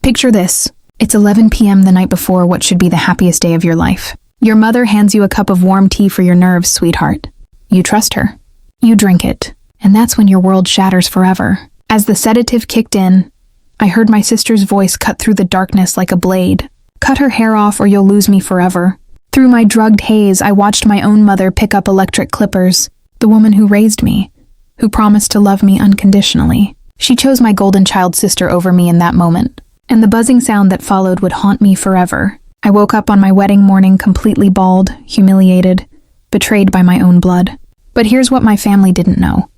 Picture this. It's 11 p.m. the night before what should be the happiest day of your life. Your mother hands you a cup of warm tea for your nerves, sweetheart. You trust her. You drink it. And that's when your world shatters forever. As the sedative kicked in, I heard my sister's voice cut through the darkness like a blade. Cut her hair off or you'll lose me forever. Through my drugged haze, I watched my own mother pick up electric clippers, the woman who raised me, who promised to love me unconditionally. She chose my golden child sister over me in that moment, and the buzzing sound that followed would haunt me forever. I woke up on my wedding morning completely bald, humiliated, betrayed by my own blood. But here's what my family didn't know.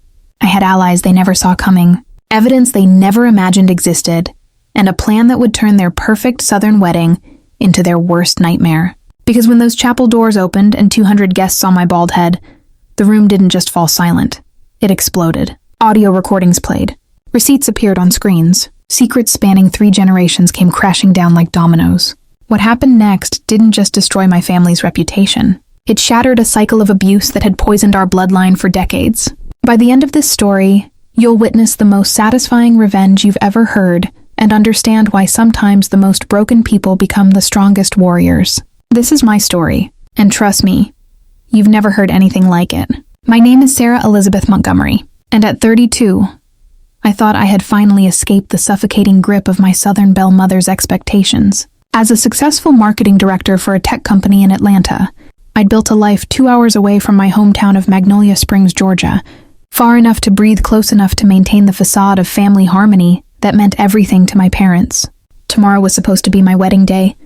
I had allies they never saw coming, evidence they never imagined existed, and a plan that would turn their perfect Southern wedding into their worst nightmare. Because when those chapel doors opened and 200 guests saw my bald head, the room didn't just fall silent. It exploded. Audio recordings played. Receipts appeared on screens. Secrets spanning 3 generations came crashing down like dominoes. What happened next didn't just destroy my family's reputation. It shattered a cycle of abuse that had poisoned our bloodline for decades. By the end of this story, you'll witness the most satisfying revenge you've ever heard and understand why sometimes the most broken people become the strongest warriors. This is my story, and trust me, you've never heard anything like it. My name is Sarah Elizabeth Montgomery, and at 32, I thought I had finally escaped the suffocating grip of my Southern Belle mother's expectations. As a successful marketing director for a tech company in Atlanta, I'd built a life 2 hours away from my hometown of Magnolia Springs, Georgia, far enough to breathe close enough to maintain the facade of family harmony that meant everything to my parents. Tomorrow was supposed to be my wedding day,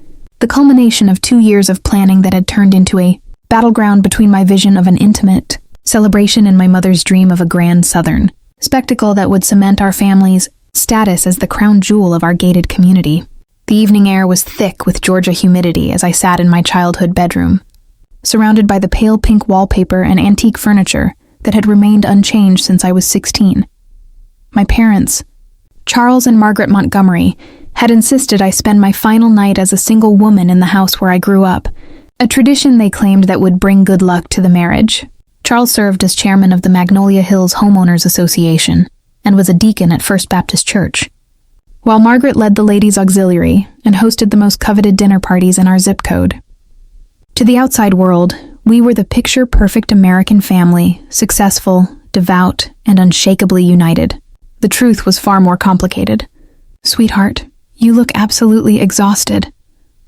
the culmination of 2 years of planning that had turned into a battleground between my vision of an intimate celebration and my mother's dream of a grand Southern spectacle that would cement our family's status as the crown jewel of our gated community. The evening air was thick with Georgia humidity as I sat in my childhood bedroom, surrounded by the pale pink wallpaper and antique furniture that had remained unchanged since I was 16. My parents, Charles and Margaret Montgomery, had insisted I spend my final night as a single woman in the house where I grew up, a tradition they claimed that would bring good luck to the marriage. Charles served as chairman of the Magnolia Hills Homeowners Association and was a deacon at First Baptist Church, while Margaret led the Ladies' Auxiliary and hosted the most coveted dinner parties in our zip code. To the outside world, we were the picture-perfect American family, successful, devout, and unshakably united. The truth was far more complicated. "Sweetheart, you look absolutely exhausted,"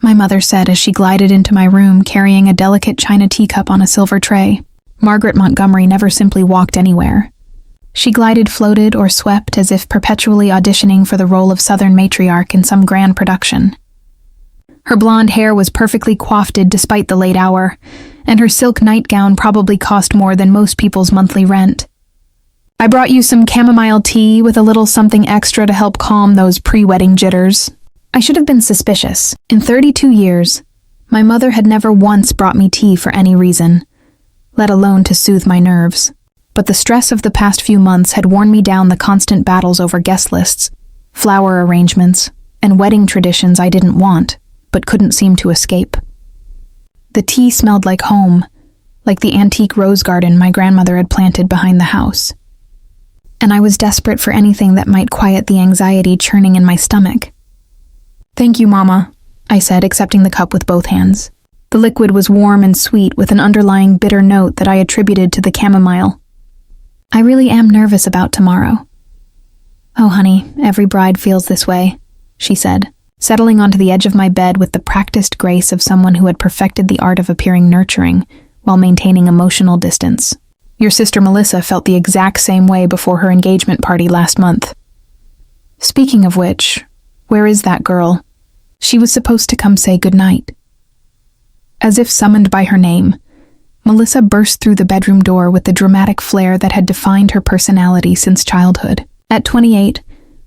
my mother said as she glided into my room carrying a delicate china teacup on a silver tray. Margaret Montgomery never simply walked anywhere. She glided, floated, or swept as if perpetually auditioning for the role of Southern matriarch in some grand production. Her blonde hair was perfectly coiffed despite the late hour, and her silk nightgown probably cost more than most people's monthly rent. "I brought you some chamomile tea with a little something extra to help calm those pre-wedding jitters." I should have been suspicious. In 32 years, my mother had never once brought me tea for any reason, let alone to soothe my nerves. But the stress of the past few months had worn me down the constant battles over guest lists, flower arrangements, and wedding traditions I didn't want, but couldn't seem to escape. The tea smelled like home, like the antique rose garden my grandmother had planted behind the house. And I was desperate for anything that might quiet the anxiety churning in my stomach. "Thank you, Mama," I said, accepting the cup with both hands. The liquid was warm and sweet with an underlying bitter note that I attributed to the chamomile. "I really am nervous about tomorrow." "Oh, honey, every bride feels this way," she said, settling onto the edge of my bed with the practiced grace of someone who had perfected the art of appearing nurturing while maintaining emotional distance. "Your sister Melissa felt the exact same way before her engagement party last month. Speaking of which, where is that girl? She was supposed to come say goodnight." As if summoned by her name, Melissa burst through the bedroom door with the dramatic flair that had defined her personality since childhood. At 28,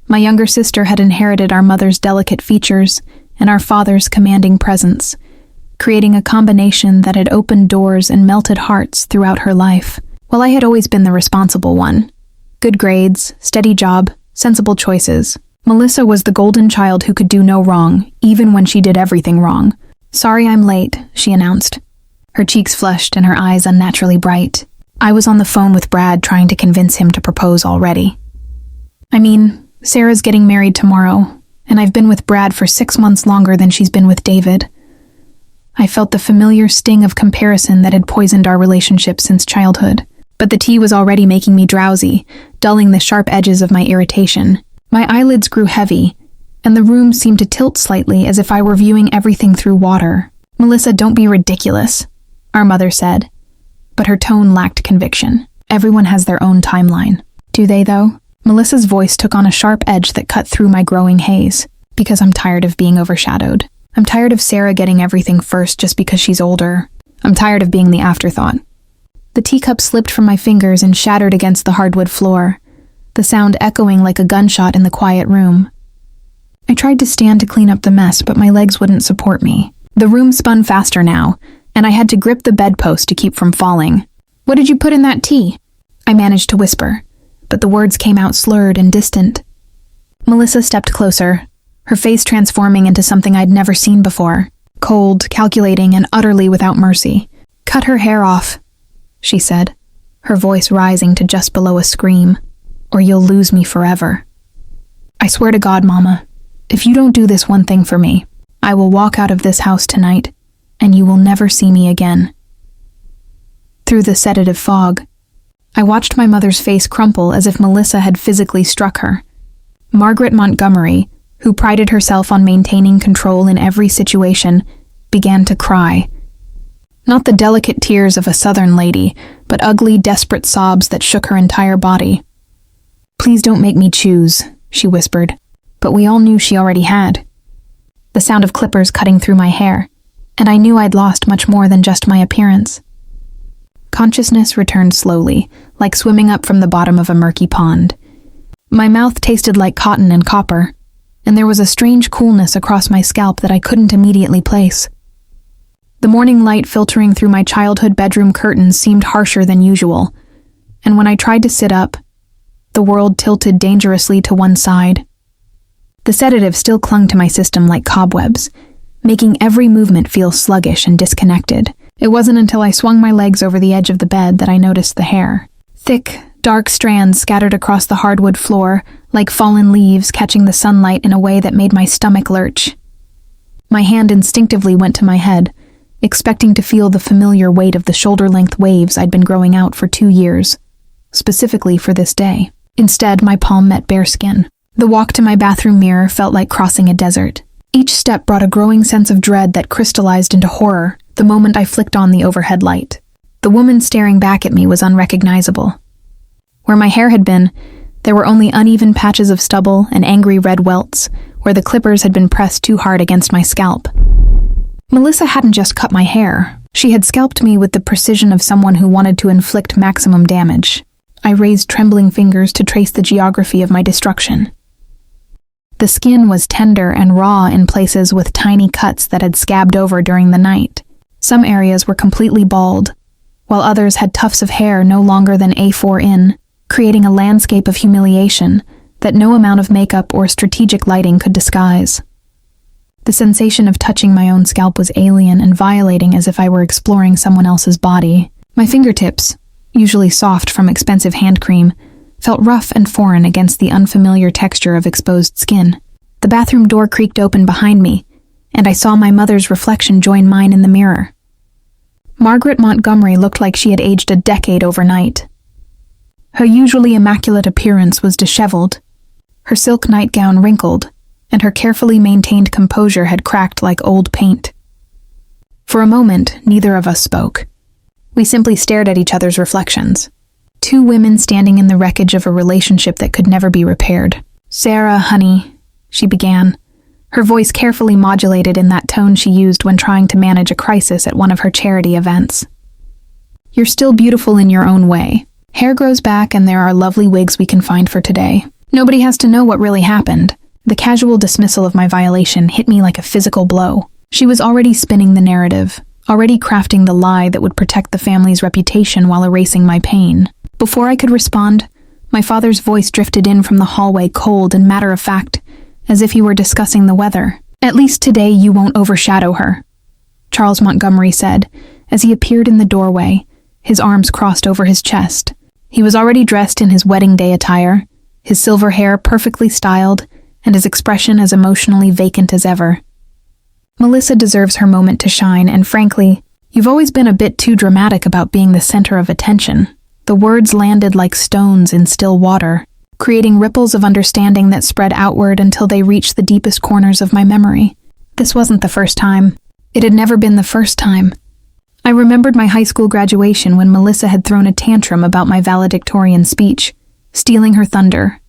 my younger sister had inherited our mother's delicate features and our father's commanding presence, creating a combination that had opened doors and melted hearts throughout her life. While I had always been the responsible one, good grades, steady job, sensible choices, Melissa was the golden child who could do no wrong, even when she did everything wrong. "Sorry I'm late," she announced, her cheeks flushed and her eyes unnaturally bright. I was on the phone with Brad trying to convince him to propose already. "I mean, Sarah's getting married tomorrow, and I've been with Brad for 6 months longer than she's been with David. I felt the familiar sting of comparison that had poisoned our relationship since childhood. But the tea was already making me drowsy, dulling the sharp edges of my irritation. My eyelids grew heavy, and the room seemed to tilt slightly as if I were viewing everything through water. "Melissa, don't be ridiculous," our mother said, but her tone lacked conviction. "Everyone has their own timeline." "Do they, though?" Melissa's voice took on a sharp edge that cut through my growing haze. "Because I'm tired of being overshadowed. I'm tired of Sarah getting everything first just because she's older. I'm tired of being the afterthought." The teacup slipped from my fingers and shattered against the hardwood floor, the sound echoing like a gunshot in the quiet room. I tried to stand to clean up the mess, but my legs wouldn't support me. The room spun faster now, and I had to grip the bedpost to keep from falling. "What did you put in that tea?" I managed to whisper, but the words came out slurred and distant. Melissa stepped closer, her face transforming into something I'd never seen before, cold, calculating, and utterly without mercy. "Cut her hair off," she said, her voice rising to just below a scream, "or you'll lose me forever. I swear to God, Mama, if you don't do this one thing for me, I will walk out of this house tonight, and you will never see me again." Through the sedative fog, I watched my mother's face crumple as if Melissa had physically struck her. Margaret Montgomery, who prided herself on maintaining control in every situation, began to cry. Not the delicate tears of a Southern lady, but ugly, desperate sobs that shook her entire body. "Please don't make me choose," she whispered, but we all knew she already had. The sound of clippers cutting through my hair, and I knew I'd lost much more than just my appearance. Consciousness returned slowly, like swimming up from the bottom of a murky pond. My mouth tasted like cotton and copper, and there was a strange coolness across my scalp that I couldn't immediately place. The morning light filtering through my childhood bedroom curtains seemed harsher than usual, and when I tried to sit up, the world tilted dangerously to one side. The sedative still clung to my system like cobwebs, making every movement feel sluggish and disconnected. It wasn't until I swung my legs over the edge of the bed that I noticed the hair. Thick, dark strands scattered across the hardwood floor, like fallen leaves catching the sunlight in a way that made my stomach lurch. My hand instinctively went to my head, expecting to feel the familiar weight of the shoulder-length waves I'd been growing out for 2 years, specifically for this day. Instead, my palm met bare skin. The walk to my bathroom mirror felt like crossing a desert. Each step brought a growing sense of dread that crystallized into horror the moment I flicked on the overhead light. The woman staring back at me was unrecognizable. Where my hair had been, there were only uneven patches of stubble and angry red welts, where the clippers had been pressed too hard against my scalp. Melissa hadn't just cut my hair. She had scalped me with the precision of someone who wanted to inflict maximum damage. I raised trembling fingers to trace the geography of my destruction. The skin was tender and raw in places with tiny cuts that had scabbed over during the night. Some areas were completely bald, while others had tufts of hair no longer than A4 in, creating a landscape of humiliation that no amount of makeup or strategic lighting could disguise. The sensation of touching my own scalp was alien and violating, as if I were exploring someone else's body. My fingertips, usually soft from expensive hand cream, felt rough and foreign against the unfamiliar texture of exposed skin. The bathroom door creaked open behind me, and I saw my mother's reflection join mine in the mirror. Margaret Montgomery looked like she had aged a decade overnight. Her usually immaculate appearance was disheveled, her silk nightgown wrinkled, and her carefully maintained composure had cracked like old paint. For a moment, neither of us spoke. We simply stared at each other's reflections. Two women standing in the wreckage of a relationship that could never be repaired. "Sarah, honey," she began, her voice carefully modulated in that tone she used when trying to manage a crisis at one of her charity events. "You're still beautiful in your own way. Hair grows back and there are lovely wigs we can find for today. Nobody has to know what really happened." The casual dismissal of my violation hit me like a physical blow. She was already spinning the narrative, already crafting the lie that would protect the family's reputation while erasing my pain. Before I could respond, my father's voice drifted in from the hallway, cold and matter-of-fact, as if he were discussing the weather. "At least today you won't overshadow her," Charles Montgomery said, as he appeared in the doorway, his arms crossed over his chest. He was already dressed in his wedding day attire, his silver hair perfectly styled, and his expression as emotionally vacant as ever. Melissa deserves her moment to shine, and frankly, you've always been a bit too dramatic about being the center of attention. The words landed like stones in still water, creating ripples of understanding that spread outward until they reached the deepest corners of my memory. This wasn't the first time. It had never been the first time. I remembered my high school graduation when Melissa had thrown a tantrum about my valedictorian speech, stealing her thunder,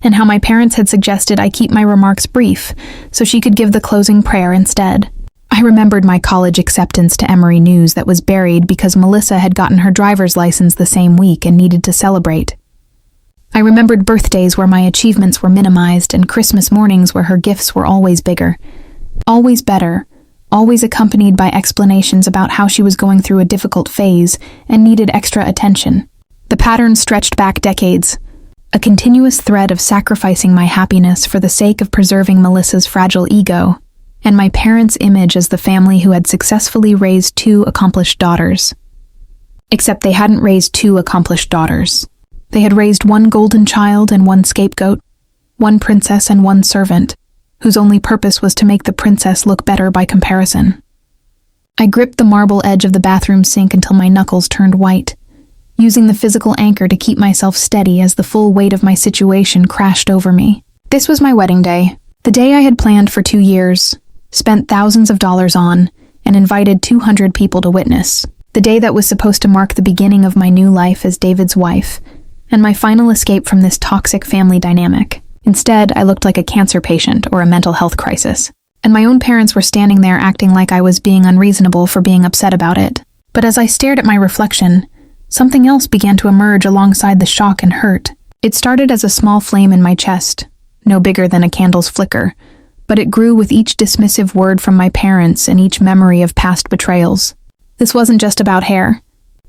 and how my parents had suggested I keep my remarks brief so she could give the closing prayer instead. I remembered my college acceptance to Emory News that was buried because Melissa had gotten her driver's license the same week and needed to celebrate. I remembered birthdays where my achievements were minimized and Christmas mornings where her gifts were always bigger, always better, always accompanied by explanations about how she was going through a difficult phase and needed extra attention. The pattern stretched back decades, a continuous thread of sacrificing my happiness for the sake of preserving Melissa's fragile ego, and my parents' image as the family who had successfully raised 2 accomplished daughters. Except they hadn't raised 2 accomplished daughters. They had raised 1 golden child and 1 scapegoat, 1 princess and 1 servant, whose only purpose was to make the princess look better by comparison. I gripped the marble edge of the bathroom sink until my knuckles turned white, using the physical anchor to keep myself steady as the full weight of my situation crashed over me. This was my wedding day, the day I had planned for 2 years, spent thousands of dollars on, and invited 200 people to witness. The day that was supposed to mark the beginning of my new life as David's wife, and my final escape from this toxic family dynamic. Instead, I looked like a cancer patient or a mental health crisis, and my own parents were standing there acting like I was being unreasonable for being upset about it. But as I stared at my reflection, something else began to emerge alongside the shock and hurt. It started as a small flame in my chest, no bigger than a candle's flicker, but it grew with each dismissive word from my parents and each memory of past betrayals. This wasn't just about hair.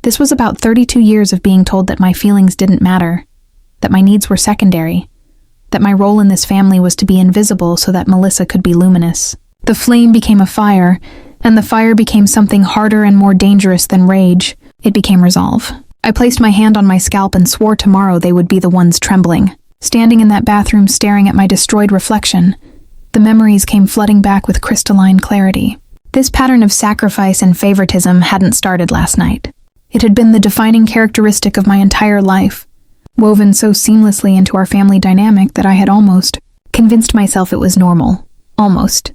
This was about 32 years of being told that my feelings didn't matter, that my needs were secondary, that my role in this family was to be invisible so that Melissa could be luminous. The flame became a fire, and the fire became something harder and more dangerous than rage. It became resolve. I placed my hand on my scalp and swore tomorrow they would be the ones trembling. Standing in that bathroom staring at my destroyed reflection, the memories came flooding back with crystalline clarity. This pattern of sacrifice and favoritism hadn't started last night. It had been the defining characteristic of my entire life, woven so seamlessly into our family dynamic that I had almost convinced myself it was normal. Almost.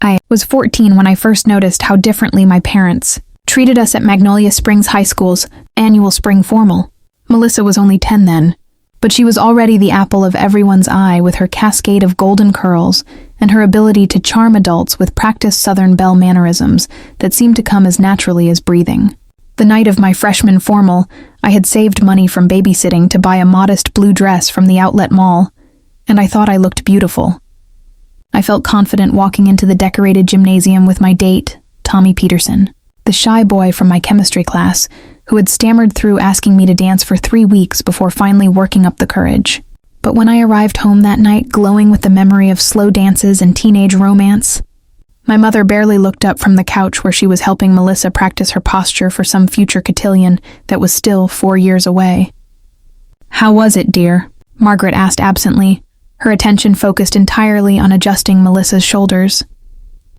I was 14 when I first noticed how differently my parents treated us at Magnolia Springs High School's annual spring formal. Melissa was only 10 then, but she was already the apple of everyone's eye with her cascade of golden curls and her ability to charm adults with practiced Southern belle mannerisms that seemed to come as naturally as breathing. The night of my freshman formal, I had saved money from babysitting to buy a modest blue dress from the outlet mall, and I thought I looked beautiful. I felt confident walking into the decorated gymnasium with my date, Tommy Peterson, the shy boy from my chemistry class, who had stammered through asking me to dance for 3 weeks before finally working up the courage. But when I arrived home that night glowing with the memory of slow dances and teenage romance, my mother barely looked up from the couch where she was helping Melissa practice her posture for some future cotillion that was still 4 years away. "How was it, dear?" Margaret asked absently, her attention focused entirely on adjusting Melissa's shoulders.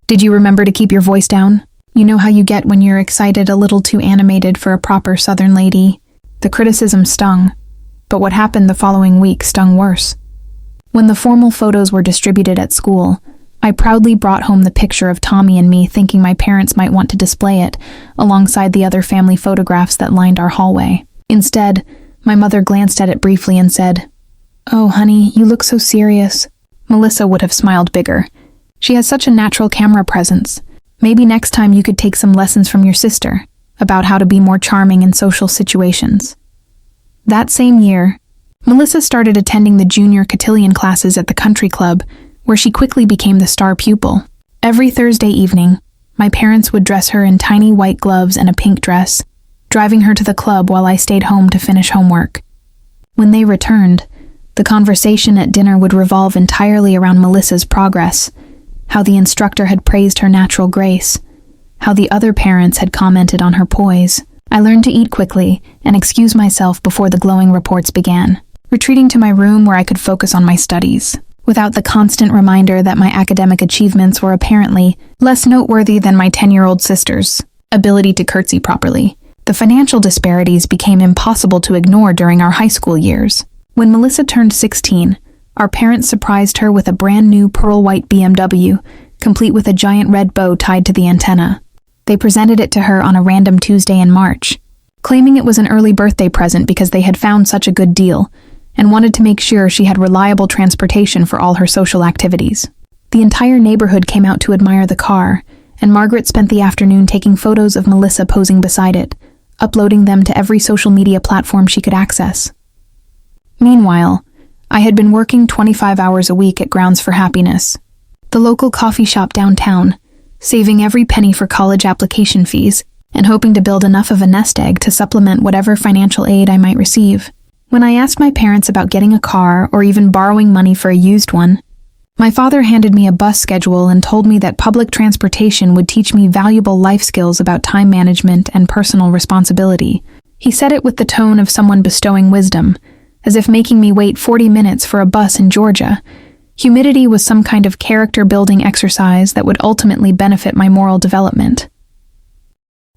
"Did you remember to keep your voice down? You know how you get when you're excited, a little too animated for a proper Southern lady." The criticism stung, but what happened the following week stung worse. When the formal photos were distributed at school, I proudly brought home the picture of Tommy and me, thinking my parents might want to display it alongside the other family photographs that lined our hallway. Instead, my mother glanced at it briefly and said, "Oh, honey, you look so serious." Melissa would have smiled bigger. She has such a natural camera presence. Maybe next time you could take some lessons from your sister about how to be more charming in social situations. That same year, Melissa started attending the junior cotillion classes at the country club, where she quickly became the star pupil. Every Thursday evening, my parents would dress her in tiny white gloves and a pink dress, driving her to the club while I stayed home to finish homework. When they returned, the conversation at dinner would revolve entirely around Melissa's progress, how the instructor had praised her natural grace, how the other parents had commented on her poise. I learned to eat quickly and excuse myself before the glowing reports began, retreating to my room where I could focus on my studies. without the constant reminder that my academic achievements were apparently less noteworthy than my 10-year-old sister's ability to curtsy properly. The financial disparities became impossible to ignore during our high school years. When Melissa turned 16, our parents surprised her with a brand new pearl-white BMW, complete with a giant red bow tied to the antenna. They presented it to her on a random Tuesday in March, claiming it was an early birthday present because they had found such a good deal and wanted to make sure she had reliable transportation for all her social activities. The entire neighborhood came out to admire the car, and Margaret spent the afternoon taking photos of Melissa posing beside it, uploading them to every social media platform she could access. Meanwhile, I had been working 25 hours a week at Grounds for Happiness, the local coffee shop downtown, saving every penny for college application fees and hoping to build enough of a nest egg to supplement whatever financial aid I might receive. When I asked my parents about getting a car or even borrowing money for a used one, my father handed me a bus schedule and told me that public transportation would teach me valuable life skills about time management and personal responsibility. He said it with the tone of someone bestowing wisdom, as if making me wait 40 minutes for a bus in Georgia. Humility was some kind of character-building exercise that would ultimately benefit my moral development.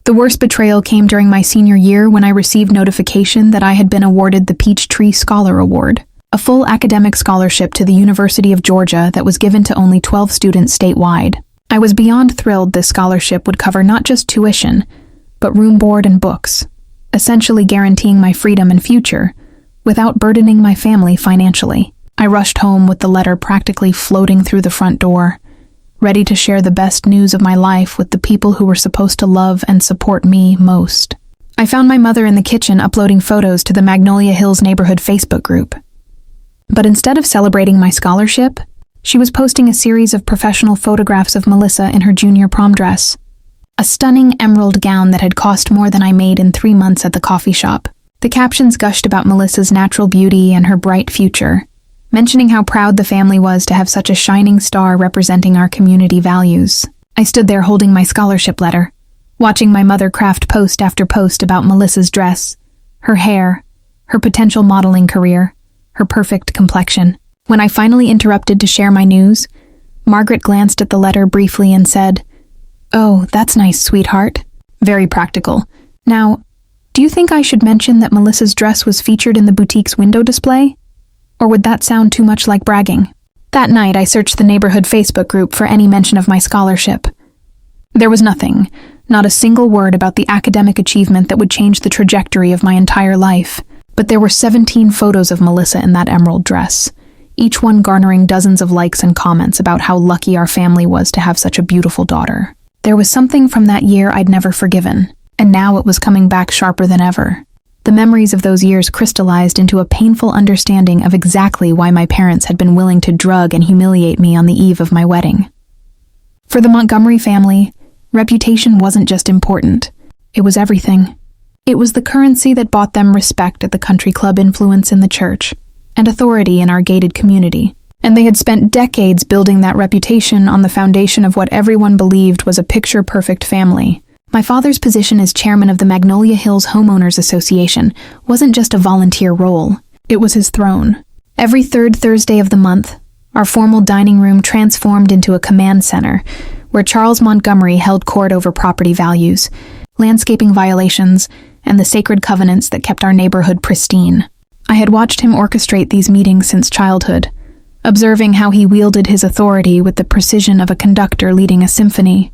The worst betrayal came during my senior year when I received notification that I had been awarded the Peachtree Scholar Award, a full academic scholarship to the University of Georgia that was given to only 12 students statewide. I was beyond thrilled this scholarship would cover not just tuition, but room, board, and books, essentially guaranteeing my freedom and future, without burdening my family financially. I rushed home with the letter practically floating through the front door, ready to share the best news of my life with the people who were supposed to love and support me most. I found my mother in the kitchen uploading photos to the Magnolia Hills neighborhood Facebook group. But instead of celebrating my scholarship, she was posting a series of professional photographs of Melissa in her junior prom dress, a stunning emerald gown that had cost more than I made in 3 months at the coffee shop. The captions gushed about Melissa's natural beauty and her bright future, mentioning how proud the family was to have such a shining star representing our community values. I stood there holding my scholarship letter, watching my mother craft post after post about Melissa's dress, her hair, her potential modeling career, her perfect complexion. When I finally interrupted to share my news, Margaret glanced at the letter briefly and said, "Oh, that's nice, sweetheart. Very practical. Now, do you think I should mention that Melissa's dress was featured in the boutique's window display? Or would that sound too much like bragging?" That night, I searched the neighborhood Facebook group for any mention of my scholarship. There was nothing, not a single word about the academic achievement that would change the trajectory of my entire life. But there were 17 photos of Melissa in that emerald dress, each one garnering dozens of likes and comments about how lucky our family was to have such a beautiful daughter. There was something from that year I'd never forgiven, and now it was coming back sharper than ever. The memories of those years crystallized into a painful understanding of exactly why my parents had been willing to drug and humiliate me on the eve of my wedding. For the Montgomery family, reputation wasn't just important, it was everything. It was the currency that bought them respect at the country club, influence in the church, and authority in our gated community. And they had spent decades building that reputation on the foundation of what everyone believed was a picture-perfect family. My father's position as chairman of the Magnolia Hills Homeowners Association wasn't just a volunteer role, it was his throne. Every third Thursday of the month, our formal dining room transformed into a command center, where Charles Montgomery held court over property values, landscaping violations, and the sacred covenants that kept our neighborhood pristine. I had watched him orchestrate these meetings since childhood, observing how he wielded his authority with the precision of a conductor leading a symphony.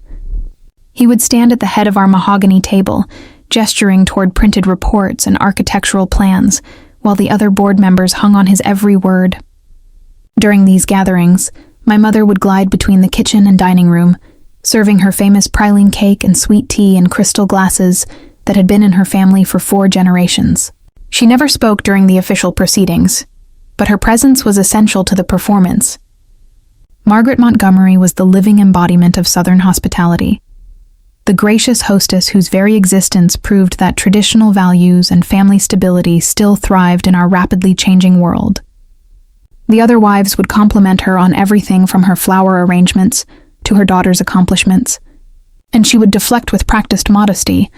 He would stand at the head of our mahogany table, gesturing toward printed reports and architectural plans, while the other board members hung on his every word. During these gatherings, my mother would glide between the kitchen and dining room, serving her famous praline cake and sweet tea in crystal glasses that had been in her family for 4 generations. She never spoke during the official proceedings, but her presence was essential to the performance. Margaret Montgomery was the living embodiment of Southern hospitality, the gracious hostess whose very existence proved that traditional values and family stability still thrived in our rapidly changing world. The other wives would compliment her on everything from her flower arrangements to her daughter's accomplishments, and she would deflect with practiced modesty,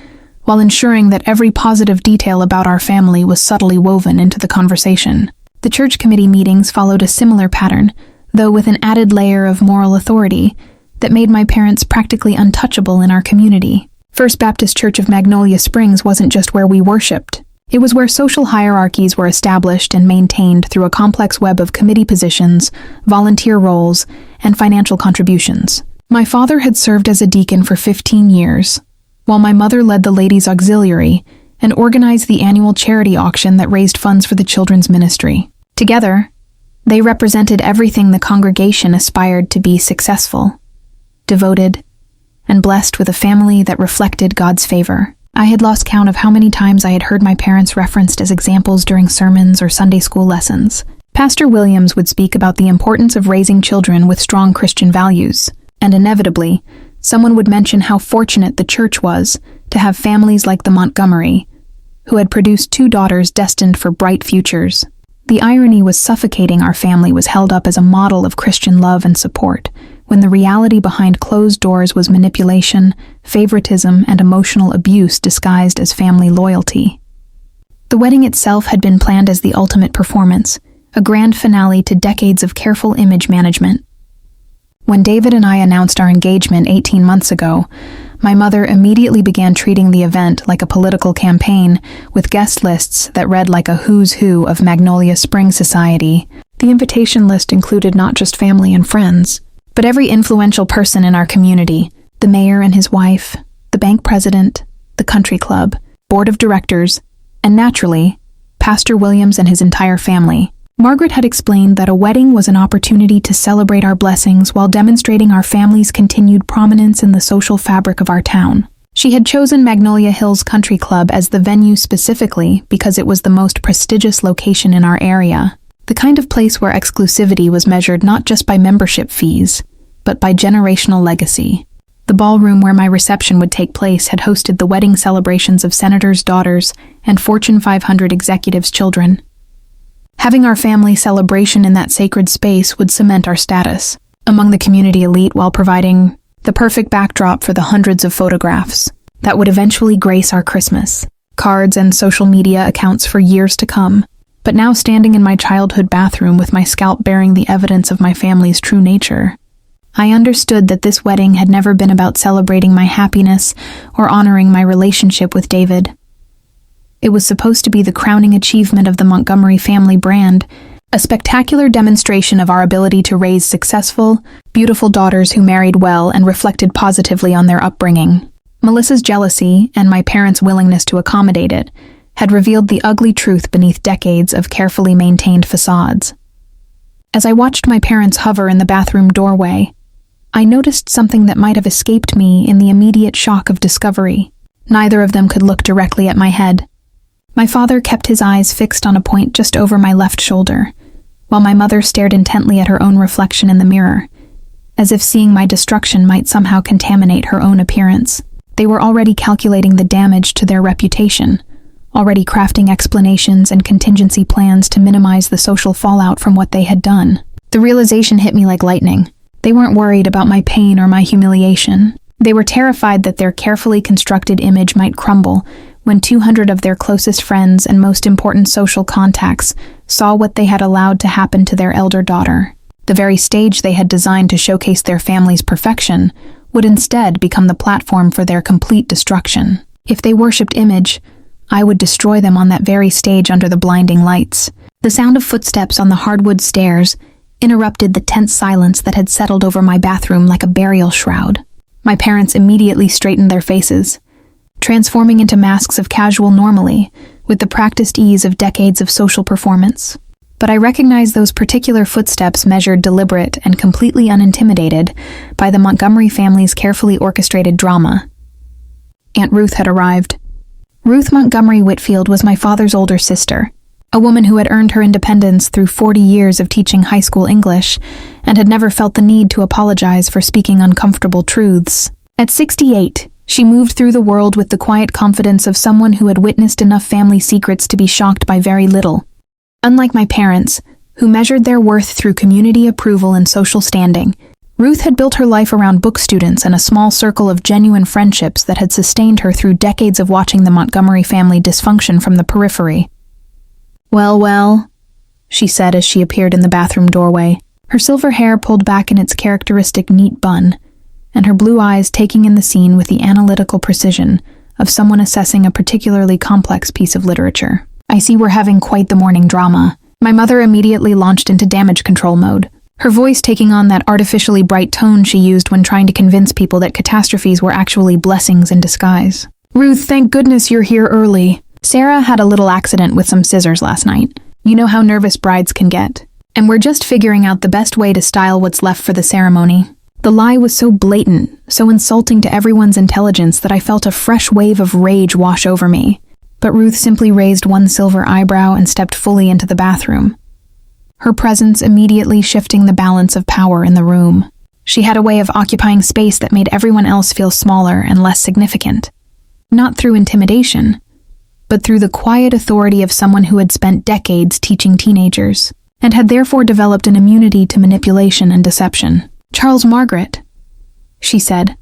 while ensuring that every positive detail about our family was subtly woven into the conversation. The church committee meetings followed a similar pattern, though with an added layer of moral authority that made my parents practically untouchable in our community. First Baptist Church of Magnolia Springs wasn't just where we worshiped. It was where social hierarchies were established and maintained through a complex web of committee positions, volunteer roles, and financial contributions. My father had served as a deacon for 15 years, while my mother led the Ladies' Auxiliary and organized the annual charity auction that raised funds for the children's ministry. Together, they represented everything the congregation aspired to be: successful, devoted, and blessed with a family that reflected God's favor. I had lost count of how many times I had heard my parents referenced as examples during sermons or Sunday school lessons. Pastor Williams would speak about the importance of raising children with strong Christian values, and inevitably, someone would mention how fortunate the church was to have families like the Montgomery, who had produced 2 daughters destined for bright futures. The irony was suffocating. Our family was held up as a model of Christian love and support, when the reality behind closed doors was manipulation, favoritism, and emotional abuse disguised as family loyalty. The wedding itself had been planned as the ultimate performance, a grand finale to decades of careful image management. When David and I announced our engagement 18 months ago, my mother immediately began treating the event like a political campaign, with guest lists that read like a who's who of Magnolia Springs society. The invitation list included not just family and friends, but every influential person in our community: the mayor and his wife, the bank president, the country club, board of directors, and naturally, Pastor Williams and his entire family. Margaret had explained that a wedding was an opportunity to celebrate our blessings while demonstrating our family's continued prominence in the social fabric of our town. She had chosen Magnolia Hills Country Club as the venue specifically because it was the most prestigious location in our area, the kind of place where exclusivity was measured not just by membership fees, but by generational legacy. The ballroom where my reception would take place had hosted the wedding celebrations of senators' daughters and Fortune 500 executives' children. Having our family celebration in that sacred space would cement our status among the community elite while providing the perfect backdrop for the hundreds of photographs that would eventually grace our Christmas, cards, and social media accounts for years to come. But now, standing in my childhood bathroom with my scalp bearing the evidence of my family's true nature, I understood that this wedding had never been about celebrating my happiness or honoring my relationship with David. It was supposed to be the crowning achievement of the Montgomery family brand, a spectacular demonstration of our ability to raise successful, beautiful daughters who married well and reflected positively on their upbringing. Melissa's jealousy, and my parents' willingness to accommodate it, had revealed the ugly truth beneath decades of carefully maintained facades. As I watched my parents hover in the bathroom doorway, I noticed something that might have escaped me in the immediate shock of discovery. Neither of them could look directly at my head. My father kept his eyes fixed on a point just over my left shoulder, while my mother stared intently at her own reflection in the mirror, as if seeing my destruction might somehow contaminate her own appearance. They were already calculating the damage to their reputation, already crafting explanations and contingency plans to minimize the social fallout from what they had done. The realization hit me like lightning. They weren't worried about my pain or my humiliation. They were terrified that their carefully constructed image might crumble when 200 of their closest friends and most important social contacts saw what they had allowed to happen to their elder daughter. The very stage they had designed to showcase their family's perfection would instead become the platform for their complete destruction. If they worshipped image, I would destroy them on that very stage under the blinding lights. The sound of footsteps on the hardwood stairs interrupted the tense silence that had settled over my bathroom like a burial shroud. My parents immediately straightened their faces, transforming into masks of casual normalcy with the practiced ease of decades of social performance. But I recognized those particular footsteps measured deliberate and completely unintimidated by the Montgomery family's carefully orchestrated drama. Aunt Ruth had arrived. Ruth Montgomery Whitfield was my father's older sister, a woman who had earned her independence through 40 years of teaching high school English and had never felt the need to apologize for speaking uncomfortable truths. At 68, she moved through the world with the quiet confidence of someone who had witnessed enough family secrets to be shocked by very little. Unlike my parents, who measured their worth through community approval and social standing, Ruth had built her life around book students and a small circle of genuine friendships that had sustained her through decades of watching the Montgomery family dysfunction from the periphery. Well, she said as she appeared in the bathroom doorway. her silver hair pulled back in its characteristic neat bun, and her blue eyes taking in the scene with the analytical precision of someone assessing a particularly complex piece of literature. "I see we're having quite the morning drama." My mother immediately launched into damage control mode, her voice taking on that artificially bright tone she used when trying to convince people that catastrophes were actually blessings in disguise. "Ruth, thank goodness you're here early. Sarah had a little accident with some scissors last night. You know how nervous brides can get. And we're just figuring out the best way to style what's left for the ceremony." The lie was so blatant, so insulting to everyone's intelligence that I felt a fresh wave of rage wash over me. But Ruth simply raised one silver eyebrow and stepped fully into the bathroom, her presence immediately shifting the balance of power in the room. She had a way of occupying space that made everyone else feel smaller and less significant. Not through intimidation, but through the quiet authority of someone who had spent decades teaching teenagers, and had therefore developed an immunity to manipulation and deception. "Charles Margaret," she said,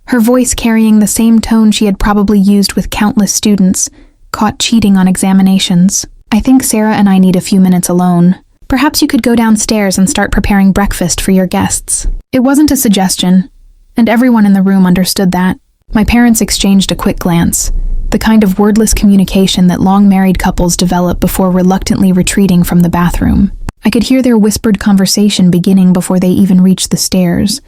her voice carrying the same tone she had probably used with countless students caught cheating on examinations. "I think Sarah and I need a few minutes alone. Perhaps you could go downstairs and start preparing breakfast for your guests." It wasn't a suggestion, and everyone in the room understood that. My parents exchanged a quick glance, the kind of wordless communication that long-married couples develop before reluctantly retreating from the bathroom. I could hear their whispered conversation beginning before they even reached the stairs,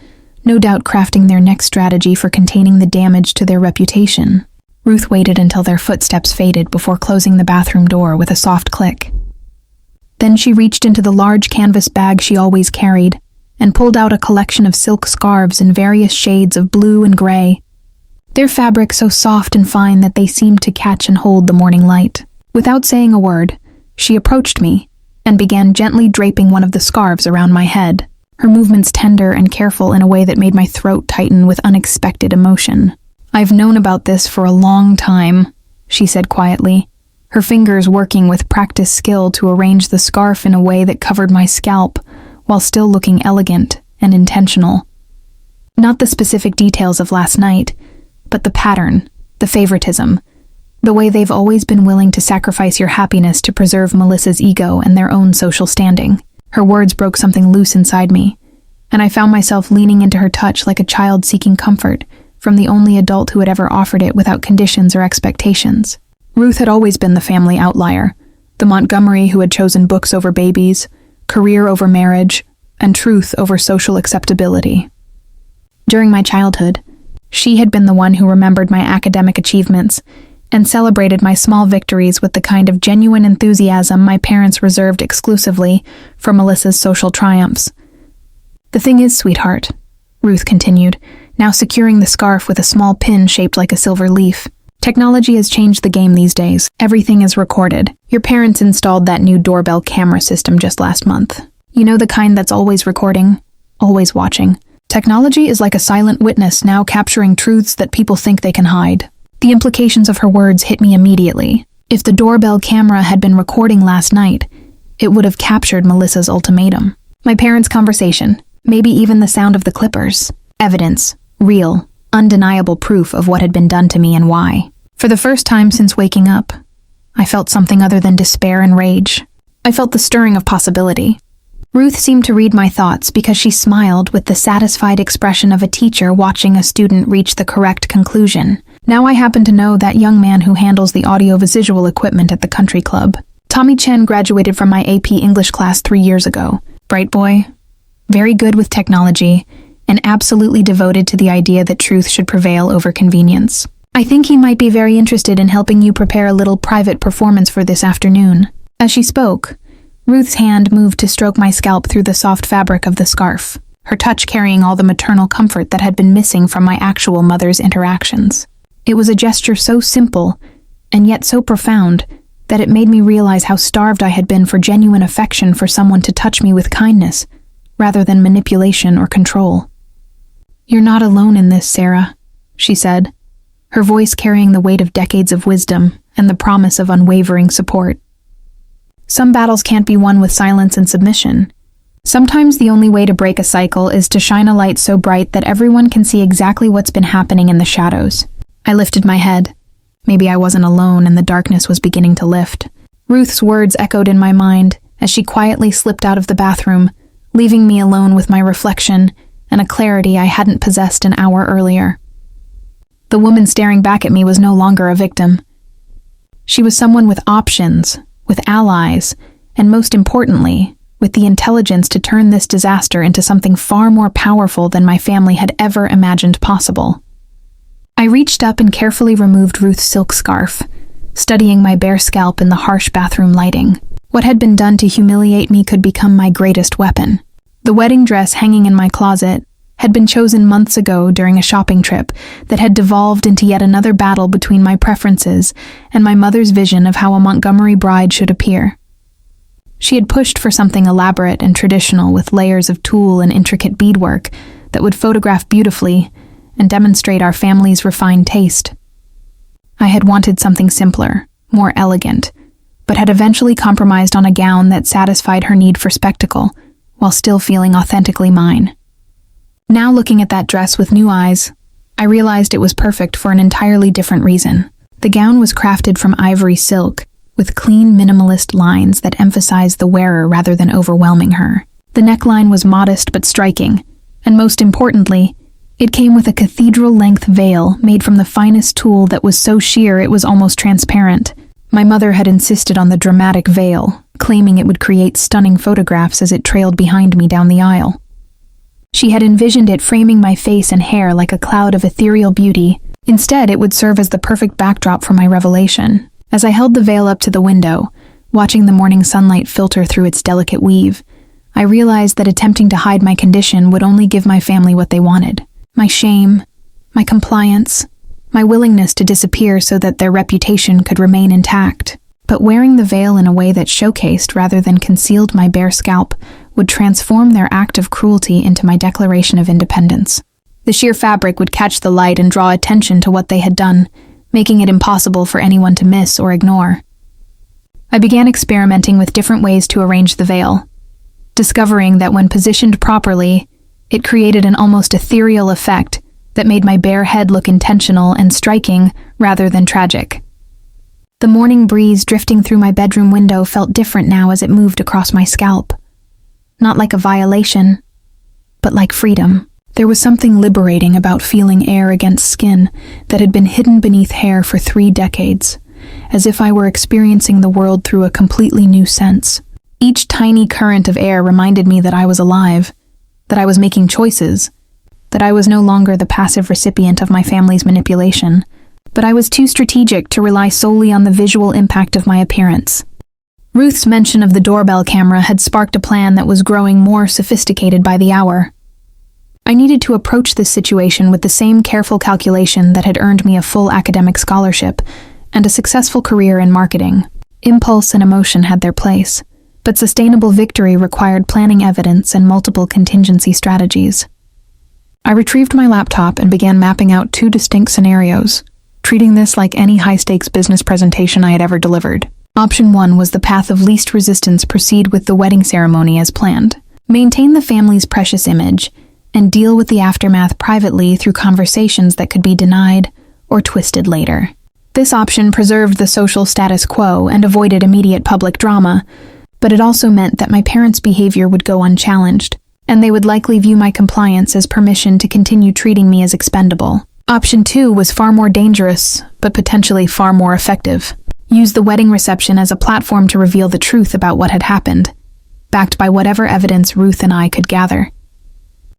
no doubt crafting their next strategy for containing the damage to their reputation. Ruth waited until their footsteps faded before closing the bathroom door with a soft click. Then she reached into the large canvas bag she always carried and pulled out a collection of silk scarves in various shades of blue and gray, their fabric so soft and fine that they seemed to catch and hold the morning light. Without saying a word, she approached me and began gently draping one of the scarves around my head, her movements tender and careful in a way that made my throat tighten with unexpected emotion. "I've known about this for a long time," she said quietly, her fingers working with practiced skill to arrange the scarf in a way that covered my scalp while still looking elegant and intentional. Not the specific details of last night, but the pattern, the favoritism, the way they've always been willing to sacrifice your happiness to preserve Melissa's ego and their own social standing. Her words broke something loose inside me, and I found myself leaning into her touch like a child seeking comfort from the only adult who had ever offered it without conditions or expectations. Ruth had always been the family outlier, the Montgomery who had chosen books over babies, career over marriage, and truth over social acceptability. During my childhood, she had been the one who remembered my academic achievements and celebrated my small victories with the kind of genuine enthusiasm my parents reserved exclusively for Melissa's social triumphs. "The thing is, sweetheart," Ruth continued, now securing the scarf with a small pin shaped like a silver leaf, "technology has changed the game these days. Everything is recorded. Your parents installed that new doorbell camera system just last month. You know, the kind that's always recording, always watching. Technology is like a silent witness now capturing truths that people think they can hide." The implications of her words hit me immediately. If the doorbell camera had been recording last night, it would have captured Melissa's ultimatum. My parents' conversation, maybe even the sound of the clippers. Evidence, real, undeniable proof of what had been done to me and why. For the first time since waking up, I felt something other than despair and rage. I felt the stirring of possibility. Ruth seemed to read my thoughts because she smiled with the satisfied expression of a teacher watching a student reach the correct conclusion. Now I happen to know that young man who handles the audio-visual equipment at the country club. Tommy Chen graduated from my AP English class 3 years ago. Bright boy, very good with technology, and absolutely devoted to the idea that truth should prevail over convenience. I think he might be very interested in helping you prepare a little private performance for this afternoon. As she spoke, Ruth's hand moved to stroke my scalp through the soft fabric of the scarf, her touch carrying all the maternal comfort that had been missing from my actual mother's interactions. It was a gesture so simple, and yet so profound, that it made me realize how starved I had been for genuine affection for someone to touch me with kindness, rather than manipulation or control. "You're not alone in this, Sarah," she said, her voice carrying the weight of decades of wisdom and the promise of unwavering support. "Some battles can't be won with silence and submission. Sometimes the only way to break a cycle is to shine a light so bright that everyone can see exactly what's been happening in the shadows." I lifted my head. Maybe I wasn't alone and the darkness was beginning to lift. Ruth's words echoed in my mind as she quietly slipped out of the bathroom, leaving me alone with my reflection and a clarity I hadn't possessed an hour earlier. The woman staring back at me was no longer a victim. She was someone with options, with allies, and most importantly, with the intelligence to turn this disaster into something far more powerful than my family had ever imagined possible. I reached up and carefully removed Ruth's silk scarf, studying my bare scalp in the harsh bathroom lighting. What had been done to humiliate me could become my greatest weapon. The wedding dress hanging in my closet had been chosen months ago during a shopping trip that had devolved into yet another battle between my preferences and my mother's vision of how a Montgomery bride should appear. She had pushed for something elaborate and traditional with layers of tulle and intricate beadwork that would photograph beautifully and demonstrate our family's refined taste. I had wanted something simpler, more elegant, but had eventually compromised on a gown that satisfied her need for spectacle while still feeling authentically mine. Now looking at that dress with new eyes, I realized it was perfect for an entirely different reason. The gown was crafted from ivory silk, with clean minimalist lines that emphasized the wearer rather than overwhelming her. The neckline was modest but striking, and most importantly, it came with a cathedral-length veil made from the finest tulle that was so sheer it was almost transparent. My mother had insisted on the dramatic veil, claiming it would create stunning photographs as it trailed behind me down the aisle. She had envisioned it framing my face and hair like a cloud of ethereal beauty. Instead, it would serve as the perfect backdrop for my revelation. As I held the veil up to the window, watching the morning sunlight filter through its delicate weave, I realized that attempting to hide my condition would only give my family what they wanted. My shame, my compliance, my willingness to disappear so that their reputation could remain intact. But wearing the veil in a way that showcased rather than concealed my bare scalp would transform their act of cruelty into my declaration of independence. The sheer fabric would catch the light and draw attention to what they had done, making it impossible for anyone to miss or ignore. I began experimenting with different ways to arrange the veil, discovering that when positioned properly, it created an almost ethereal effect that made my bare head look intentional and striking rather than tragic. The morning breeze drifting through my bedroom window felt different now as it moved across my scalp. Not like a violation, but like freedom. There was something liberating about feeling air against skin that had been hidden beneath hair for 3 decades, as if I were experiencing the world through a completely new sense. Each tiny current of air reminded me that I was alive, that I was making choices, that I was no longer the passive recipient of my family's manipulation, but I was too strategic to rely solely on the visual impact of my appearance. Ruth's mention of the doorbell camera had sparked a plan that was growing more sophisticated by the hour. I needed to approach this situation with the same careful calculation that had earned me a full academic scholarship and a successful career in marketing. Impulse and emotion had their place, but sustainable victory required planning evidence and multiple contingency strategies. I retrieved my laptop and began mapping out 2 distinct scenarios, treating this like any high-stakes business presentation I had ever delivered. Option 1 was the path of least resistance: proceed with the wedding ceremony as planned. Maintain the family's precious image, and deal with the aftermath privately through conversations that could be denied or twisted later. This option preserved the social status quo and avoided immediate public drama, but it also meant that my parents' behavior would go unchallenged, and they would likely view my compliance as permission to continue treating me as expendable. Option 2 was far more dangerous, but potentially far more effective. Use the wedding reception as a platform to reveal the truth about what had happened, backed by whatever evidence Ruth and I could gather.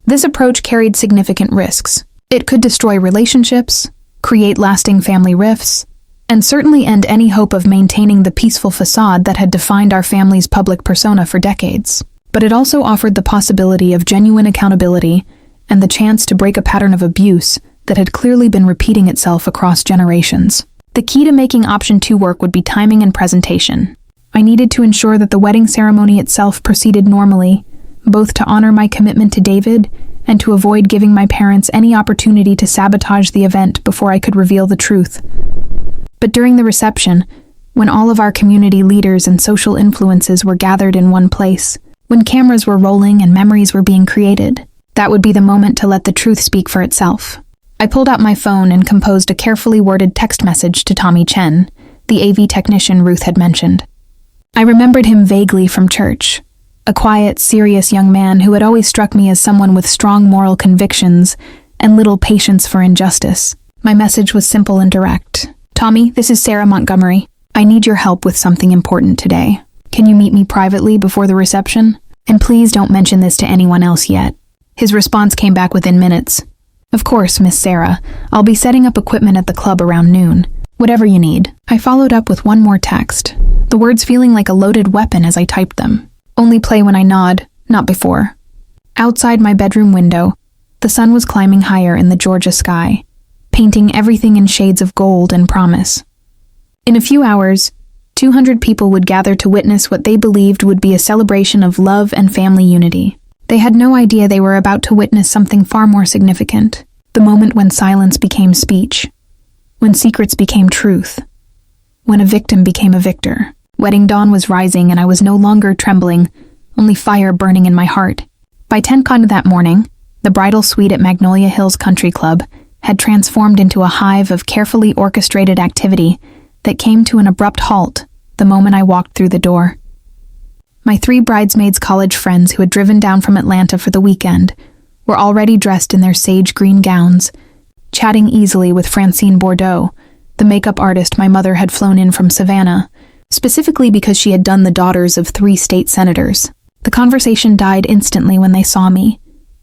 This approach carried significant risks. It could destroy relationships, create lasting family rifts, and certainly end any hope of maintaining the peaceful facade that had defined our family's public persona for decades. But it also offered the possibility of genuine accountability and the chance to break a pattern of abuse that had clearly been repeating itself across generations. The key to making option 2 work would be timing and presentation. I needed to ensure that the wedding ceremony itself proceeded normally, both to honor my commitment to David and to avoid giving my parents any opportunity to sabotage the event before I could reveal the truth. But during the reception, when all of our community leaders and social influences were gathered in one place, when cameras were rolling and memories were being created, that would be the moment to let the truth speak for itself. I pulled out my phone and composed a carefully worded text message to Tommy Chen, the AV technician Ruth had mentioned. I remembered him vaguely from church, a quiet, serious young man who had always struck me as someone with strong moral convictions and little patience for injustice. My message was simple and direct. "Tommy, this is Sarah Montgomery. I need your help with something important today. Can you meet me privately before the reception? And please don't mention this to anyone else yet." His response came back within minutes. "Of course, Miss Sarah. I'll be setting up equipment at the club around noon. Whatever you need." I followed up with one more text, the words feeling like a loaded weapon as I typed them. "Only play when I nod, not before." Outside my bedroom window, the sun was climbing higher in the Georgia sky, painting everything in shades of gold and promise. In a few hours, 200 people would gather to witness what they believed would be a celebration of love and family unity. They had no idea they were about to witness something far more significant, the moment when silence became speech, when secrets became truth, when a victim became a victor. Wedding dawn was rising and I was no longer trembling, only fire burning in my heart. By 10 that morning, the bridal suite at Magnolia Hills Country Club had transformed into a hive of carefully orchestrated activity that came to an abrupt halt the moment I walked through the door. My 3 bridesmaids' college friends who had driven down from Atlanta for the weekend were already dressed in their sage green gowns, chatting easily with Francine Bordeaux, the makeup artist my mother had flown in from Savannah, specifically because she had done the daughters of 3 state senators. The conversation died instantly when they saw me,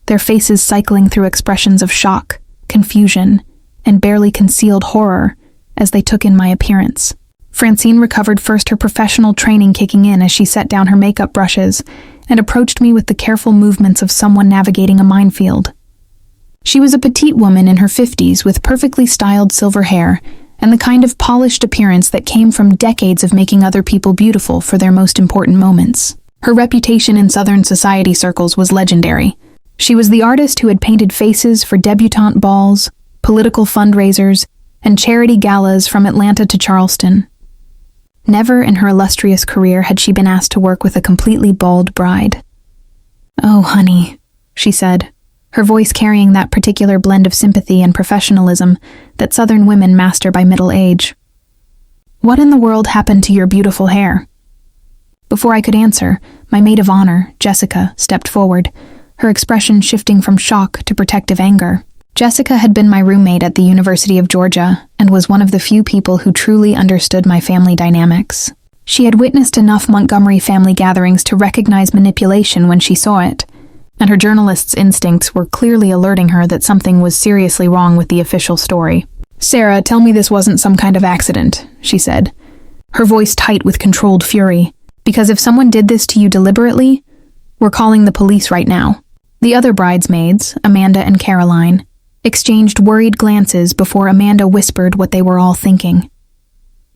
their faces cycling through expressions of shock, confusion, and barely concealed horror as they took in my appearance. Francine recovered first, her professional training kicking in as she set down her makeup brushes and approached me with the careful movements of someone navigating a minefield. She was a petite woman in her 50s with perfectly styled silver hair and the kind of polished appearance that came from decades of making other people beautiful for their most important moments. Her reputation in Southern society circles was legendary. She was the artist who had painted faces for debutante balls, political fundraisers, and charity galas from Atlanta to Charleston. Never in her illustrious career had she been asked to work with a completely bald bride. "Oh, honey," she said, her voice carrying that particular blend of sympathy and professionalism that Southern women master by middle age. "What in the world happened to your beautiful hair?" Before I could answer, my maid of honor, Jessica, stepped forward, her expression shifting from shock to protective anger. Jessica had been my roommate at the University of Georgia and was one of the few people who truly understood my family dynamics. She had witnessed enough Montgomery family gatherings to recognize manipulation when she saw it, and her journalist's instincts were clearly alerting her that something was seriously wrong with the official story. "Sarah, tell me this wasn't some kind of accident," she said, her voice tight with controlled fury, "because if someone did this to you deliberately, we're calling the police right now." The other bridesmaids, Amanda and Caroline, exchanged worried glances before Amanda whispered what they were all thinking.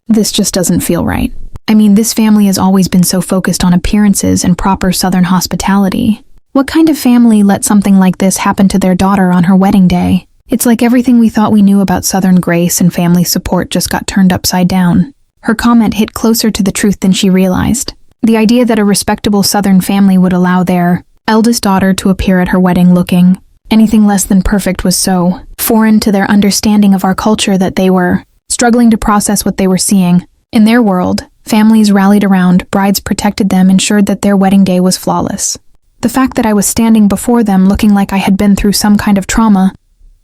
"This just doesn't feel right. I mean, this family has always been so focused on appearances and proper Southern hospitality. What kind of family let something like this happen to their daughter on her wedding day? It's like everything we thought we knew about Southern grace and family support just got turned upside down." Her comment hit closer to the truth than she realized. The idea that a respectable Southern family would allow their eldest daughter to appear at her wedding looking anything less than perfect was so foreign to their understanding of our culture that they were struggling to process what they were seeing. In their world, families rallied around, brides protected them, ensured that their wedding day was flawless. The fact that I was standing before them looking like I had been through some kind of trauma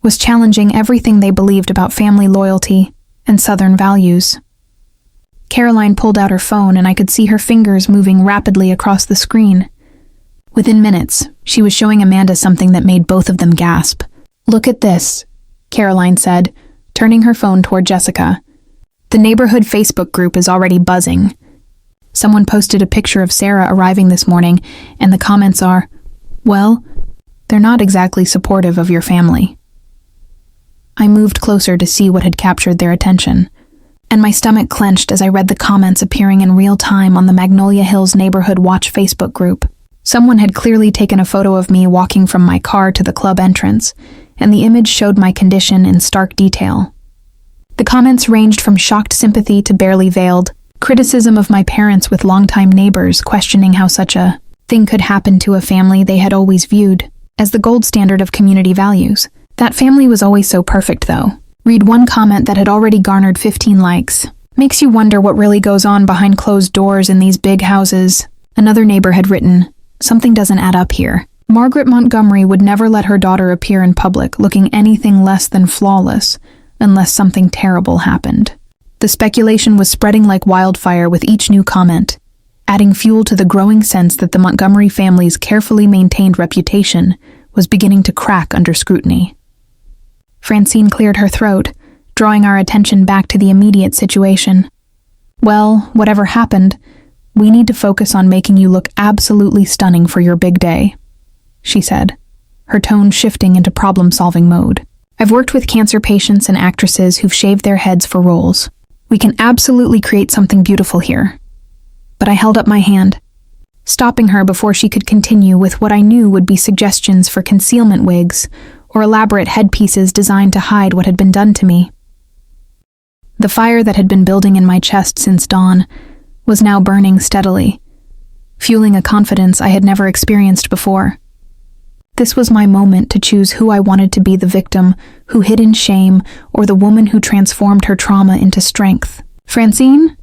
was challenging everything they believed about family loyalty and Southern values. Caroline pulled out her phone and I could see her fingers moving rapidly across the screen. Within minutes, she was showing Amanda something that made both of them gasp. "Look at this," Caroline said, turning her phone toward Jessica. "The neighborhood Facebook group is already buzzing. Someone posted a picture of Sarah arriving this morning, and the comments are, well, they're not exactly supportive of your family." I moved closer to see what had captured their attention, and my stomach clenched as I read the comments appearing in real time on the Magnolia Hills Neighborhood Watch Facebook group. Someone had clearly taken a photo of me walking from my car to the club entrance, and the image showed my condition in stark detail. The comments ranged from shocked sympathy to barely veiled criticism of my parents, with longtime neighbors questioning how such a thing could happen to a family they had always viewed as the gold standard of community values. That family was always so perfect, though. Read one comment that had already garnered 15 likes. "Makes you wonder what really goes on behind closed doors in these big houses." Another neighbor had written, Something doesn't add up here. Margaret Montgomery would never let her daughter appear in public looking anything less than flawless unless something terrible happened. The speculation was spreading like wildfire with each new comment, adding fuel to the growing sense that the Montgomery family's carefully maintained reputation was beginning to crack under scrutiny. Francine cleared her throat, drawing our attention back to the immediate situation. Well, whatever happened, we need to focus on making you look absolutely stunning for your big day, she said, her tone shifting into problem-solving mode. I've worked with cancer patients and actresses who've shaved their heads for roles. We can absolutely create something beautiful here. But I held up my hand, stopping her before she could continue with what I knew would be suggestions for concealment wigs or elaborate headpieces designed to hide what had been done to me. The fire that had been building in my chest since dawn was now burning steadily, fueling a confidence I had never experienced before. This was my moment to choose who I wanted to be, the victim who hid in shame or the woman who transformed her trauma into strength. Francine?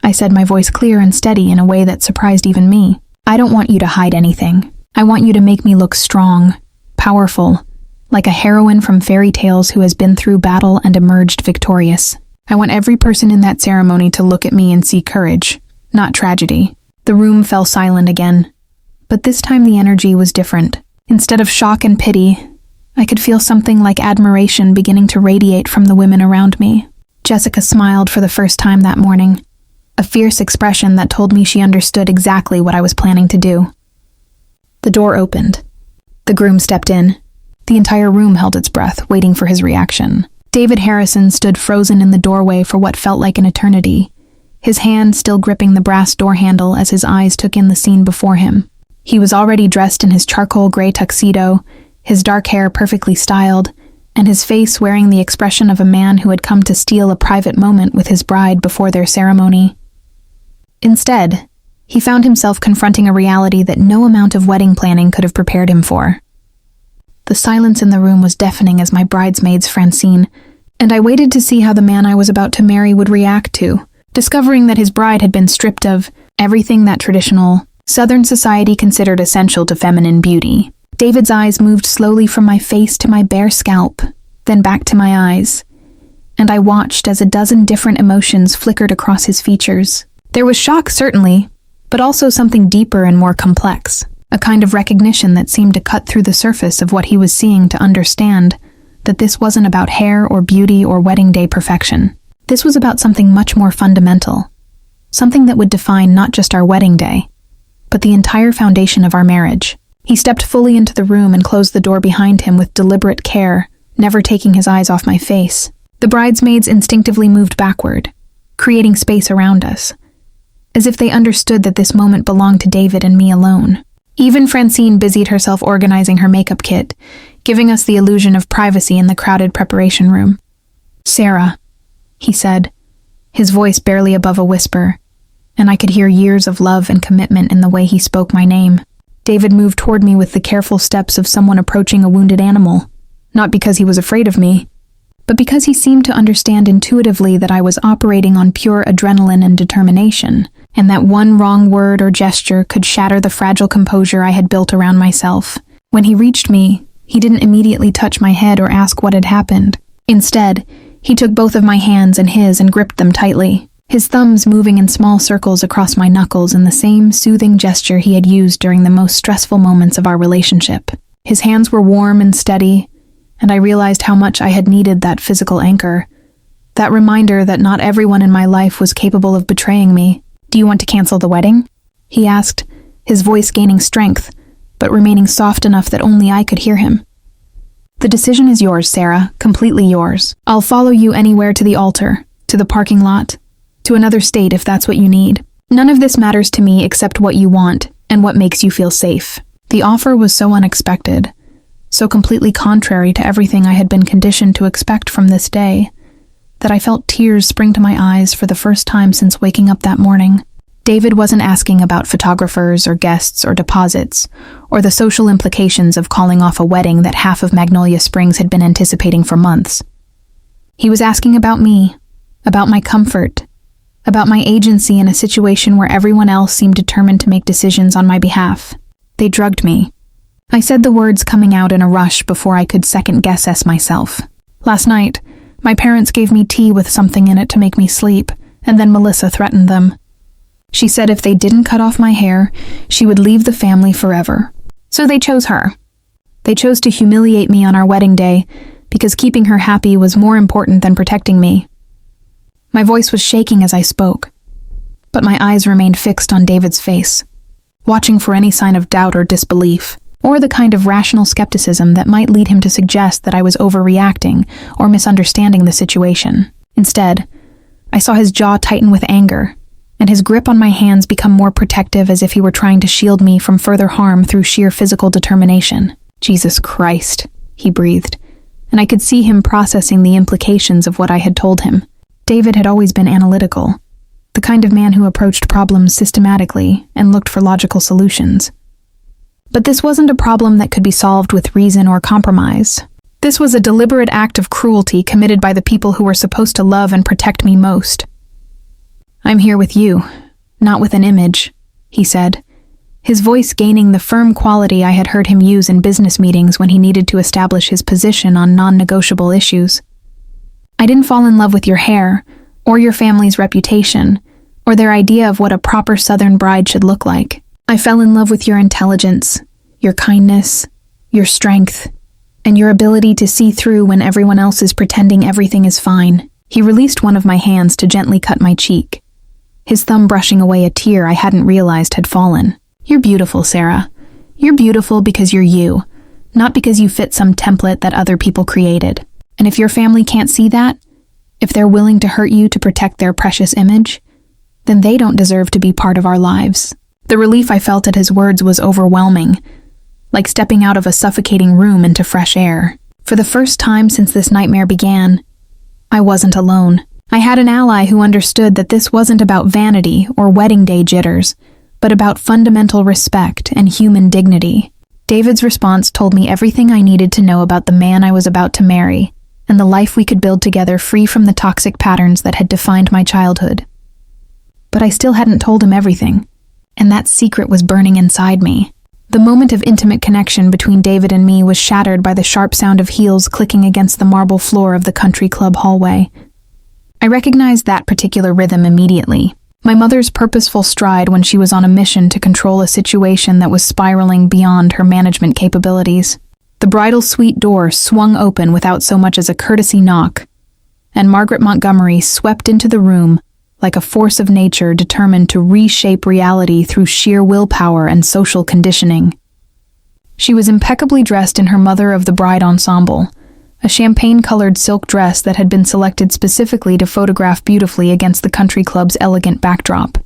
I said, my voice clear and steady in a way that surprised even me. I don't want you to hide anything. I want you to make me look strong, powerful, like a heroine from fairy tales who has been through battle and emerged victorious. I want every person in that ceremony to look at me and see courage, not tragedy. The room fell silent again, but this time the energy was different. Instead of shock and pity, I could feel something like admiration beginning to radiate from the women around me. Jessica smiled for the first time that morning, a fierce expression that told me she understood exactly what I was planning to do. The door opened. The groom stepped in. The entire room held its breath, waiting for his reaction. David Harrison stood frozen in the doorway for what felt like an eternity, his hand still gripping the brass door handle as his eyes took in the scene before him. He was already dressed in his charcoal gray tuxedo, his dark hair perfectly styled, and his face wearing the expression of a man who had come to steal a private moment with his bride before their ceremony. Instead, he found himself confronting a reality that no amount of wedding planning could have prepared him for. The silence in the room was deafening as my bridesmaids, Francine, and I waited to see how the man I was about to marry would react to, discovering that his bride had been stripped of everything that traditional Southern society considered essential to feminine beauty. David's eyes moved slowly from my face to my bare scalp, then back to my eyes, and I watched as a dozen different emotions flickered across his features. There was shock, certainly, but also something deeper and more complex, a kind of recognition that seemed to cut through the surface of what he was seeing to understand that this wasn't about hair or beauty or wedding day perfection. This was about something much more fundamental, something that would define not just our wedding day, but the entire foundation of our marriage. He stepped fully into the room and closed the door behind him with deliberate care, never taking his eyes off my face. The bridesmaids instinctively moved backward, creating space around us, as if they understood that this moment belonged to David and me alone. Even Francine busied herself organizing her makeup kit, giving us the illusion of privacy in the crowded preparation room. "Sarah," he said, his voice barely above a whisper, and I could hear years of love and commitment in the way he spoke my name. David moved toward me with the careful steps of someone approaching a wounded animal, not because he was afraid of me, but because he seemed to understand intuitively that I was operating on pure adrenaline and determination, and that one wrong word or gesture could shatter the fragile composure I had built around myself. When he reached me, he didn't immediately touch my head or ask what had happened. Instead, he took both of my hands in his and gripped them tightly, his thumbs moving in small circles across my knuckles in the same soothing gesture he had used during the most stressful moments of our relationship. His hands were warm and steady, and I realized how much I had needed that physical anchor, that reminder that not everyone in my life was capable of betraying me. "Do you want to cancel the wedding?" he asked, his voice gaining strength, but remaining soft enough that only I could hear him. "The decision is yours, Sarah, completely yours. I'll follow you anywhere to the altar, to the parking lot, to another state if that's what you need. None of this matters to me except what you want and what makes you feel safe." The offer was so unexpected, so completely contrary to everything I had been conditioned to expect from this day, that I felt tears spring to my eyes for the first time since waking up that morning. David wasn't asking about photographers or guests or deposits, or the social implications of calling off a wedding that half of Magnolia Springs had been anticipating for months. He was asking about me, about my comfort, about my agency in a situation where everyone else seemed determined to make decisions on my behalf. They drugged me. I said the words coming out in a rush before I could second-guess myself. Last night, my parents gave me tea with something in it to make me sleep, and then Melissa threatened them. She said if they didn't cut off my hair, she would leave the family forever. So they chose her. They chose to humiliate me on our wedding day because keeping her happy was more important than protecting me. My voice was shaking as I spoke, but my eyes remained fixed on David's face, watching for any sign of doubt or disbelief, or the kind of rational skepticism that might lead him to suggest that I was overreacting or misunderstanding the situation. Instead, I saw his jaw tighten with anger, and his grip on my hands become more protective as if he were trying to shield me from further harm through sheer physical determination. Jesus Christ, he breathed, and I could see him processing the implications of what I had told him. David had always been analytical, the kind of man who approached problems systematically and looked for logical solutions. But this wasn't a problem that could be solved with reason or compromise. This was a deliberate act of cruelty committed by the people who were supposed to love and protect me most. "I'm here with you, not with an image," he said, his voice gaining the firm quality I had heard him use in business meetings when he needed to establish his position on non-negotiable issues. "I didn't fall in love with your hair, or your family's reputation, or their idea of what a proper Southern bride should look like. I fell in love with your intelligence, your kindness, your strength, and your ability to see through when everyone else is pretending everything is fine." He released one of my hands to gently cut my cheek, his thumb brushing away a tear I hadn't realized had fallen. "You're beautiful, Sarah. You're beautiful because you're you, not because you fit some template that other people created. And if your family can't see that, if they're willing to hurt you to protect their precious image, then they don't deserve to be part of our lives." The relief I felt at his words was overwhelming, like stepping out of a suffocating room into fresh air. For the first time since this nightmare began, I wasn't alone. I had an ally who understood that this wasn't about vanity or wedding day jitters, but about fundamental respect and human dignity. David's response told me everything I needed to know about the man I was about to marry, and the life we could build together free from the toxic patterns that had defined my childhood. But I still hadn't told him everything, and that secret was burning inside me. The moment of intimate connection between David and me was shattered by the sharp sound of heels clicking against the marble floor of the country club hallway. I recognized that particular rhythm immediately. My mother's purposeful stride when she was on a mission to control a situation that was spiraling beyond her management capabilities. The bridal suite door swung open without so much as a courtesy knock, and Margaret Montgomery swept into the room like a force of nature determined to reshape reality through sheer willpower and social conditioning. She was impeccably dressed in her Mother of the Bride ensemble, a champagne-colored silk dress that had been selected specifically to photograph beautifully against the country club's elegant backdrop.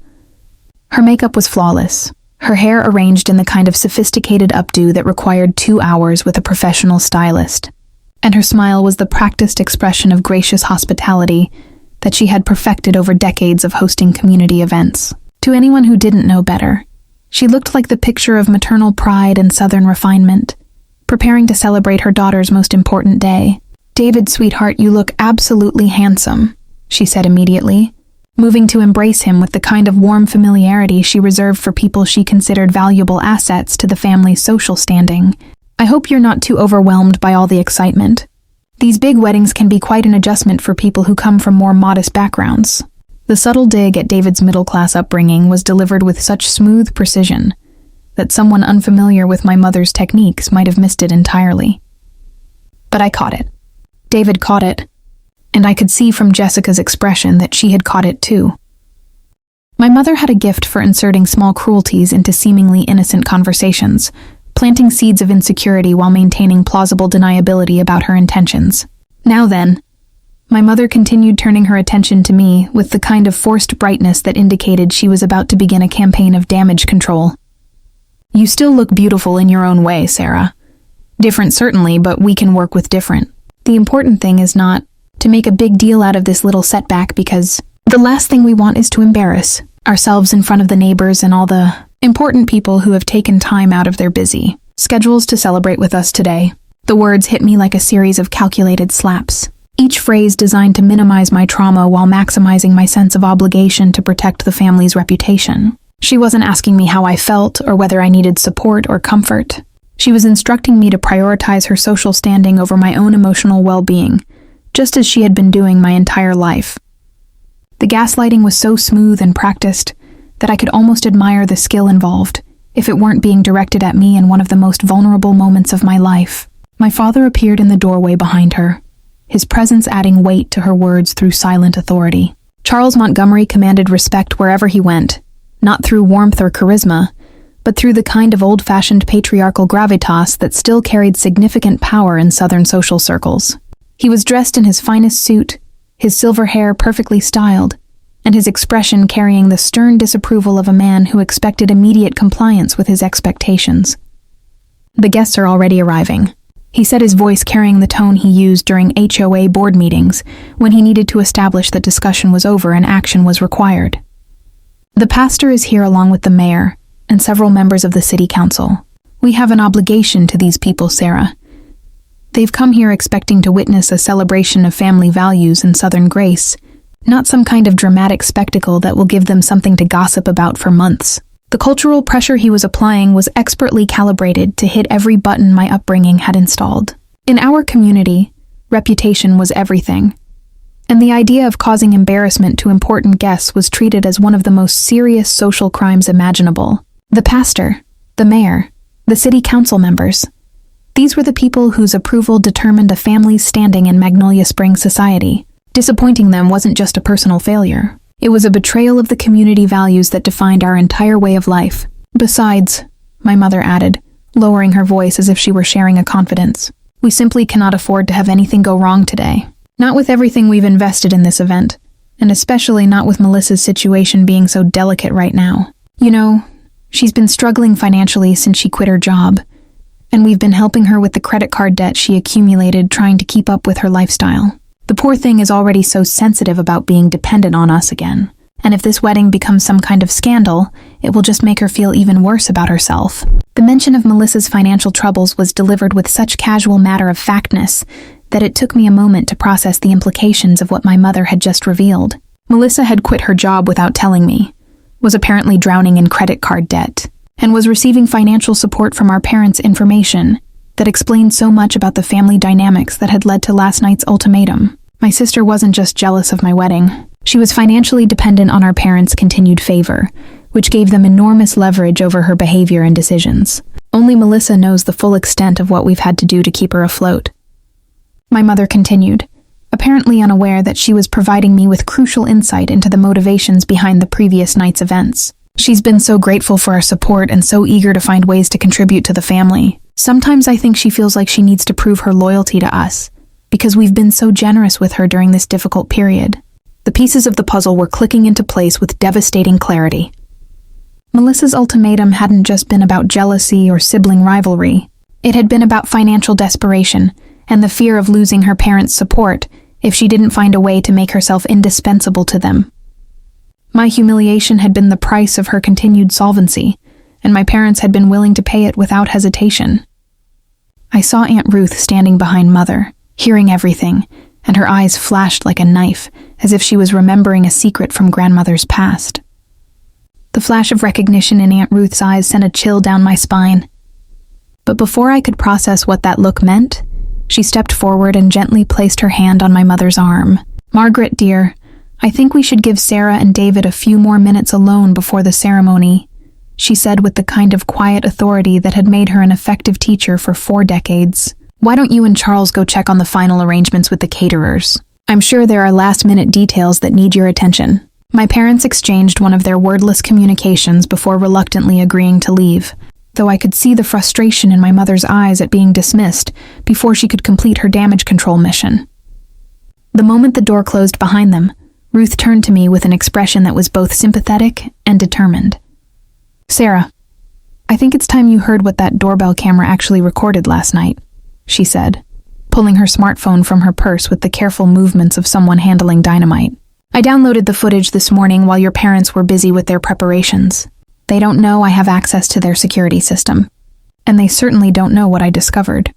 Her makeup was flawless, her hair arranged in the kind of sophisticated updo that required 2 hours with a professional stylist, and her smile was the practiced expression of gracious hospitality that she had perfected over decades of hosting community events. To anyone who didn't know better, she looked like the picture of maternal pride and Southern refinement, preparing to celebrate her daughter's most important day. "David, sweetheart, you look absolutely handsome," she said immediately, moving to embrace him with the kind of warm familiarity she reserved for people she considered valuable assets to the family's social standing. "I hope you're not too overwhelmed by all the excitement. These big weddings can be quite an adjustment for people who come from more modest backgrounds." The subtle dig at David's middle-class upbringing was delivered with such smooth precision that someone unfamiliar with my mother's techniques might have missed it entirely. But I caught it. David caught it, and I could see from Jessica's expression that she had caught it too. My mother had a gift for inserting small cruelties into seemingly innocent conversations, planting seeds of insecurity while maintaining plausible deniability about her intentions. Now then, my mother continued turning her attention to me with the kind of forced brightness that indicated she was about to begin a campaign of damage control. "You still look beautiful in your own way, Sarah. Different certainly, but we can work with different. The important thing is not to make a big deal out of this little setback because the last thing we want is to embarrass ourselves in front of the neighbors and all the important people who have taken time out of their busy schedules to celebrate with us today." The words hit me like a series of calculated slaps, each phrase designed to minimize my trauma while maximizing my sense of obligation to protect the family's reputation. She wasn't asking me how I felt or whether I needed support or comfort. She was instructing me to prioritize her social standing over my own emotional well-being, just as she had been doing my entire life. The gaslighting was so smooth and practiced that I could almost admire the skill involved, if it weren't being directed at me in one of the most vulnerable moments of my life. My father appeared in the doorway behind her, his presence adding weight to her words through silent authority. Charles Montgomery commanded respect wherever he went, not through warmth or charisma, but through the kind of old-fashioned patriarchal gravitas that still carried significant power in Southern social circles. He was dressed in his finest suit, his silver hair perfectly styled, and his expression carrying the stern disapproval of a man who expected immediate compliance with his expectations. "The guests are already arriving," he said, his voice carrying the tone he used during HOA board meetings when he needed to establish that discussion was over and action was required. "The pastor is here along with the mayor and several members of the city council. We have an obligation to these people, Sarah. They've come here expecting to witness a celebration of family values and Southern grace, not some kind of dramatic spectacle that will give them something to gossip about for months." The cultural pressure he was applying was expertly calibrated to hit every button my upbringing had installed. In our community, reputation was everything, and the idea of causing embarrassment to important guests was treated as one of the most serious social crimes imaginable. The pastor, the mayor, the city council members, these were the people whose approval determined a family's standing in Magnolia Springs society. Disappointing them wasn't just a personal failure. It was a betrayal of the community values that defined our entire way of life. "Besides," my mother added, lowering her voice as if she were sharing a confidence, "we simply cannot afford to have anything go wrong today. Not with everything we've invested in this event, and especially not with Melissa's situation being so delicate right now. You know, she's been struggling financially since she quit her job, and we've been helping her with the credit card debt she accumulated trying to keep up with her lifestyle. The poor thing is already so sensitive about being dependent on us again, and if this wedding becomes some kind of scandal, it will just make her feel even worse about herself." The mention of Melissa's financial troubles was delivered with such casual matter-of-factness that it took me a moment to process the implications of what my mother had just revealed. Melissa had quit her job without telling me, was apparently drowning in credit card debt, and was receiving financial support from our parents' information that explained so much about the family dynamics that had led to last night's ultimatum. My sister wasn't just jealous of my wedding. She was financially dependent on our parents' continued favor, which gave them enormous leverage over her behavior and decisions. Only Melissa knows the full extent of what we've had to do to keep her afloat. My mother continued, apparently unaware that she was providing me with crucial insight into the motivations behind the previous night's events. "She's been so grateful for our support and so eager to find ways to contribute to the family. Sometimes I think she feels like she needs to prove her loyalty to us, because we've been so generous with her during this difficult period." The pieces of the puzzle were clicking into place with devastating clarity. Melissa's ultimatum hadn't just been about jealousy or sibling rivalry. It had been about financial desperation and the fear of losing her parents' support if she didn't find a way to make herself indispensable to them. My humiliation had been the price of her continued solvency, and my parents had been willing to pay it without hesitation. I saw Aunt Ruth standing behind Mother, hearing everything, and her eyes flashed like a knife, as if she was remembering a secret from Grandmother's past. The flash of recognition in Aunt Ruth's eyes sent a chill down my spine. But before I could process what that look meant, she stepped forward and gently placed her hand on my mother's arm. "Margaret, dear, I think we should give Sarah and David a few more minutes alone before the ceremony," she said with the kind of quiet authority that had made her an effective teacher for 4 decades. "Why don't you and Charles go check on the final arrangements with the caterers? I'm sure there are last-minute details that need your attention." My parents exchanged one of their wordless communications before reluctantly agreeing to leave, though I could see the frustration in my mother's eyes at being dismissed before she could complete her damage control mission. The moment the door closed behind them, Ruth turned to me with an expression that was both sympathetic and determined. "Sarah, I think it's time you heard what that doorbell camera actually recorded last night," she said, pulling her smartphone from her purse with the careful movements of someone handling dynamite. "I downloaded the footage this morning while your parents were busy with their preparations. They don't know I have access to their security system, and they certainly don't know what I discovered."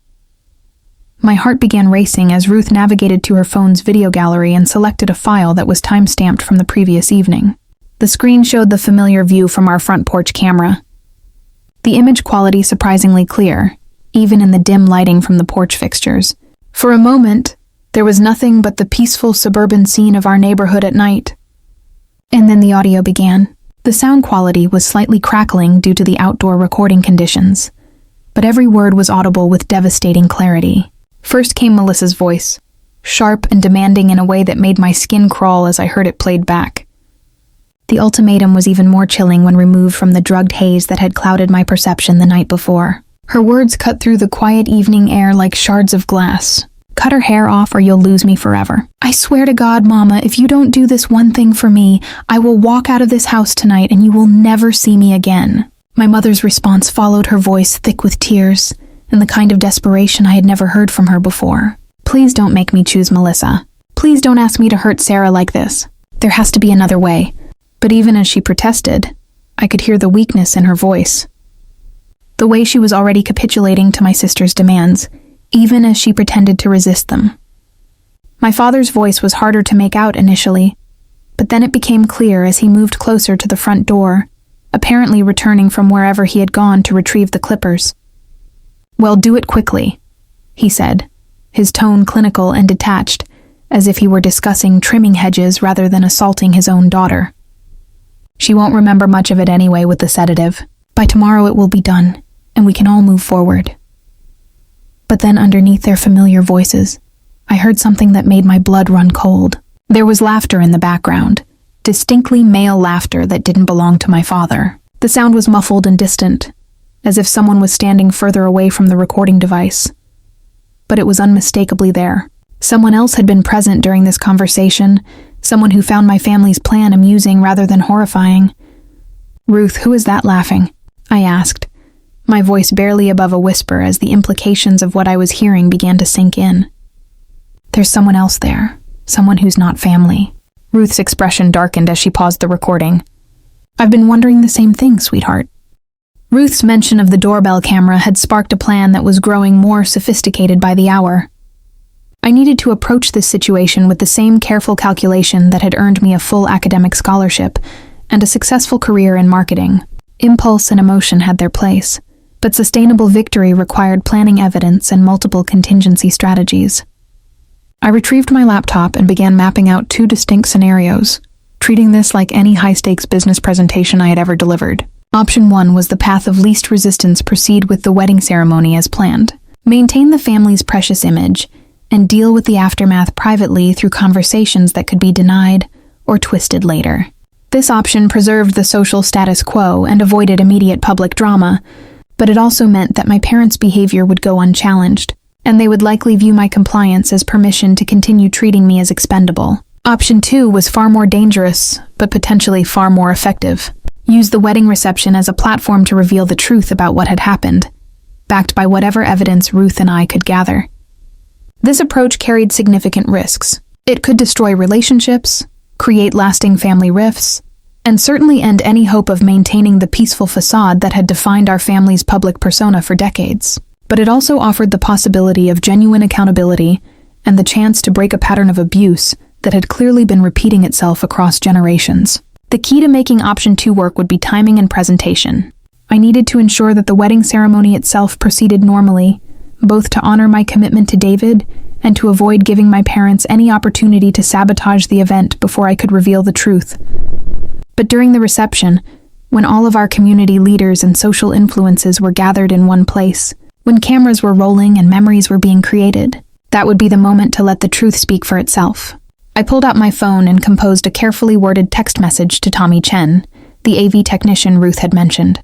My heart began racing as Ruth navigated to her phone's video gallery and selected a file that was time-stamped from the previous evening. The screen showed the familiar view from our front porch camera. The image quality surprisingly clear, even in the dim lighting from the porch fixtures. For a moment, there was nothing but the peaceful suburban scene of our neighborhood at night. And then the audio began. The sound quality was slightly crackling due to the outdoor recording conditions, but every word was audible with devastating clarity. First came Melissa's voice, sharp and demanding in a way that made my skin crawl as I heard it played back. The ultimatum was even more chilling when removed from the drugged haze that had clouded my perception the night before. Her words cut through the quiet evening air like shards of glass. Cut her hair off or you'll lose me forever. I swear to God, Mama, if you don't do this one thing for me, I will walk out of this house tonight and you will never see me again. My mother's response followed her voice thick with tears and the kind of desperation I had never heard from her before. Please don't make me choose Melissa. Please don't ask me to hurt Sarah like this. There has to be another way. But even as she protested, I could hear the weakness in her voice. The way she was already capitulating to my sister's demands, even as she pretended to resist them. My father's voice was harder to make out initially, but then it became clear as he moved closer to the front door, apparently returning from wherever he had gone to retrieve the clippers. Well, do it quickly, he said, his tone clinical and detached, as if he were discussing trimming hedges rather than assaulting his own daughter. She won't remember much of it anyway with the sedative. By tomorrow it will be done, and we can all move forward. But then underneath their familiar voices, I heard something that made my blood run cold. There was laughter in the background, distinctly male laughter that didn't belong to my father. The sound was muffled and distant, as if someone was standing further away from the recording device. But it was unmistakably there. Someone else had been present during this conversation, someone who found my family's plan amusing rather than horrifying. Ruth, who is that laughing? I asked, my voice barely above a whisper as the implications of what I was hearing began to sink in. There's someone else there, someone who's not family. Ruth's expression darkened as she paused the recording. I've been wondering the same thing, sweetheart. Ruth's mention of the doorbell camera had sparked a plan that was growing more sophisticated by the hour. I needed to approach this situation with the same careful calculation that had earned me a full academic scholarship and a successful career in marketing. Impulse and emotion had their place, but sustainable victory required planning evidence and multiple contingency strategies. I retrieved my laptop and began mapping out 2 distinct scenarios, treating this like any high-stakes business presentation I had ever delivered. Option 1 was the path of least resistance: proceed with the wedding ceremony as planned. Maintain the family's precious image, and deal with the aftermath privately through conversations that could be denied or twisted later. This option preserved the social status quo and avoided immediate public drama, but it also meant that my parents' behavior would go unchallenged, and they would likely view my compliance as permission to continue treating me as expendable. Option 2 was far more dangerous, but potentially far more effective. Use the wedding reception as a platform to reveal the truth about what had happened, backed by whatever evidence Ruth and I could gather. This approach carried significant risks. It could destroy relationships, create lasting family rifts, and certainly end any hope of maintaining the peaceful facade that had defined our family's public persona for decades. But it also offered the possibility of genuine accountability and the chance to break a pattern of abuse that had clearly been repeating itself across generations. The key to making option 2 work would be timing and presentation. I needed to ensure that the wedding ceremony itself proceeded normally, both to honor my commitment to David and to avoid giving my parents any opportunity to sabotage the event before I could reveal the truth. But during the reception, when all of our community leaders and social influences were gathered in one place, when cameras were rolling and memories were being created, that would be the moment to let the truth speak for itself. I pulled out my phone and composed a carefully worded text message to Tommy Chen, the AV technician Ruth had mentioned.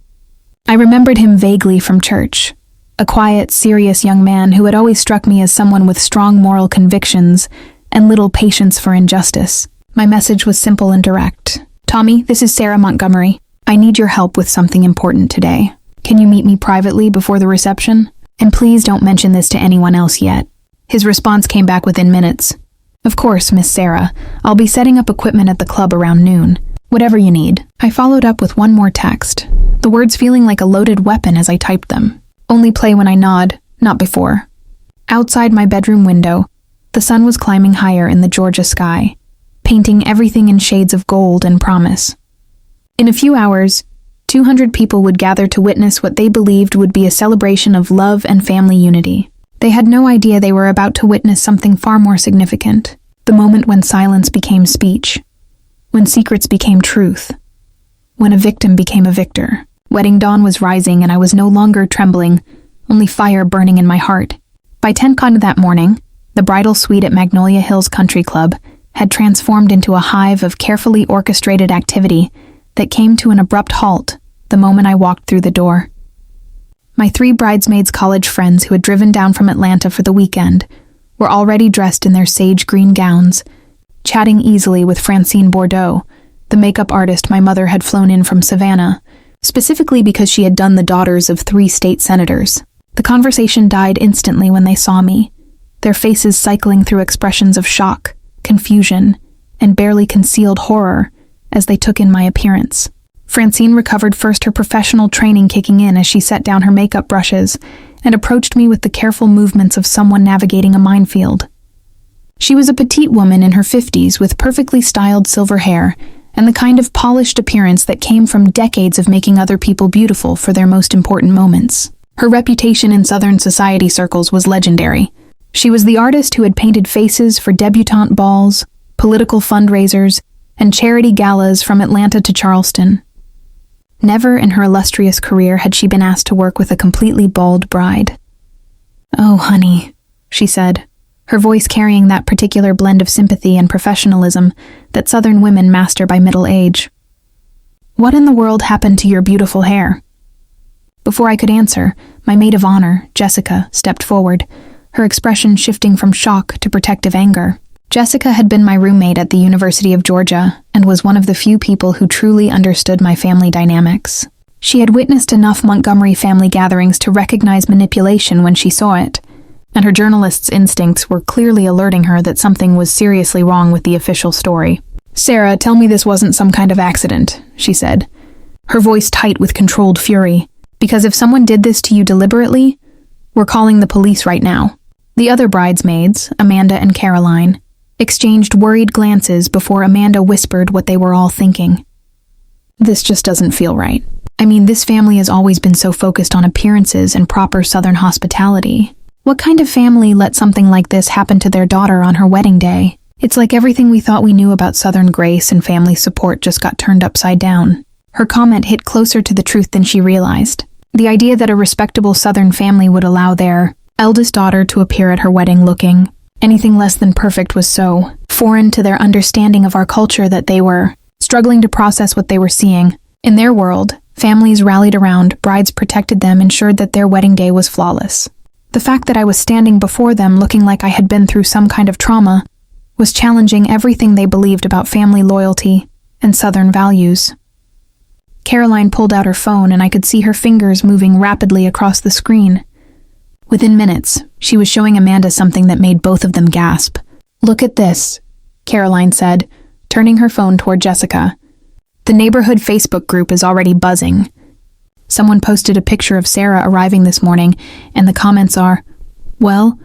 I remembered him vaguely from church, a quiet, serious young man who had always struck me as someone with strong moral convictions and little patience for injustice. My message was simple and direct. Tommy, this is Sarah Montgomery. I need your help with something important today. Can you meet me privately before the reception? And please don't mention this to anyone else yet. His response came back within minutes. Of course, Miss Sarah. I'll be setting up equipment at the club around noon. Whatever you need. I followed up with one more text, the words feeling like a loaded weapon as I typed them. Only play when I nod, not before. Outside my bedroom window, the sun was climbing higher in the Georgia sky, painting everything in shades of gold and promise. In a few hours, 200 people would gather to witness what they believed would be a celebration of love and family unity. They had no idea they were about to witness something far more significant, the moment when silence became speech, when secrets became truth, when a victim became a victor. Wedding dawn was rising and I was no longer trembling, only fire burning in my heart. By 10 o'clock that morning, the bridal suite at Magnolia Hills Country Club had transformed into a hive of carefully orchestrated activity that came to an abrupt halt the moment I walked through the door. My 3 bridesmaids' college friends who had driven down from Atlanta for the weekend were already dressed in their sage green gowns, chatting easily with Francine Bordeaux, the makeup artist my mother had flown in from Savannah, specifically because she had done the daughters of 3 state senators. The conversation died instantly when they saw me, their faces cycling through expressions of shock, confusion, and barely concealed horror as they took in my appearance. Francine recovered first, her professional training kicking in as she set down her makeup brushes and approached me with the careful movements of someone navigating a minefield. She was a petite woman in her 50s with perfectly styled silver hair and the kind of polished appearance that came from decades of making other people beautiful for their most important moments. Her reputation in Southern society circles was legendary. She was the artist who had painted faces for debutante balls, political fundraisers, and charity galas from Atlanta to Charleston. Never in her illustrious career had she been asked to work with a completely bald bride. "Oh, honey," she said, her voice carrying that particular blend of sympathy and professionalism that Southern women master by middle age. "What in the world happened to your beautiful hair?" Before I could answer, my maid of honor, Jessica, stepped forward, her expression shifting from shock to protective anger. Jessica had been my roommate at the University of Georgia and was one of the few people who truly understood my family dynamics. She had witnessed enough Montgomery family gatherings to recognize manipulation when she saw it, and her journalist's instincts were clearly alerting her that something was seriously wrong with the official story. "Sarah, tell me this wasn't some kind of accident," she said, her voice tight with controlled fury, "because if someone did this to you deliberately, we're calling the police right now." The other bridesmaids, Amanda and Caroline, exchanged worried glances before Amanda whispered what they were all thinking. "This just doesn't feel right. I mean, this family has always been so focused on appearances and proper Southern hospitality. What kind of family let something like this happen to their daughter on her wedding day? It's like everything we thought we knew about Southern grace and family support just got turned upside down." Her comment hit closer to the truth than she realized. The idea that a respectable Southern family would allow their eldest daughter to appear at her wedding looking anything less than perfect was so foreign to their understanding of our culture that they were struggling to process what they were seeing. In their world, families rallied around, brides protected them, ensured that their wedding day was flawless. The fact that I was standing before them looking like I had been through some kind of trauma was challenging everything they believed about family loyalty and Southern values. Caroline pulled out her phone and I could see her fingers moving rapidly across the screen. Within minutes, she was showing Amanda something that made both of them gasp. "Look at this," Caroline said, turning her phone toward Jessica. "The neighborhood Facebook group is already buzzing. Someone posted a picture of Sarah arriving this morning, and the comments are, well,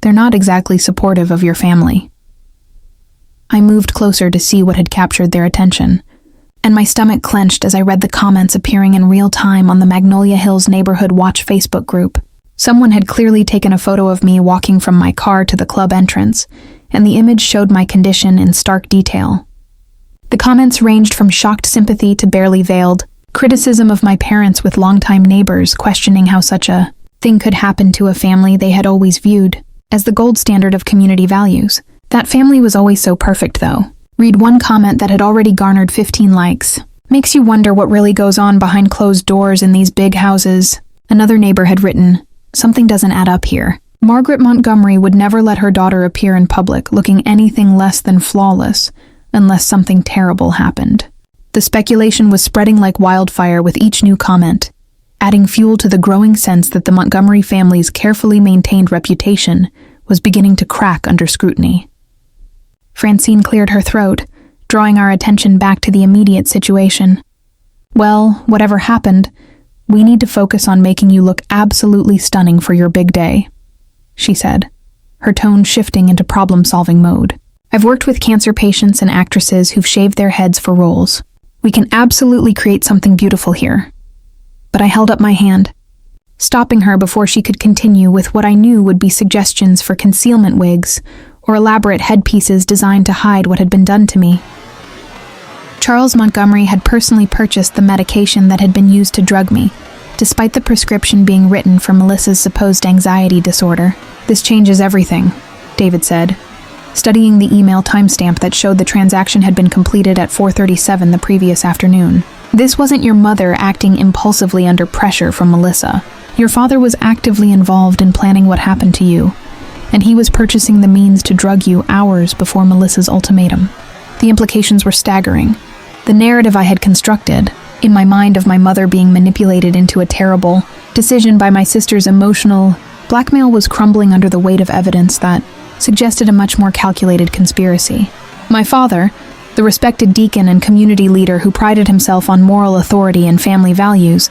they're not exactly supportive of your family." I moved closer to see what had captured their attention, and my stomach clenched as I read the comments appearing in real time on the Magnolia Hills Neighborhood Watch Facebook group. Someone had clearly taken a photo of me walking from my car to the club entrance, and the image showed my condition in stark detail. The comments ranged from shocked sympathy to barely veiled criticism of my parents, with longtime neighbors questioning how such a thing could happen to a family they had always viewed as the gold standard of community values. That family was always so perfect, though. Read one comment that had already garnered 15 likes. "Makes you wonder what really goes on behind closed doors in these big houses." Another neighbor had written, "Something doesn't add up here. Margaret Montgomery would never let her daughter appear in public looking anything less than flawless unless something terrible happened." The speculation was spreading like wildfire with each new comment, adding fuel to the growing sense that the Montgomery family's carefully maintained reputation was beginning to crack under scrutiny. Francine cleared her throat, drawing our attention back to the immediate situation. "Well, whatever happened, we need to focus on making you look absolutely stunning for your big day," she said, her tone shifting into problem-solving mode. "I've worked with cancer patients and actresses who've shaved their heads for roles. We can absolutely create something beautiful here. But I held up my hand, stopping her before she could continue with what I knew would be suggestions for concealment wigs or elaborate headpieces designed to hide what had been done to me. Charles Montgomery had personally purchased the medication that had been used to drug me, despite the prescription being written for Melissa's supposed anxiety disorder. "This changes everything," David said, studying the email timestamp that showed the transaction had been completed at 4:37 the previous afternoon. "This wasn't your mother acting impulsively under pressure from Melissa. Your father was actively involved in planning what happened to you, and he was purchasing the means to drug you hours before Melissa's ultimatum." The implications were staggering. The narrative I had constructed, in my mind, of my mother being manipulated into a terrible decision by my sister's emotional blackmail was crumbling under the weight of evidence that suggested a much more calculated conspiracy. My father, the respected deacon and community leader who prided himself on moral authority and family values,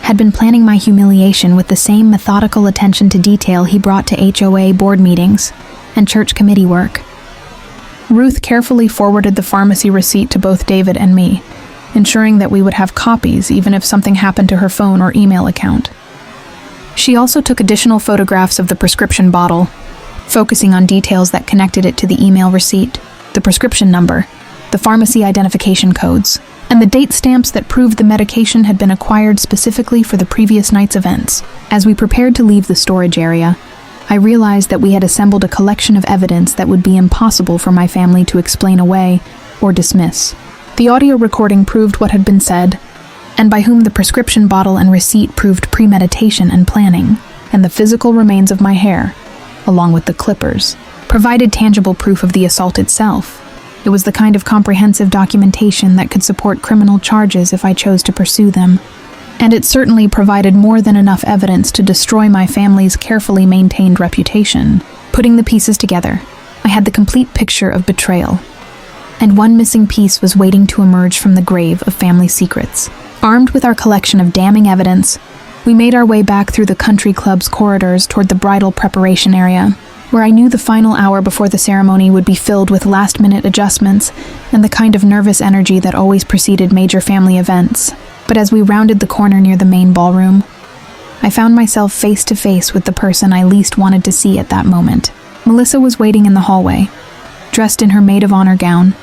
had been planning my humiliation with the same methodical attention to detail he brought to HOA board meetings and church committee work. Ruth carefully forwarded the pharmacy receipt to both David and me, ensuring that we would have copies even if something happened to her phone or email account. She also took additional photographs of the prescription bottle, focusing on details that connected it to the email receipt, the prescription number, the pharmacy identification codes, and the date stamps that proved the medication had been acquired specifically for the previous night's events. As we prepared to leave the storage area, I realized that we had assembled a collection of evidence that would be impossible for my family to explain away or dismiss. The audio recording proved what had been said, and by whom the prescription bottle and receipt proved premeditation and planning, and the physical remains of my hair, along with the clippers, provided tangible proof of the assault itself. It was the kind of comprehensive documentation that could support criminal charges if I chose to pursue them, and it certainly provided more than enough evidence to destroy my family's carefully maintained reputation. Putting the pieces together, I had the complete picture of betrayal, and one missing piece was waiting to emerge from the grave of family secrets. Armed with our collection of damning evidence, we made our way back through the country club's corridors toward the bridal preparation area, where I knew the final hour before the ceremony would be filled with last-minute adjustments and the kind of nervous energy that always preceded major family events. But as we rounded the corner near the main ballroom, I found myself face to face with the person I least wanted to see at that moment. Melissa was waiting in the hallway, dressed in her maid of honor gown,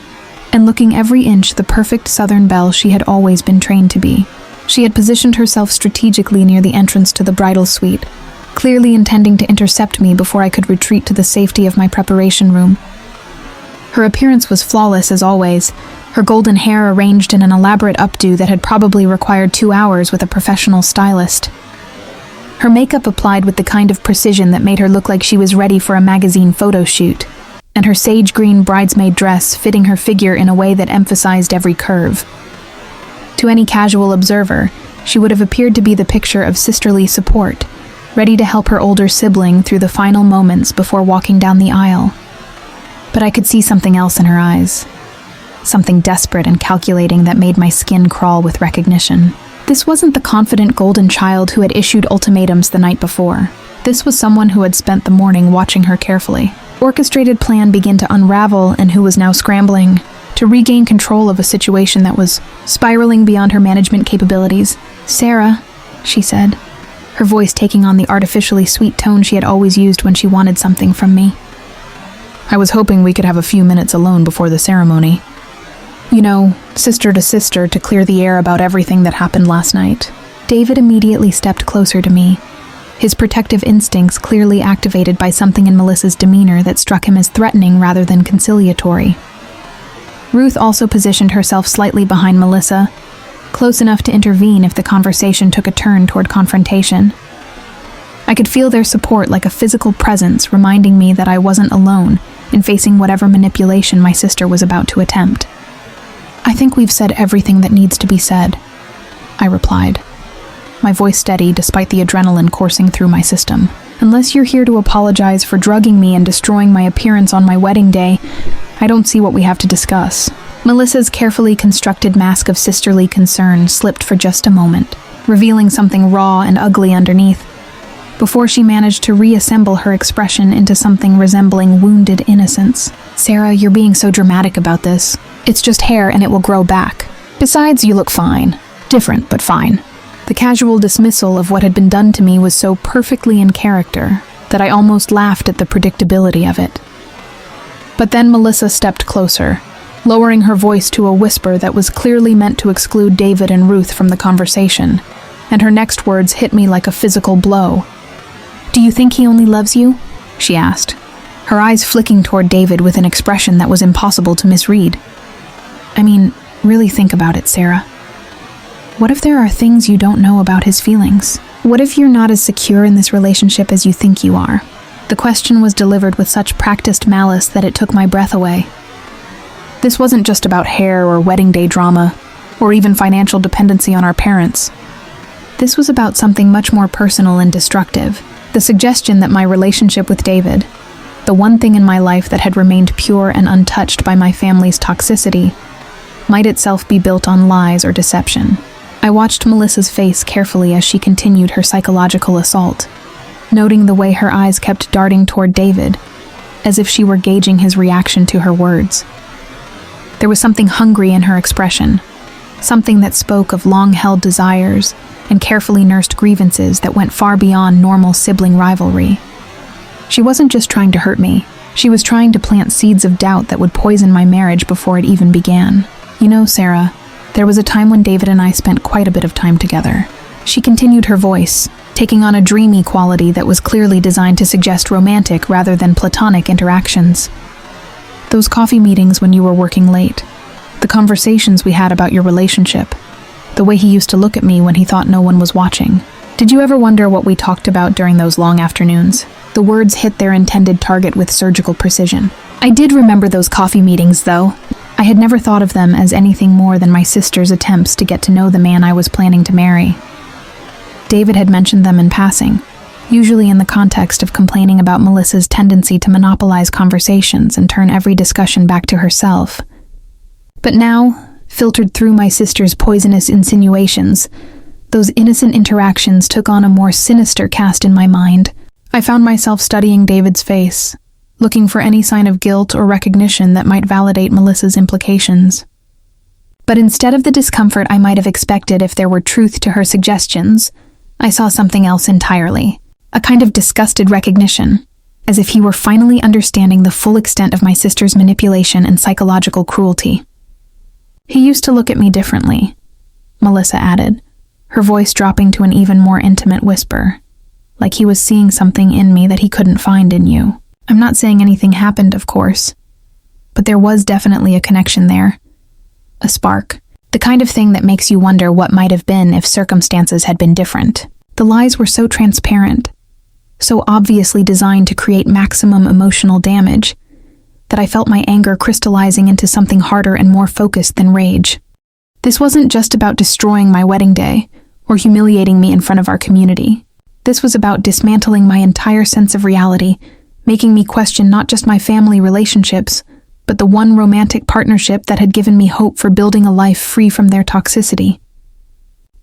and looking every inch the perfect Southern belle she had always been trained to be. She had positioned herself strategically near the entrance to the bridal suite, clearly intending to intercept me before I could retreat to the safety of my preparation room. Her appearance was flawless as always, her golden hair arranged in an elaborate updo that had probably required 2 hours with a professional stylist. Her makeup applied with the kind of precision that made her look like she was ready for a magazine photo shoot, and her sage green bridesmaid dress fitting her figure in a way that emphasized every curve. To any casual observer, she would have appeared to be the picture of sisterly support, ready to help her older sibling through the final moments before walking down the aisle. But I could see something else in her eyes, something desperate and calculating that made my skin crawl with recognition. This wasn't the confident golden child who had issued ultimatums the night before. This was someone who had spent the morning watching her carefully. Orchestrated plan began to unravel, and who was now scrambling to regain control of a situation that was spiraling beyond her management capabilities. "Sarah," she said, her voice taking on the artificially sweet tone she had always used when she wanted something from me. "I was hoping we could have a few minutes alone before the ceremony. You know, sister to clear the air about everything that happened last night." David immediately stepped closer to me, his protective instincts clearly activated by something in Melissa's demeanor that struck him as threatening rather than conciliatory. Ruth also positioned herself slightly behind Melissa, close enough to intervene if the conversation took a turn toward confrontation. I could feel their support like a physical presence, reminding me that I wasn't alone in facing whatever manipulation my sister was about to attempt. "I think we've said everything that needs to be said," I replied, my voice steady despite the adrenaline coursing through my system. "Unless you're here to apologize for drugging me and destroying my appearance on my wedding day, I don't see what we have to discuss." Melissa's carefully constructed mask of sisterly concern slipped for just a moment, revealing something raw and ugly underneath, before she managed to reassemble her expression into something resembling wounded innocence. "Sarah, you're being so dramatic about this. It's just hair and it will grow back. Besides, you look fine. Different, but fine. The casual dismissal of what had been done to me was so perfectly in character that I almost laughed at the predictability of it. But then Melissa stepped closer, lowering her voice to a whisper that was clearly meant to exclude David and Ruth from the conversation, and her next words hit me like a physical blow. "Do you think he only loves you?" she asked, her eyes flicking toward David with an expression that was impossible to misread. "I mean, really think about it, Sarah. What if there are things you don't know about his feelings? What if you're not as secure in this relationship as you think you are?" The question was delivered with such practiced malice that it took my breath away. This wasn't just about hair or wedding day drama, or even financial dependency on our parents. This was about something much more personal and destructive. The suggestion that my relationship with David, the one thing in my life that had remained pure and untouched by my family's toxicity, might itself be built on lies or deception. I watched Melissa's face carefully as she continued her psychological assault, noting the way her eyes kept darting toward David, as if she were gauging his reaction to her words. There was something hungry in her expression, something that spoke of long-held desires and carefully nursed grievances that went far beyond normal sibling rivalry. She wasn't just trying to hurt me, she was trying to plant seeds of doubt that would poison my marriage before it even began. "You know, Sarah, there was a time when David and I spent quite a bit of time together." She continued her voice, taking on a dreamy quality that was clearly designed to suggest romantic rather than platonic interactions. "Those coffee meetings when you were working late, the conversations we had about your relationship, the way he used to look at me when he thought no one was watching. Did you ever wonder what we talked about during those long afternoons?" The words hit their intended target with surgical precision. I did remember those coffee meetings, though. I had never thought of them as anything more than my sister's attempts to get to know the man I was planning to marry. David had mentioned them in passing, usually in the context of complaining about Melissa's tendency to monopolize conversations and turn every discussion back to herself. But now, filtered through my sister's poisonous insinuations, those innocent interactions took on a more sinister cast in my mind. I found myself studying David's face, looking for any sign of guilt or recognition that might validate Melissa's implications. But instead of the discomfort I might have expected if there were truth to her suggestions, I saw something else entirely, a kind of disgusted recognition, as if he were finally understanding the full extent of my sister's manipulation and psychological cruelty. "He used to look at me differently," Melissa added, her voice dropping to an even more intimate whisper, like he was seeing something in me that he couldn't find in you. I'm not saying anything happened, of course, but there was definitely a connection there. A spark. The kind of thing that makes you wonder what might have been if circumstances had been different. The lies were so transparent, so obviously designed to create maximum emotional damage, that I felt my anger crystallizing into something harder and more focused than rage. This wasn't just about destroying my wedding day, or humiliating me in front of our community. This was about dismantling my entire sense of reality, making me question not just my family relationships, but the one romantic partnership that had given me hope for building a life free from their toxicity.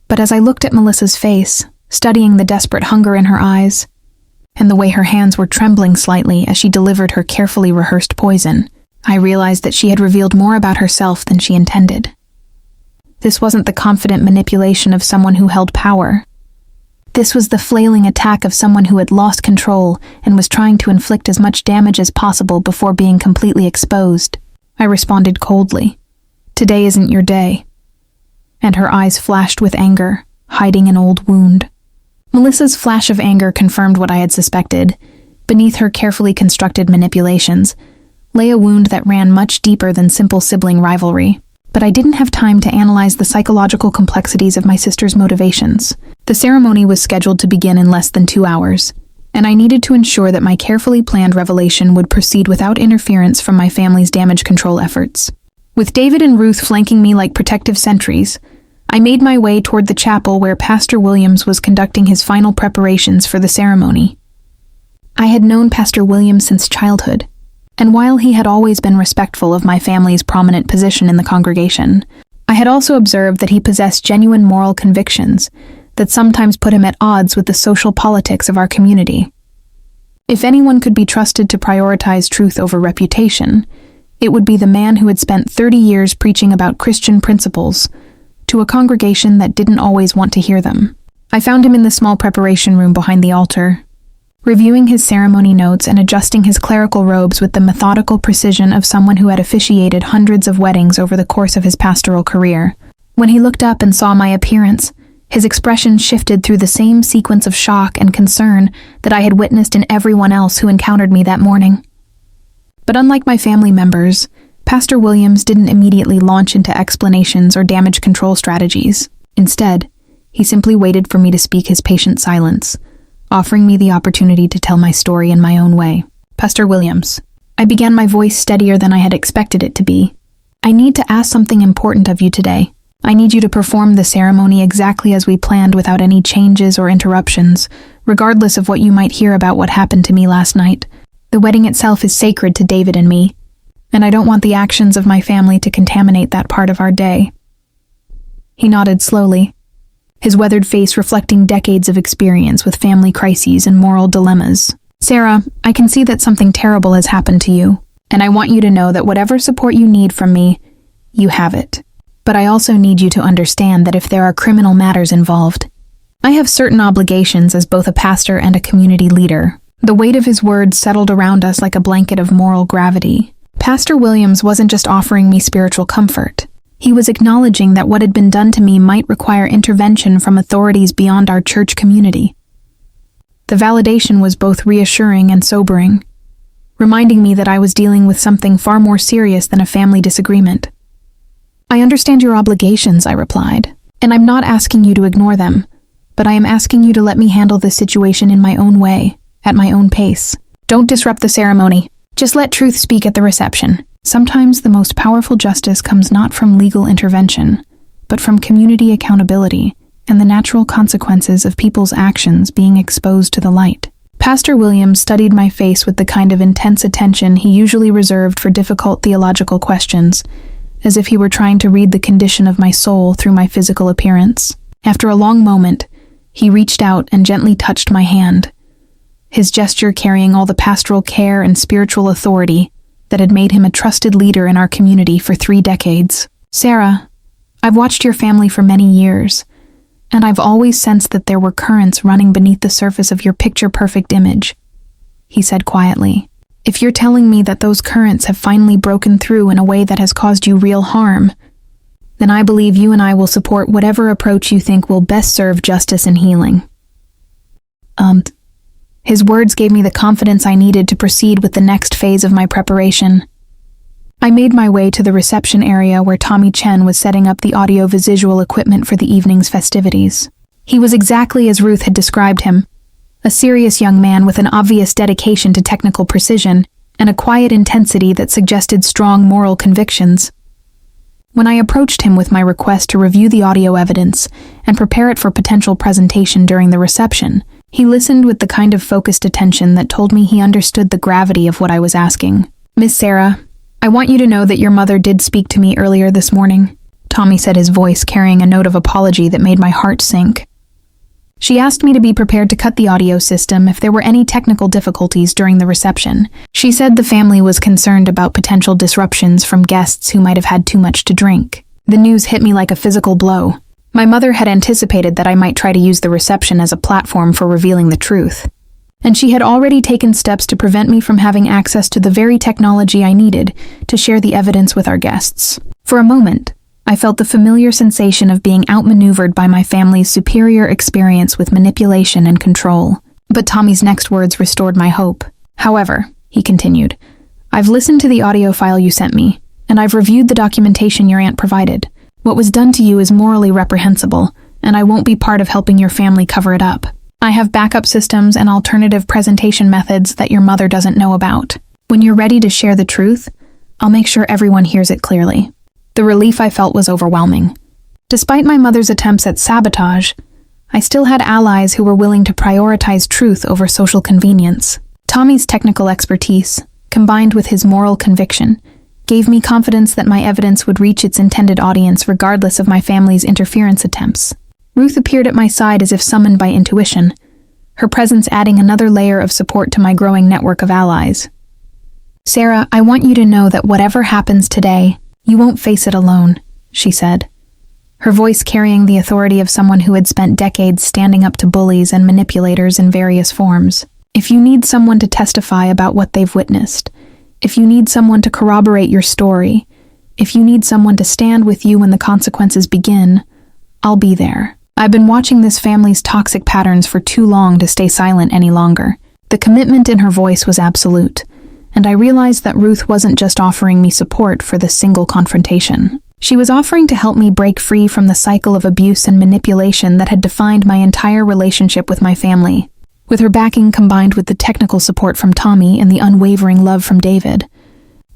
But as I looked at Melissa's face, studying the desperate hunger in her eyes, and the way her hands were trembling slightly as she delivered her carefully rehearsed poison, I realized that she had revealed more about herself than she intended. This wasn't the confident manipulation of someone who held power. This was the flailing attack of someone who had lost control and was trying to inflict as much damage as possible before being completely exposed. I responded coldly. "Today isn't your day." And her eyes flashed with anger, hiding an old wound. Melissa's flash of anger confirmed what I had suspected. Beneath her carefully constructed manipulations lay a wound that ran much deeper than simple sibling rivalry. But I didn't have time to analyze the psychological complexities of my sister's motivations. The ceremony was scheduled to begin in less than 2 hours, and I needed to ensure that my carefully planned revelation would proceed without interference from my family's damage control efforts. With David and Ruth flanking me like protective sentries, I made my way toward the chapel where Pastor Williams was conducting his final preparations for the ceremony. I had known Pastor Williams since childhood, and while he had always been respectful of my family's prominent position in the congregation, I had also observed that he possessed genuine moral convictions that sometimes put him at odds with the social politics of our community. If anyone could be trusted to prioritize truth over reputation, it would be the man who had spent 30 years preaching about Christian principles to a congregation that didn't always want to hear them. I found him in the small preparation room behind the altar, reviewing his ceremony notes and adjusting his clerical robes with the methodical precision of someone who had officiated hundreds of weddings over the course of his pastoral career. When he looked up and saw my appearance, his expression shifted through the same sequence of shock and concern that I had witnessed in everyone else who encountered me that morning. But unlike my family members, Pastor Williams didn't immediately launch into explanations or damage control strategies. Instead, he simply waited for me to speak his patient silence, offering me the opportunity to tell my story in my own way. Pastor Williams, I began, my voice steadier than I had expected it to be. I need to ask something important of you today. I need you to perform the ceremony exactly as we planned without any changes or interruptions, regardless of what you might hear about what happened to me last night. The wedding itself is sacred to David and me, and I don't want the actions of my family to contaminate that part of our day. He nodded slowly, his weathered face reflecting decades of experience with family crises and moral dilemmas. Sarah, I can see that something terrible has happened to you, and I want you to know that whatever support you need from me, you have it. But I also need you to understand that if there are criminal matters involved, I have certain obligations as both a pastor and a community leader. The weight of his words settled around us like a blanket of moral gravity. Pastor Williams wasn't just offering me spiritual comfort. He was acknowledging that what had been done to me might require intervention from authorities beyond our church community. The validation was both reassuring and sobering, reminding me that I was dealing with something far more serious than a family disagreement. I understand your obligations, I replied, and I'm not asking you to ignore them, but I am asking you to let me handle this situation in my own way, at my own pace. Don't disrupt the ceremony. Just let truth speak at the reception. Sometimes the most powerful justice comes not from legal intervention, but from community accountability and the natural consequences of people's actions being exposed to the light. Pastor Williams studied my face with the kind of intense attention he usually reserved for difficult theological questions, as if he were trying to read the condition of my soul through my physical appearance. After a long moment, he reached out and gently touched my hand, his gesture carrying all the pastoral care and spiritual authority that had made him a trusted leader in our community for 3 decades. Sarah, I've watched your family for many years, and I've always sensed that there were currents running beneath the surface of your picture-perfect image, he said quietly. If you're telling me that those currents have finally broken through in a way that has caused you real harm, then I believe you and I will support whatever approach you think will best serve justice and healing. His words gave me the confidence I needed to proceed with the next phase of my preparation. I made my way to the reception area where Tommy Chen was setting up the audio-visual equipment for the evening's festivities. He was exactly as Ruth had described him, a serious young man with an obvious dedication to technical precision and a quiet intensity that suggested strong moral convictions. When I approached him with my request to review the audio evidence and prepare it for potential presentation during the reception, he listened with the kind of focused attention that told me he understood the gravity of what I was asking. Miss Sarah, I want you to know that your mother did speak to me earlier this morning, Tommy said, his voice carrying a note of apology that made my heart sink. She asked me to be prepared to cut the audio system if there were any technical difficulties during the reception. She said the family was concerned about potential disruptions from guests who might have had too much to drink. The news hit me like a physical blow. My mother had anticipated that I might try to use the reception as a platform for revealing the truth, and she had already taken steps to prevent me from having access to the very technology I needed to share the evidence with our guests. For a moment, I felt the familiar sensation of being outmaneuvered by my family's superior experience with manipulation and control. But Tommy's next words restored my hope. However, he continued, I've listened to the audio file you sent me, and I've reviewed the documentation your aunt provided. What was done to you is morally reprehensible, and I won't be part of helping your family cover it up. I have backup systems and alternative presentation methods that your mother doesn't know about. When you're ready to share the truth, I'll make sure everyone hears it clearly. The relief I felt was overwhelming. Despite my mother's attempts at sabotage, I still had allies who were willing to prioritize truth over social convenience. Tommy's technical expertise, combined with his moral conviction, gave me confidence that my evidence would reach its intended audience regardless of my family's interference attempts. Ruth appeared at my side as if summoned by intuition, her presence adding another layer of support to my growing network of allies. Sarah, I want you to know that whatever happens today, you won't face it alone, she said, her voice carrying the authority of someone who had spent decades standing up to bullies and manipulators in various forms. If you need someone to testify about what they've witnessed, if you need someone to corroborate your story, if you need someone to stand with you when the consequences begin, I'll be there. I've been watching this family's toxic patterns for too long to stay silent any longer. The commitment in her voice was absolute, and I realized that Ruth wasn't just offering me support for this single confrontation. She was offering to help me break free from the cycle of abuse and manipulation that had defined my entire relationship with my family. With her backing combined with the technical support from Tommy and the unwavering love from David,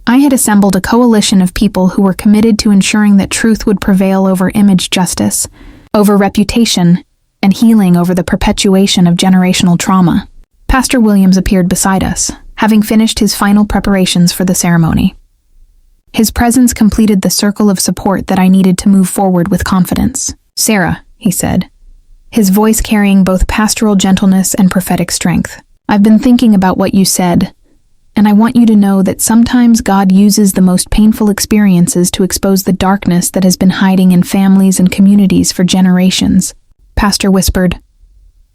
I had assembled a coalition of people who were committed to ensuring that truth would prevail over image justice, over reputation, and healing over the perpetuation of generational trauma. Pastor Williams appeared beside us, having finished his final preparations for the ceremony. His presence completed the circle of support that I needed to move forward with confidence. "Sarah," he said, his voice carrying both pastoral gentleness and prophetic strength. "I've been thinking about what you said, and I want you to know that sometimes God uses the most painful experiences to expose the darkness that has been hiding in families and communities for generations." Pastor whispered,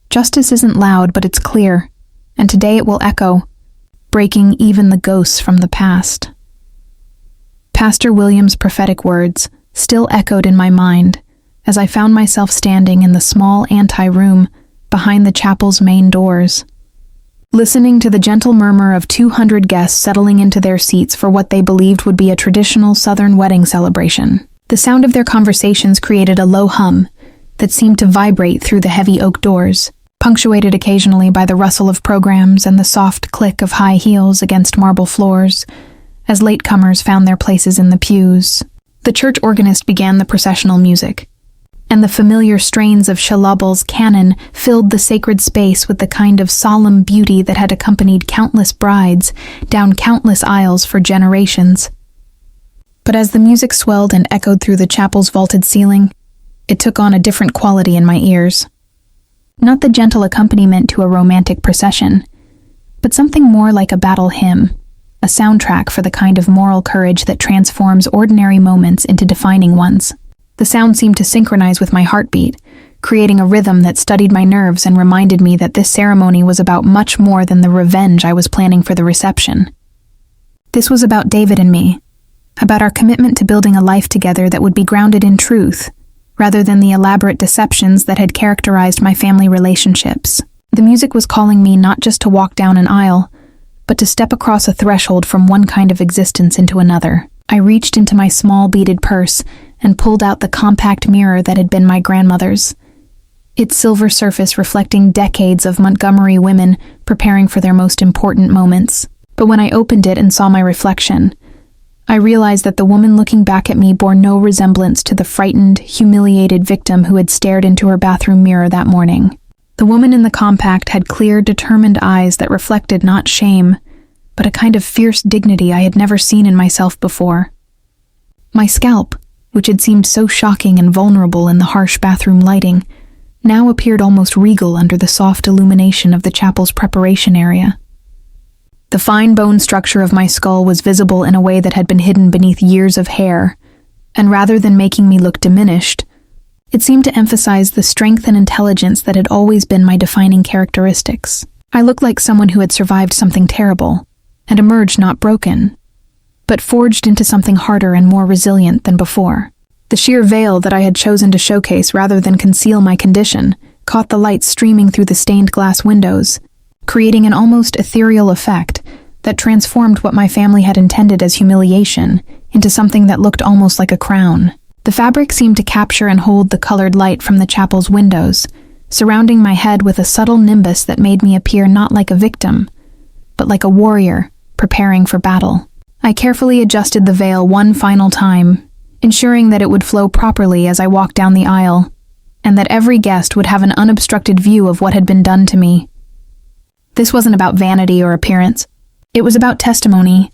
"Justice isn't loud, but it's clear, and today it will echo, breaking even the ghosts from the past." Pastor Williams' prophetic words still echoed in my mind as I found myself standing in the small ante-room behind the chapel's main doors, listening to the gentle murmur of 200 guests settling into their seats for what they believed would be a traditional Southern wedding celebration. The sound of their conversations created a low hum that seemed to vibrate through the heavy oak doors, punctuated occasionally by the rustle of programs and the soft click of high heels against marble floors, as latecomers found their places in the pews. The church organist began the processional music, and the familiar strains of Shalabal's canon filled the sacred space with the kind of solemn beauty that had accompanied countless brides down countless aisles for generations. But as the music swelled and echoed through the chapel's vaulted ceiling, it took on a different quality in my ears. Not the gentle accompaniment to a romantic procession, but something more like a battle hymn, a soundtrack for the kind of moral courage that transforms ordinary moments into defining ones. The sound seemed to synchronize with my heartbeat, creating a rhythm that studied my nerves and reminded me that this ceremony was about much more than the revenge I was planning for the reception. This was about David and me, about our commitment to building a life together that would be grounded in truth, rather than the elaborate deceptions that had characterized my family relationships. The music was calling me not just to walk down an aisle, but to step across a threshold from one kind of existence into another. I reached into my small beaded purse and pulled out the compact mirror that had been my grandmother's, its silver surface reflecting decades of Montgomery women preparing for their most important moments. But when I opened it and saw my reflection, I realized that the woman looking back at me bore no resemblance to the frightened, humiliated victim who had stared into her bathroom mirror that morning. The woman in the compact had clear, determined eyes that reflected not shame, but a kind of fierce dignity I had never seen in myself before. My scalp, which had seemed so shocking and vulnerable in the harsh bathroom lighting, now appeared almost regal under the soft illumination of the chapel's preparation area. The fine bone structure of my skull was visible in a way that had been hidden beneath years of hair, and rather than making me look diminished, it seemed to emphasize the strength and intelligence that had always been my defining characteristics. I looked like someone who had survived something terrible, and emerged not broken, but forged into something harder and more resilient than before. The sheer veil that I had chosen to showcase rather than conceal my condition caught the light streaming through the stained glass windows, creating an almost ethereal effect that transformed what my family had intended as humiliation into something that looked almost like a crown. The fabric seemed to capture and hold the colored light from the chapel's windows, surrounding my head with a subtle nimbus that made me appear not like a victim, but like a warrior preparing for battle. I carefully adjusted the veil one final time, ensuring that it would flow properly as I walked down the aisle, and that every guest would have an unobstructed view of what had been done to me. This wasn't about vanity or appearance. It was about testimony,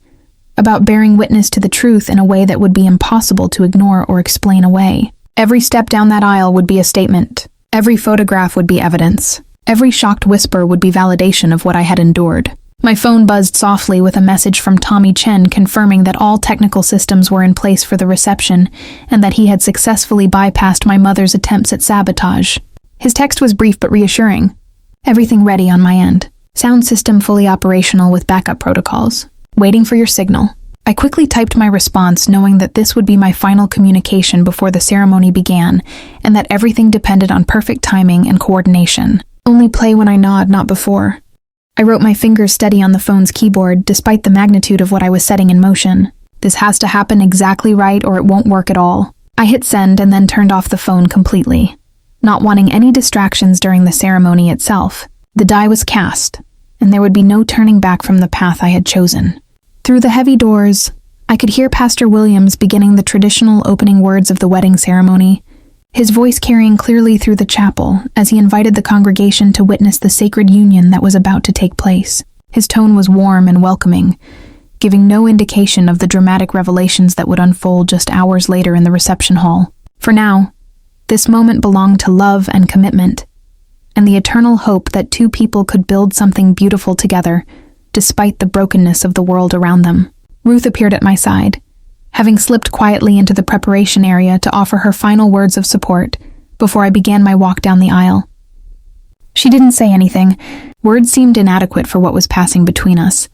about bearing witness to the truth in a way that would be impossible to ignore or explain away. Every step down that aisle would be a statement. Every photograph would be evidence. Every shocked whisper would be validation of what I had endured. My phone buzzed softly with a message from Tommy Chen confirming that all technical systems were in place for the reception and that he had successfully bypassed my mother's attempts at sabotage. His text was brief but reassuring. Everything ready on my end. Sound system fully operational with backup protocols. Waiting for your signal. I quickly typed my response, knowing that this would be my final communication before the ceremony began, and that everything depended on perfect timing and coordination. Only play when I nod, not before. I wrote my fingers steady on the phone's keyboard, despite the magnitude of what I was setting in motion. This has to happen exactly right or it won't work at all. I hit send and then turned off the phone completely, not wanting any distractions during the ceremony itself. The die was cast, and there would be no turning back from the path I had chosen. Through the heavy doors, I could hear Pastor Williams beginning the traditional opening words of the wedding ceremony, his voice carrying clearly through the chapel as he invited the congregation to witness the sacred union that was about to take place. His tone was warm and welcoming, giving no indication of the dramatic revelations that would unfold just hours later in the reception hall. For now, this moment belonged to love and commitment, and the eternal hope that two people could build something beautiful together, despite the brokenness of the world around them. Ruth appeared at my side, having slipped quietly into the preparation area to offer her final words of support before I began my walk down the aisle. She didn't say anything. Words seemed inadequate for what was passing between us,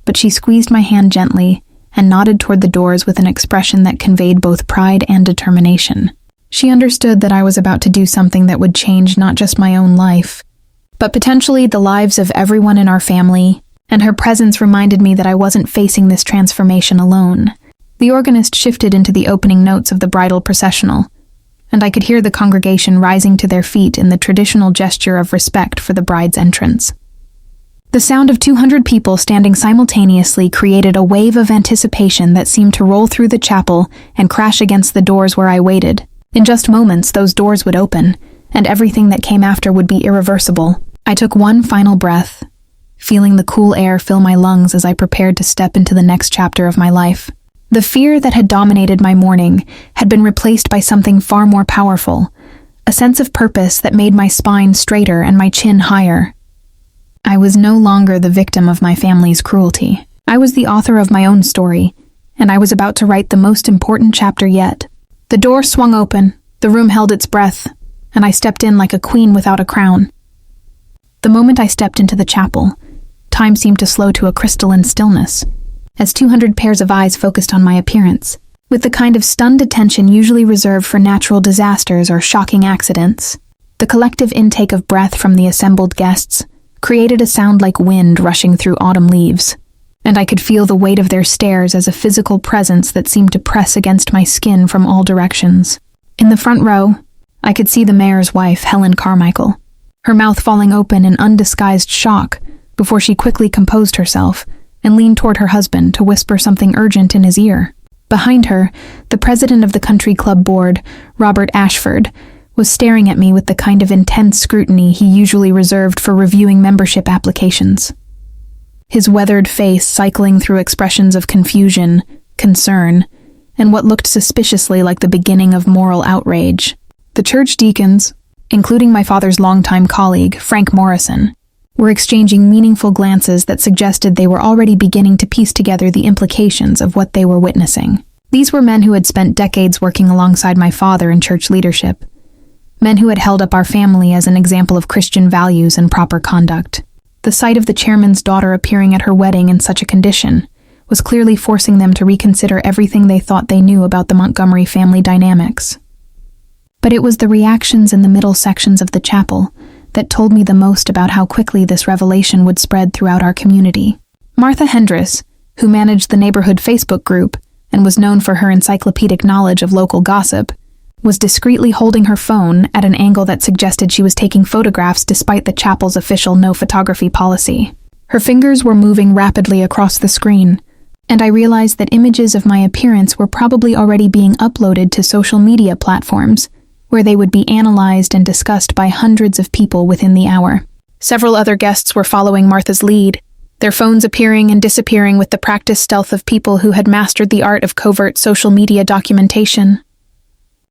but she squeezed my hand gently and nodded toward the doors with an expression that conveyed both pride and determination. She understood that I was about to do something that would change not just my own life, but potentially the lives of everyone in our family, and her presence reminded me that I wasn't facing this transformation alone. The organist shifted into the opening notes of the bridal processional, and I could hear the congregation rising to their feet in the traditional gesture of respect for the bride's entrance. The sound of 200 people standing simultaneously created a wave of anticipation that seemed to roll through the chapel and crash against the doors where I waited. In just moments, those doors would open, and everything that came after would be irreversible. I took one final breath, feeling the cool air fill my lungs as I prepared to step into the next chapter of my life. The fear that had dominated my morning had been replaced by something far more powerful, a sense of purpose that made my spine straighter and my chin higher. I was no longer the victim of my family's cruelty. I was the author of my own story, and I was about to write the most important chapter yet. The door swung open, the room held its breath, and I stepped in like a queen without a crown. The moment I stepped into the chapel, time seemed to slow to a crystalline stillness, as 200 pairs of eyes focused on my appearance, with the kind of stunned attention usually reserved for natural disasters or shocking accidents. The collective intake of breath from the assembled guests created a sound like wind rushing through autumn leaves, and I could feel the weight of their stares as a physical presence that seemed to press against my skin from all directions. In the front row, I could see the mayor's wife, Helen Carmichael, her mouth falling open in undisguised shock before she quickly composed herself and leaned toward her husband to whisper something urgent in his ear. Behind her, the president of the country club board, Robert Ashford, was staring at me with the kind of intense scrutiny he usually reserved for reviewing membership applications. His weathered face cycling through expressions of confusion, concern, and what looked suspiciously like the beginning of moral outrage. The church deacons, including my father's longtime colleague, Frank Morrison, were exchanging meaningful glances that suggested they were already beginning to piece together the implications of what they were witnessing. These were men who had spent decades working alongside my father in church leadership, men who had held up our family as an example of Christian values and proper conduct. The sight of the chairman's daughter appearing at her wedding in such a condition was clearly forcing them to reconsider everything they thought they knew about the Montgomery family dynamics. But it was the reactions in the middle sections of the chapel that told me the most about how quickly this revelation would spread throughout our community. Martha Hendris, who managed the neighborhood Facebook group and was known for her encyclopedic knowledge of local gossip, was discreetly holding her phone at an angle that suggested she was taking photographs despite the chapel's official no photography policy. Her fingers were moving rapidly across the screen, and I realized that images of my appearance were probably already being uploaded to social media platforms, where they would be analyzed and discussed by hundreds of people within the hour. Several other guests were following Martha's lead, their phones appearing and disappearing with the practiced stealth of people who had mastered the art of covert social media documentation.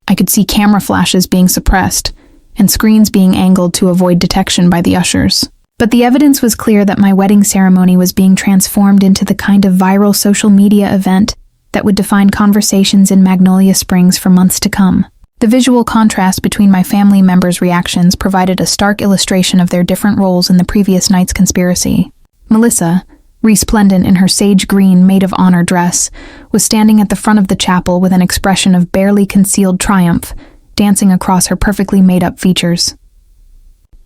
I could see camera flashes being suppressed and screens being angled to avoid detection by the ushers. But the evidence was clear that my wedding ceremony was being transformed into the kind of viral social media event that would define conversations in Magnolia Springs for months to come. The visual contrast between my family members' reactions provided a stark illustration of their different roles in the previous night's conspiracy. Melissa, resplendent in her sage green maid of honor dress, was standing at the front of the chapel with an expression of barely concealed triumph, dancing across her perfectly made-up features.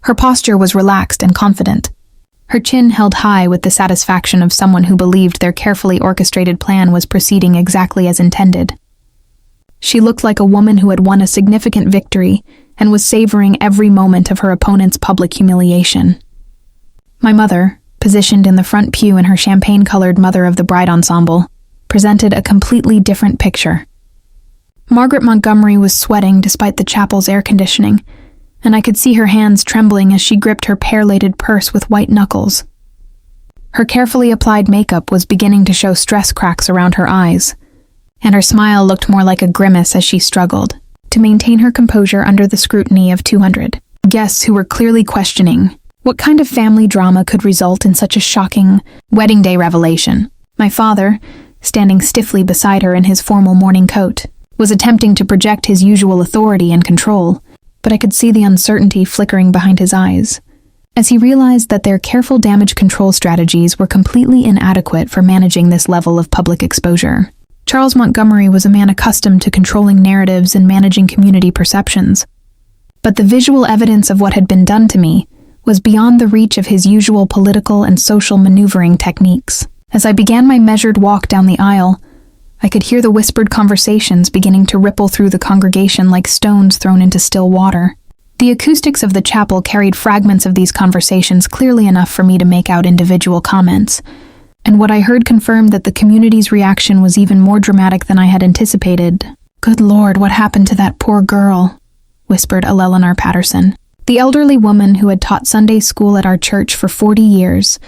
Her posture was relaxed and confident, her chin held high with the satisfaction of someone who believed their carefully orchestrated plan was proceeding exactly as intended. She looked like a woman who had won a significant victory and was savoring every moment of her opponent's public humiliation. My mother, positioned in the front pew in her champagne-colored Mother of the Bride ensemble, presented a completely different picture. Margaret Montgomery was sweating despite the chapel's air conditioning, and I could see her hands trembling as she gripped her pear-lated purse with white knuckles. Her carefully applied makeup was beginning to show stress cracks around her eyes, and her smile looked more like a grimace as she struggled to maintain her composure under the scrutiny of 200 guests who were clearly questioning what kind of family drama could result in such a shocking wedding day revelation. My father, standing stiffly beside her in his formal morning coat, was attempting to project his usual authority and control, but I could see the uncertainty flickering behind his eyes, as he realized that their careful damage control strategies were completely inadequate for managing this level of public exposure. Charles Montgomery was a man accustomed to controlling narratives and managing community perceptions, but the visual evidence of what had been done to me was beyond the reach of his usual political and social maneuvering techniques. As I began my measured walk down the aisle, I could hear the whispered conversations beginning to ripple through the congregation like stones thrown into still water. The acoustics of the chapel carried fragments of these conversations clearly enough for me to make out individual comments, and what I heard confirmed that the community's reaction was even more dramatic than I had anticipated. "Good Lord, what happened to that poor girl?" whispered Eleanor Patterson, the elderly woman who had taught Sunday school at our church for 40 years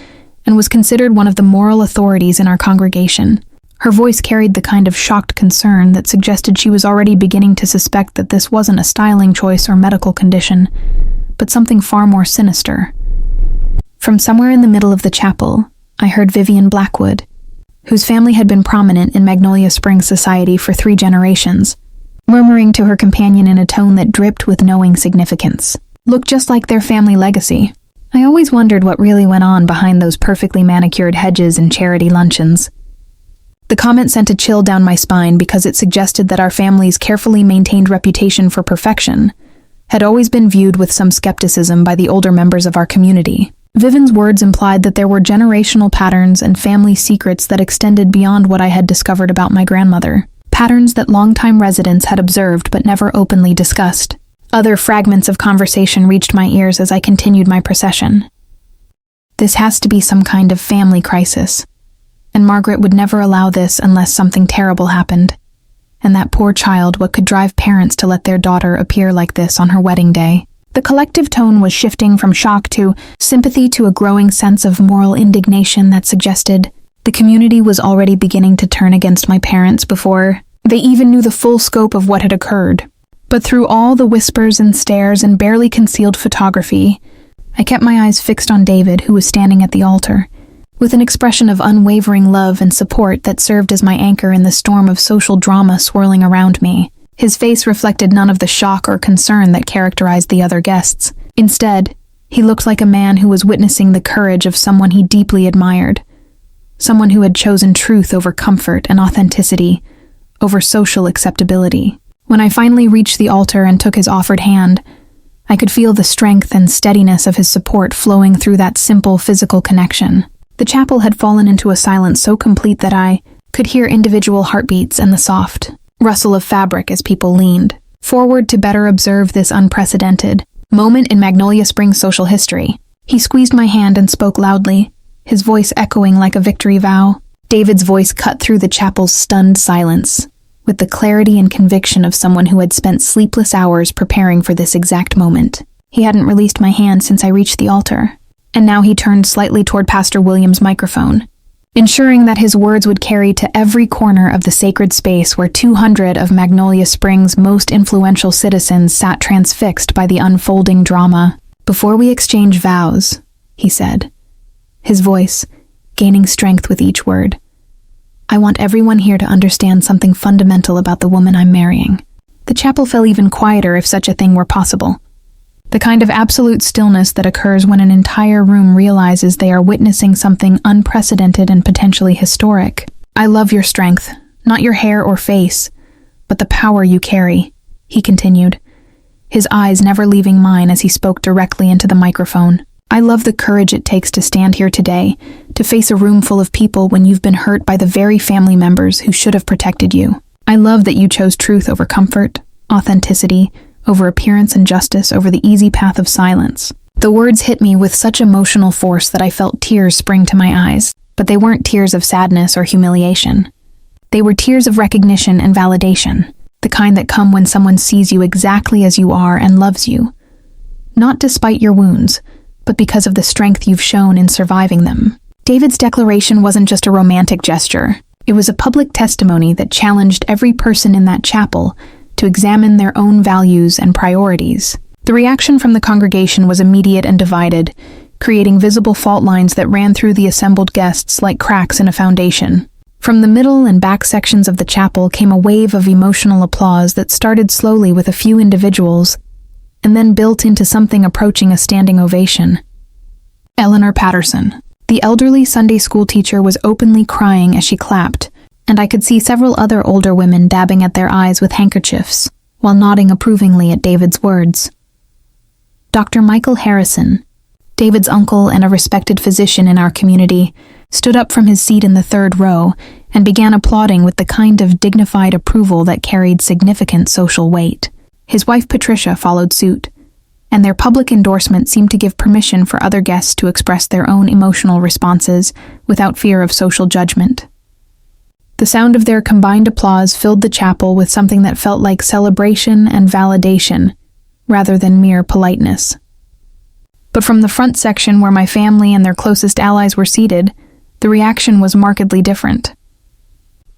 and was considered one of the moral authorities in our congregation. Her voice carried the kind of shocked concern that suggested she was already beginning to suspect that this wasn't a styling choice or medical condition, but something far more sinister. From somewhere in the middle of the chapel, I heard Vivian Blackwood, whose family had been prominent in Magnolia Springs society for 3 generations, murmuring to her companion in a tone that dripped with knowing significance. "Look just like their family legacy. I always wondered what really went on behind those perfectly manicured hedges and charity luncheons." The comment sent a chill down my spine because it suggested that our family's carefully maintained reputation for perfection had always been viewed with some skepticism by the older members of our community. Vivian's words implied that there were generational patterns and family secrets that extended beyond what I had discovered about my grandmother, patterns that longtime residents had observed but never openly discussed. Other fragments of conversation reached my ears as I continued my procession. "This has to be some kind of family crisis, and Margaret would never allow this unless something terrible happened. And that poor child, what could drive parents to let their daughter appear like this on her wedding day?" The collective tone was shifting from shock to sympathy to a growing sense of moral indignation that suggested the community was already beginning to turn against my parents before they even knew the full scope of what had occurred. But through all the whispers and stares and barely concealed photography, I kept my eyes fixed on David, who was standing at the altar, with an expression of unwavering love and support that served as my anchor in the storm of social drama swirling around me. His face reflected none of the shock or concern that characterized the other guests. Instead, he looked like a man who was witnessing the courage of someone he deeply admired, someone who had chosen truth over comfort and authenticity, over social acceptability. When I finally reached the altar and took his offered hand, I could feel the strength and steadiness of his support flowing through that simple physical connection. The chapel had fallen into a silence so complete that I could hear individual heartbeats and the soft rustle of fabric as people leaned forward to better observe this unprecedented moment in Magnolia Springs social history. He squeezed my hand and spoke loudly, his voice echoing like a victory vow. David's voice cut through the chapel's stunned silence, with the clarity and conviction of someone who had spent sleepless hours preparing for this exact moment. He hadn't released my hand since I reached the altar, and now he turned slightly toward Pastor William's microphone, ensuring that his words would carry to every corner of the sacred space where 200 of Magnolia Springs' most influential citizens sat transfixed by the unfolding drama. "Before we exchange vows," he said, his voice gaining strength with each word. "I want everyone here to understand something fundamental about the woman I'm marrying." The chapel fell even quieter if such a thing were possible. The kind of absolute stillness that occurs when an entire room realizes they are witnessing something unprecedented and potentially historic. "I love your strength, not your hair or face, but the power you carry," he continued, his eyes never leaving mine as he spoke directly into the microphone. "I love the courage it takes to stand here today, to face a room full of people when you've been hurt by the very family members who should have protected you. I love that you chose truth over comfort, authenticity over appearance, and justice over the easy path of silence." The words hit me with such emotional force that I felt tears spring to my eyes, but they weren't tears of sadness or humiliation. They were tears of recognition and validation, the kind that come when someone sees you exactly as you are and loves you, not despite your wounds, but because of the strength you've shown in surviving them. David's declaration wasn't just a romantic gesture. It was a public testimony that challenged every person in that chapel to examine their own values and priorities. The reaction from the congregation was immediate and divided, creating visible fault lines that ran through the assembled guests like cracks in a foundation. From the middle and back sections of the chapel came a wave of emotional applause that started slowly with a few individuals and then built into something approaching a standing ovation. Eleanor Patterson, the elderly Sunday school teacher, was openly crying as she clapped, and I could see several other older women dabbing at their eyes with handkerchiefs, while nodding approvingly at David's words. Dr. Michael Harrison, David's uncle and a respected physician in our community, stood up from his seat in the third row and began applauding with the kind of dignified approval that carried significant social weight. His wife Patricia followed suit, and their public endorsement seemed to give permission for other guests to express their own emotional responses without fear of social judgment. The sound of their combined applause filled the chapel with something that felt like celebration and validation, rather than mere politeness. But from the front section where my family and their closest allies were seated, the reaction was markedly different.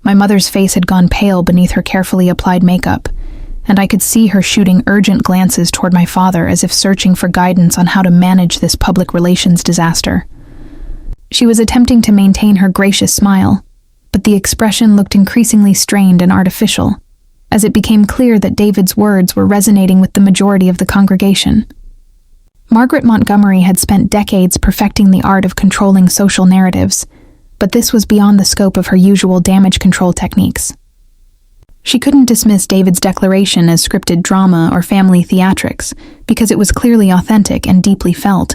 My mother's face had gone pale beneath her carefully applied makeup, and I could see her shooting urgent glances toward my father as if searching for guidance on how to manage this public relations disaster. She was attempting to maintain her gracious smile, but the expression looked increasingly strained and artificial, as it became clear that David's words were resonating with the majority of the congregation. Margaret Montgomery had spent decades perfecting the art of controlling social narratives, but this was beyond the scope of her usual damage control techniques. She couldn't dismiss David's declaration as scripted drama or family theatrics because it was clearly authentic and deeply felt,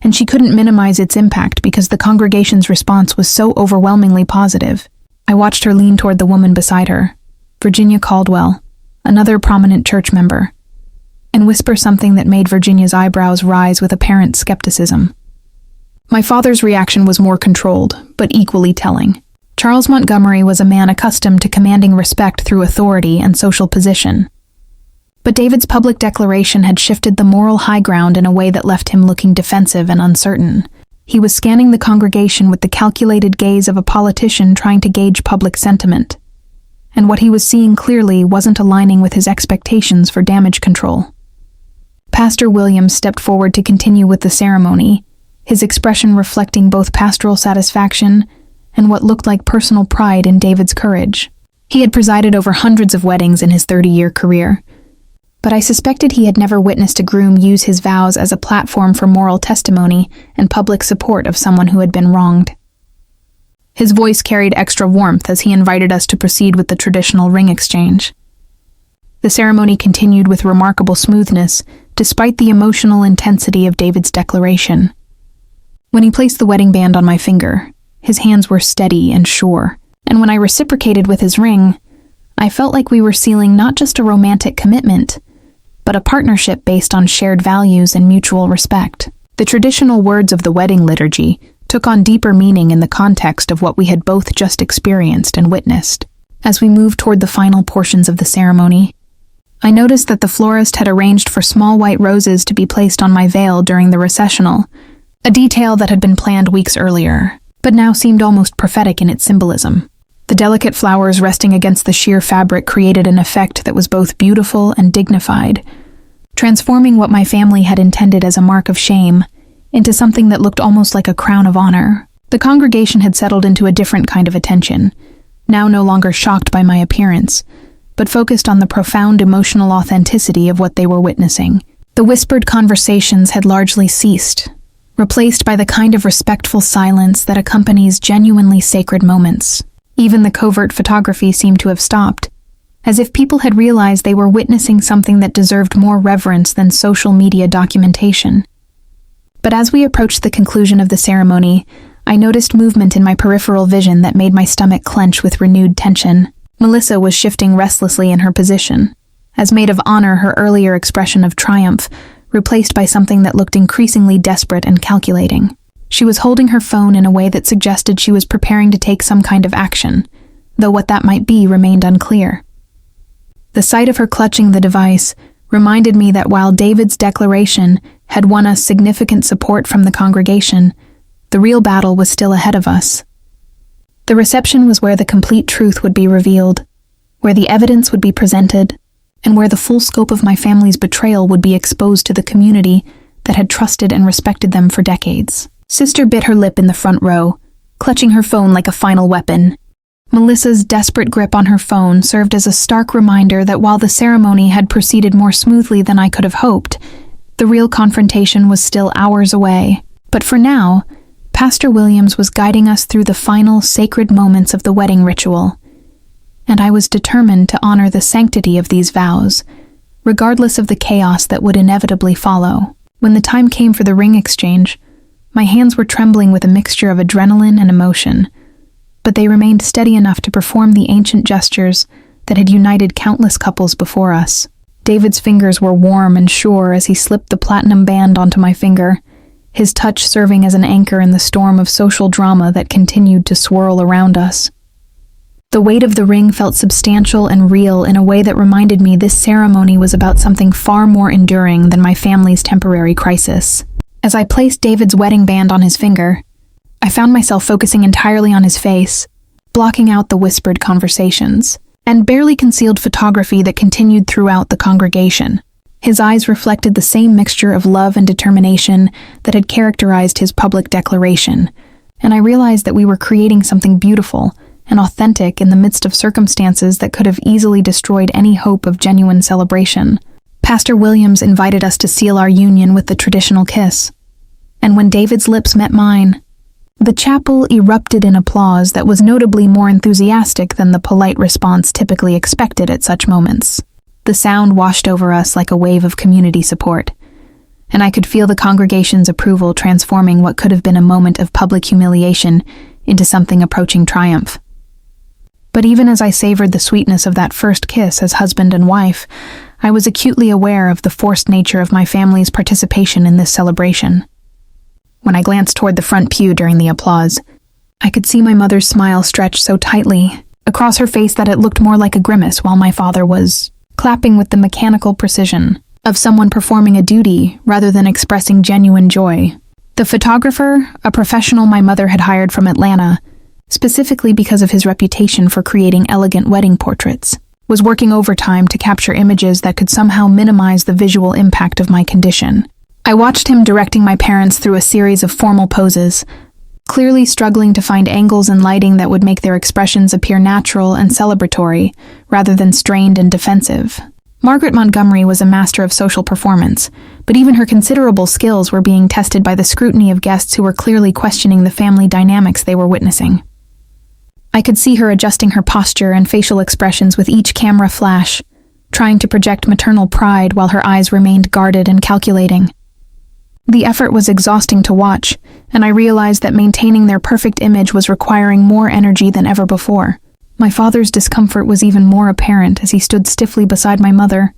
and she couldn't minimize its impact because the congregation's response was so overwhelmingly positive. I watched her lean toward the woman beside her, Virginia Caldwell, another prominent church member, and whisper something that made Virginia's eyebrows rise with apparent skepticism. My father's reaction was more controlled, but equally telling. Charles Montgomery was a man accustomed to commanding respect through authority and social position. But David's public declaration had shifted the moral high ground in a way that left him looking defensive and uncertain. He was scanning the congregation with the calculated gaze of a politician trying to gauge public sentiment. And what he was seeing clearly wasn't aligning with his expectations for damage control. Pastor Williams stepped forward to continue with the ceremony, his expression reflecting both pastoral satisfaction and what looked like personal pride in David's courage. He had presided over hundreds of weddings in his 30-year career, but I suspected he had never witnessed a groom use his vows as a platform for moral testimony and public support of someone who had been wronged. His voice carried extra warmth as he invited us to proceed with the traditional ring exchange. The ceremony continued with remarkable smoothness, despite the emotional intensity of David's declaration. When he placed the wedding band on my finger, his hands were steady and sure, and when I reciprocated with his ring, I felt like we were sealing not just a romantic commitment, but a partnership based on shared values and mutual respect. The traditional words of the wedding liturgy took on deeper meaning in the context of what we had both just experienced and witnessed. As we moved toward the final portions of the ceremony, I noticed that the florist had arranged for small white roses to be placed on my veil during the recessional, a detail that had been planned weeks earlier, but now seemed almost prophetic in its symbolism. The delicate flowers resting against the sheer fabric created an effect that was both beautiful and dignified, transforming what my family had intended as a mark of shame into something that looked almost like a crown of honor. The congregation had settled into a different kind of attention, now no longer shocked by my appearance, but focused on the profound emotional authenticity of what they were witnessing. The whispered conversations had largely ceased, replaced by the kind of respectful silence that accompanies genuinely sacred moments. Even the covert photography seemed to have stopped, as if people had realized they were witnessing something that deserved more reverence than social media documentation. But as we approached the conclusion of the ceremony, I noticed movement in my peripheral vision that made my stomach clench with renewed tension. Melissa was shifting restlessly in her position, as maid of honor her earlier expression of triumph, replaced by something that looked increasingly desperate and calculating. She was holding her phone in a way that suggested she was preparing to take some kind of action, though what that might be remained unclear. The sight of her clutching the device reminded me that while David's declaration had won us significant support from the congregation, the real battle was still ahead of us. The reception was where the complete truth would be revealed, where the evidence would be presented, and where the full scope of my family's betrayal would be exposed to the community that had trusted and respected them for decades. Sister bit her lip in the front row, clutching her phone like a final weapon. Melissa's desperate grip on her phone served as a stark reminder that while the ceremony had proceeded more smoothly than I could have hoped, the real confrontation was still hours away. But for now, Pastor Williams was guiding us through the final sacred moments of the wedding ritual, and I was determined to honor the sanctity of these vows, regardless of the chaos that would inevitably follow. When the time came for the ring exchange, my hands were trembling with a mixture of adrenaline and emotion, but they remained steady enough to perform the ancient gestures that had united countless couples before us. David's fingers were warm and sure as he slipped the platinum band onto my finger, his touch serving as an anchor in the storm of social drama that continued to swirl around us. The weight of the ring felt substantial and real in a way that reminded me this ceremony was about something far more enduring than my family's temporary crisis. As I placed David's wedding band on his finger, I found myself focusing entirely on his face, blocking out the whispered conversations, and barely concealed photography that continued throughout the congregation. His eyes reflected the same mixture of love and determination that had characterized his public declaration, and I realized that we were creating something beautiful and authentic in the midst of circumstances that could have easily destroyed any hope of genuine celebration. Pastor Williams invited us to seal our union with the traditional kiss, and when David's lips met mine, the chapel erupted in applause that was notably more enthusiastic than the polite response typically expected at such moments. The sound washed over us like a wave of community support, and I could feel the congregation's approval transforming what could have been a moment of public humiliation into something approaching triumph. But even as I savored the sweetness of that first kiss as husband and wife, I was acutely aware of the forced nature of my family's participation in this celebration. When I glanced toward the front pew during the applause, I could see my mother's smile stretched so tightly across her face that it looked more like a grimace, while my father was clapping with the mechanical precision of someone performing a duty rather than expressing genuine joy. The photographer, a professional my mother had hired from Atlanta, specifically because of his reputation for creating elegant wedding portraits, was working overtime to capture images that could somehow minimize the visual impact of my condition. I watched him directing my parents through a series of formal poses, clearly struggling to find angles and lighting that would make their expressions appear natural and celebratory, rather than strained and defensive. Margaret Montgomery was a master of social performance, but even her considerable skills were being tested by the scrutiny of guests who were clearly questioning the family dynamics they were witnessing. I could see her adjusting her posture and facial expressions with each camera flash, trying to project maternal pride while her eyes remained guarded and calculating. The effort was exhausting to watch, and I realized that maintaining their perfect image was requiring more energy than ever before. My father's discomfort was even more apparent as he stood stiffly beside my mother,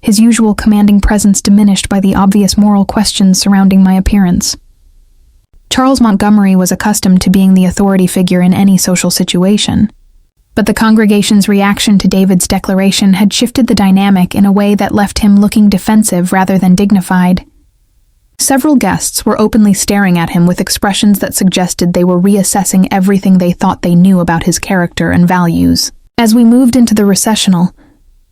his usual commanding presence diminished by the obvious moral questions surrounding my appearance. Charles Montgomery was accustomed to being the authority figure in any social situation, but the congregation's reaction to David's declaration had shifted the dynamic in a way that left him looking defensive rather than dignified. Several guests were openly staring at him with expressions that suggested they were reassessing everything they thought they knew about his character and values. As we moved into the recessional,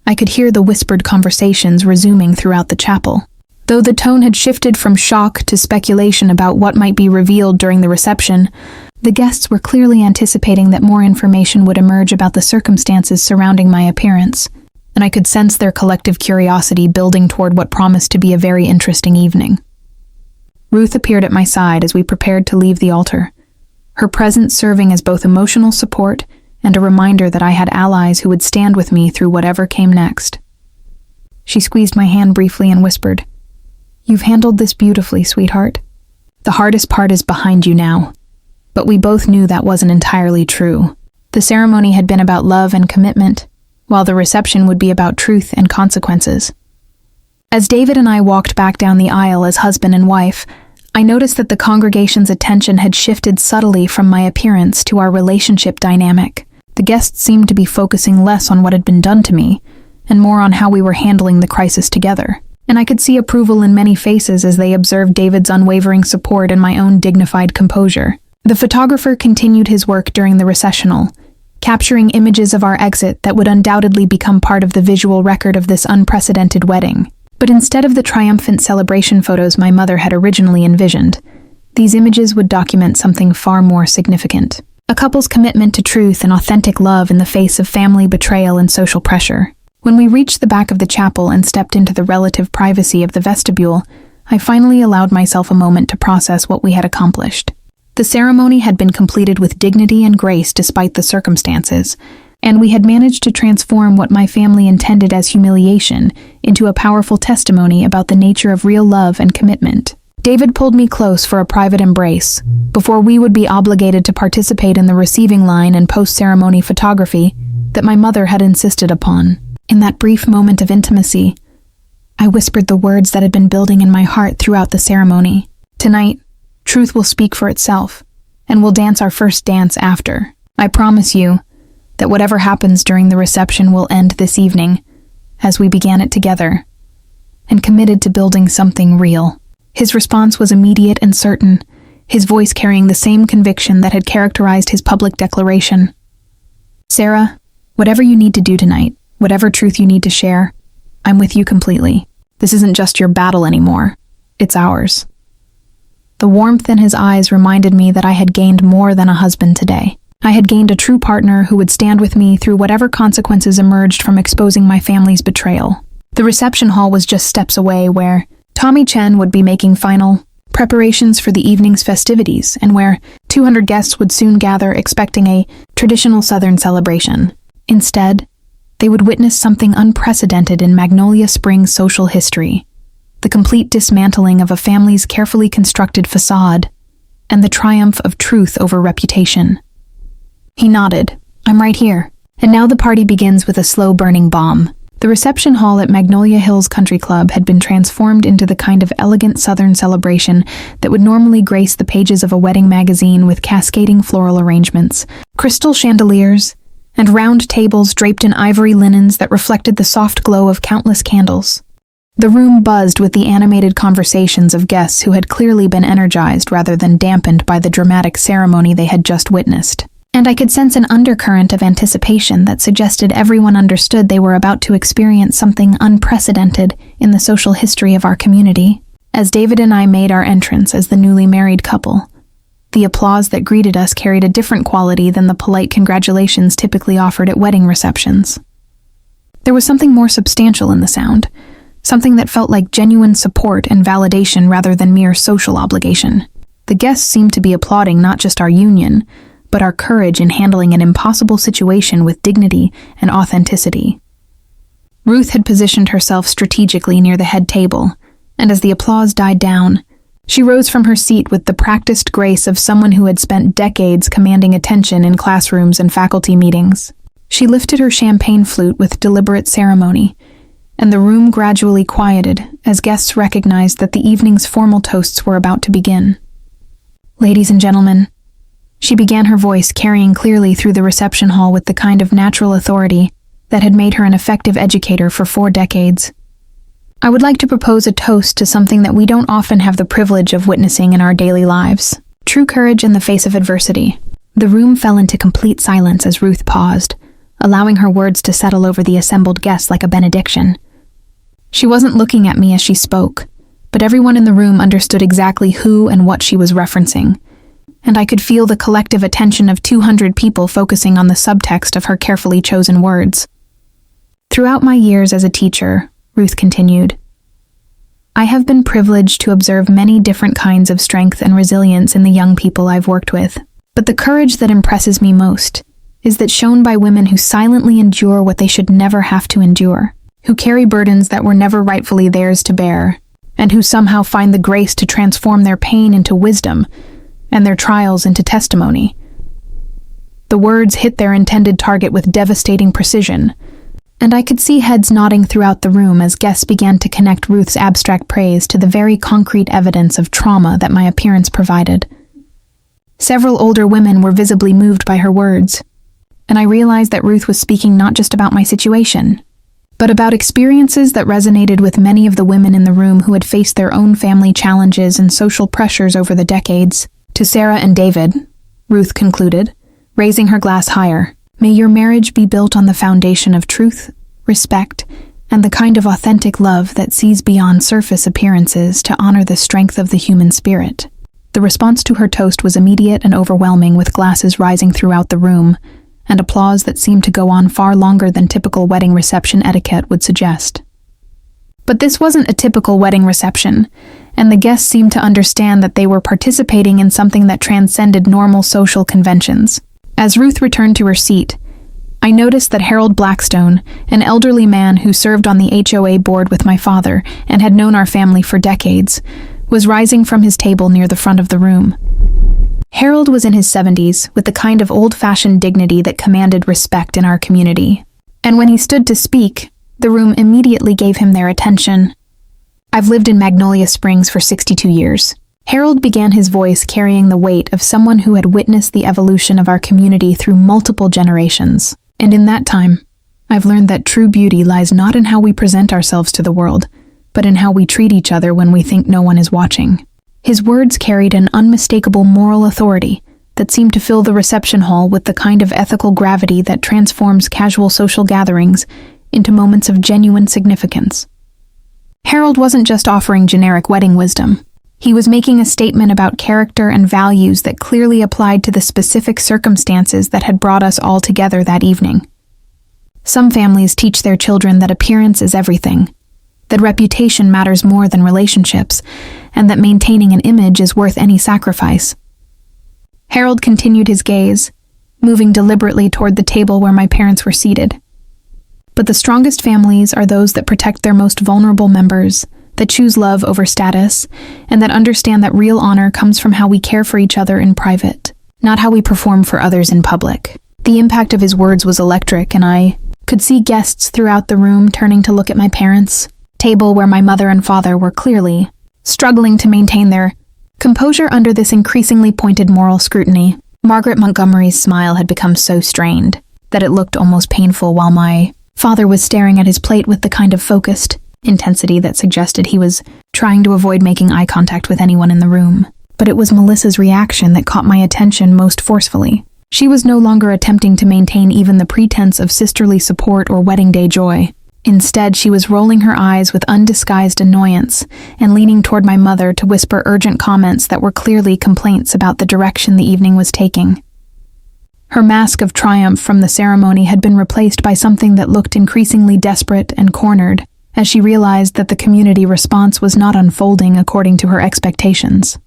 I could hear the whispered conversations resuming throughout the chapel. Though the tone had shifted from shock to speculation about what might be revealed during the reception, the guests were clearly anticipating that more information would emerge about the circumstances surrounding my appearance, and I could sense their collective curiosity building toward what promised to be a very interesting evening. Ruth appeared at my side as we prepared to leave the altar, her presence serving as both emotional support and a reminder that I had allies who would stand with me through whatever came next. She squeezed my hand briefly and whispered, "You've handled this beautifully, sweetheart. The hardest part is behind you now." But we both knew that wasn't entirely true. The ceremony had been about love and commitment, while the reception would be about truth and consequences. As David and I walked back down the aisle as husband and wife, I noticed that the congregation's attention had shifted subtly from my appearance to our relationship dynamic. The guests seemed to be focusing less on what had been done to me, and more on how we were handling the crisis together. And I could see approval in many faces as they observed David's unwavering support and my own dignified composure. The photographer continued his work during the recessional, capturing images of our exit that would undoubtedly become part of the visual record of this unprecedented wedding. But instead of the triumphant celebration photos my mother had originally envisioned, these images would document something far more significant. A couple's commitment to truth and authentic love in the face of family betrayal and social pressure. When we reached the back of the chapel and stepped into the relative privacy of the vestibule, I finally allowed myself a moment to process what we had accomplished. The ceremony had been completed with dignity and grace despite the circumstances, and we had managed to transform what my family intended as humiliation into a powerful testimony about the nature of real love and commitment. David pulled me close for a private embrace, before we would be obligated to participate in the receiving line and post-ceremony photography that my mother had insisted upon. In that brief moment of intimacy, I whispered the words that had been building in my heart throughout the ceremony. Tonight, truth will speak for itself, and we'll dance our first dance after. I promise you that whatever happens during the reception will end this evening, as we began it together, and committed to building something real. His response was immediate and certain, his voice carrying the same conviction that had characterized his public declaration. "Sarah, whatever you need to do tonight, whatever truth you need to share, I'm with you completely. This isn't just your battle anymore, it's ours." The warmth in his eyes reminded me that I had gained more than a husband today. I had gained a true partner who would stand with me through whatever consequences emerged from exposing my family's betrayal. The reception hall was just steps away, where Tommy Chen would be making final preparations for the evening's festivities, and where 200 guests would soon gather expecting a traditional Southern celebration. Instead, they would witness something unprecedented in Magnolia Springs social history: the complete dismantling of a family's carefully constructed facade, and the triumph of truth over reputation. He nodded. "I'm right here." And now the party begins with a slow-burning bomb. The reception hall at Magnolia Hills Country Club had been transformed into the kind of elegant Southern celebration that would normally grace the pages of a wedding magazine, with cascading floral arrangements, crystal chandeliers, and round tables draped in ivory linens that reflected the soft glow of countless candles. The room buzzed with the animated conversations of guests who had clearly been energized rather than dampened by the dramatic ceremony they had just witnessed. And I could sense an undercurrent of anticipation that suggested everyone understood they were about to experience something unprecedented in the social history of our community. As David and I made our entrance as the newly married couple, the applause that greeted us carried a different quality than the polite congratulations typically offered at wedding receptions. There was something more substantial in the sound, something that felt like genuine support and validation rather than mere social obligation. The guests seemed to be applauding not just our union, but our courage in handling an impossible situation with dignity and authenticity. Ruth had positioned herself strategically near the head table, and as the applause died down, she rose from her seat with the practiced grace of someone who had spent decades commanding attention in classrooms and faculty meetings. She lifted her champagne flute with deliberate ceremony, and the room gradually quieted as guests recognized that the evening's formal toasts were about to begin. "Ladies and gentlemen," she began, her voice carrying clearly through the reception hall with the kind of natural authority that had made her an effective educator for 4 decades. "I would like to propose a toast to something that we don't often have the privilege of witnessing in our daily lives: true courage in the face of adversity." The room fell into complete silence as Ruth paused, allowing her words to settle over the assembled guests like a benediction. She wasn't looking at me as she spoke, but everyone in the room understood exactly who and what she was referencing, and I could feel the collective attention of 200 people focusing on the subtext of her carefully chosen words. Throughout my years as a teacher, Ruth continued, I have been privileged to observe many different kinds of strength and resilience in the young people I've worked with, but the courage that impresses me most is that shown by women who silently endure what they should never have to endure, who carry burdens that were never rightfully theirs to bear, and who somehow find the grace to transform their pain into wisdom and their trials into testimony. The words hit their intended target with devastating precision, and I could see heads nodding throughout the room as guests began to connect Ruth's abstract praise to the very concrete evidence of trauma that my appearance provided. Several older women were visibly moved by her words, and I realized that Ruth was speaking not just about my situation, but about experiences that resonated with many of the women in the room who had faced their own family challenges and social pressures over the decades. To Sarah and David, Ruth concluded, raising her glass higher, may your marriage be built on the foundation of truth, respect, and the kind of authentic love that sees beyond surface appearances to honor the strength of the human spirit. The response to her toast was immediate and overwhelming, with glasses rising throughout the room, and applause that seemed to go on far longer than typical wedding reception etiquette would suggest. But this wasn't a typical wedding reception, and the guests seemed to understand that they were participating in something that transcended normal social conventions. As Ruth returned to her seat, I noticed that Harold Blackstone, an elderly man who served on the HOA board with my father and had known our family for decades, was rising from his table near the front of the room. Harold was in his 70s, with the kind of old-fashioned dignity that commanded respect in our community. And when he stood to speak, the room immediately gave him their attention. I've lived in Magnolia Springs for 62 years. Harold began, his voice carrying the weight of someone who had witnessed the evolution of our community through multiple generations. And in that time, I've learned that true beauty lies not in how we present ourselves to the world, but in how we treat each other when we think no one is watching. His words carried an unmistakable moral authority that seemed to fill the reception hall with the kind of ethical gravity that transforms casual social gatherings into moments of genuine significance. Harold wasn't just offering generic wedding wisdom. He was making a statement about character and values that clearly applied to the specific circumstances that had brought us all together that evening. Some families teach their children that appearance is everything, that reputation matters more than relationships, and that maintaining an image is worth any sacrifice. Harold continued his gaze, moving deliberately toward the table where my parents were seated. But the strongest families are those that protect their most vulnerable members, that choose love over status, and that understand that real honor comes from how we care for each other in private, not how we perform for others in public. The impact of his words was electric, and I could see guests throughout the room turning to look at my parents' table, where my mother and father were clearly struggling to maintain their composure under this increasingly pointed moral scrutiny. Margaret Montgomery's smile had become so strained that it looked almost painful, while my father was staring at his plate with the kind of focused intensity that suggested he was trying to avoid making eye contact with anyone in the room. But it was Melissa's reaction that caught my attention most forcefully. She was no longer attempting to maintain even the pretense of sisterly support or wedding day joy. Instead, she was rolling her eyes with undisguised annoyance and leaning toward my mother to whisper urgent comments that were clearly complaints about the direction the evening was taking. Her mask of triumph from the ceremony had been replaced by something that looked increasingly desperate and cornered, as she realized that the community response was not unfolding according to her expectations.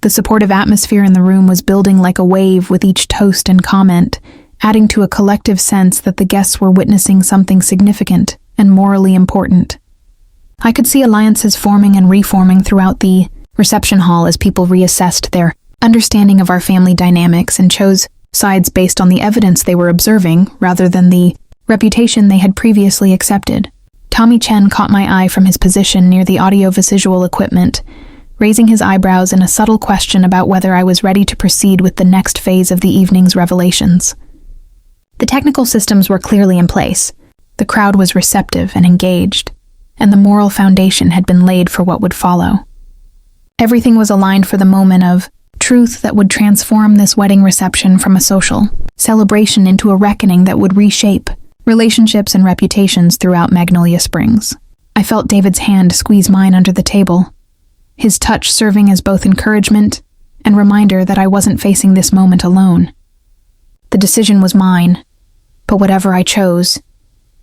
The supportive atmosphere in the room was building like a wave with each toast and comment, adding to a collective sense that the guests were witnessing something significant and morally important. I could see alliances forming and reforming throughout the reception hall as people reassessed their understanding of our family dynamics and chose sides based on the evidence they were observing rather than the reputation they had previously accepted. Tommy Chen caught my eye from his position near the audiovisual equipment, raising his eyebrows in a subtle question about whether I was ready to proceed with the next phase of the evening's revelations. The technical systems were clearly in place, the crowd was receptive and engaged, and the moral foundation had been laid for what would follow. Everything was aligned for the moment of truth that would transform this wedding reception from a social celebration into a reckoning that would reshape relationships and reputations throughout Magnolia Springs. I felt David's hand squeeze mine under the table, his touch serving as both encouragement and reminder that I wasn't facing this moment alone. The decision was mine, but whatever I chose,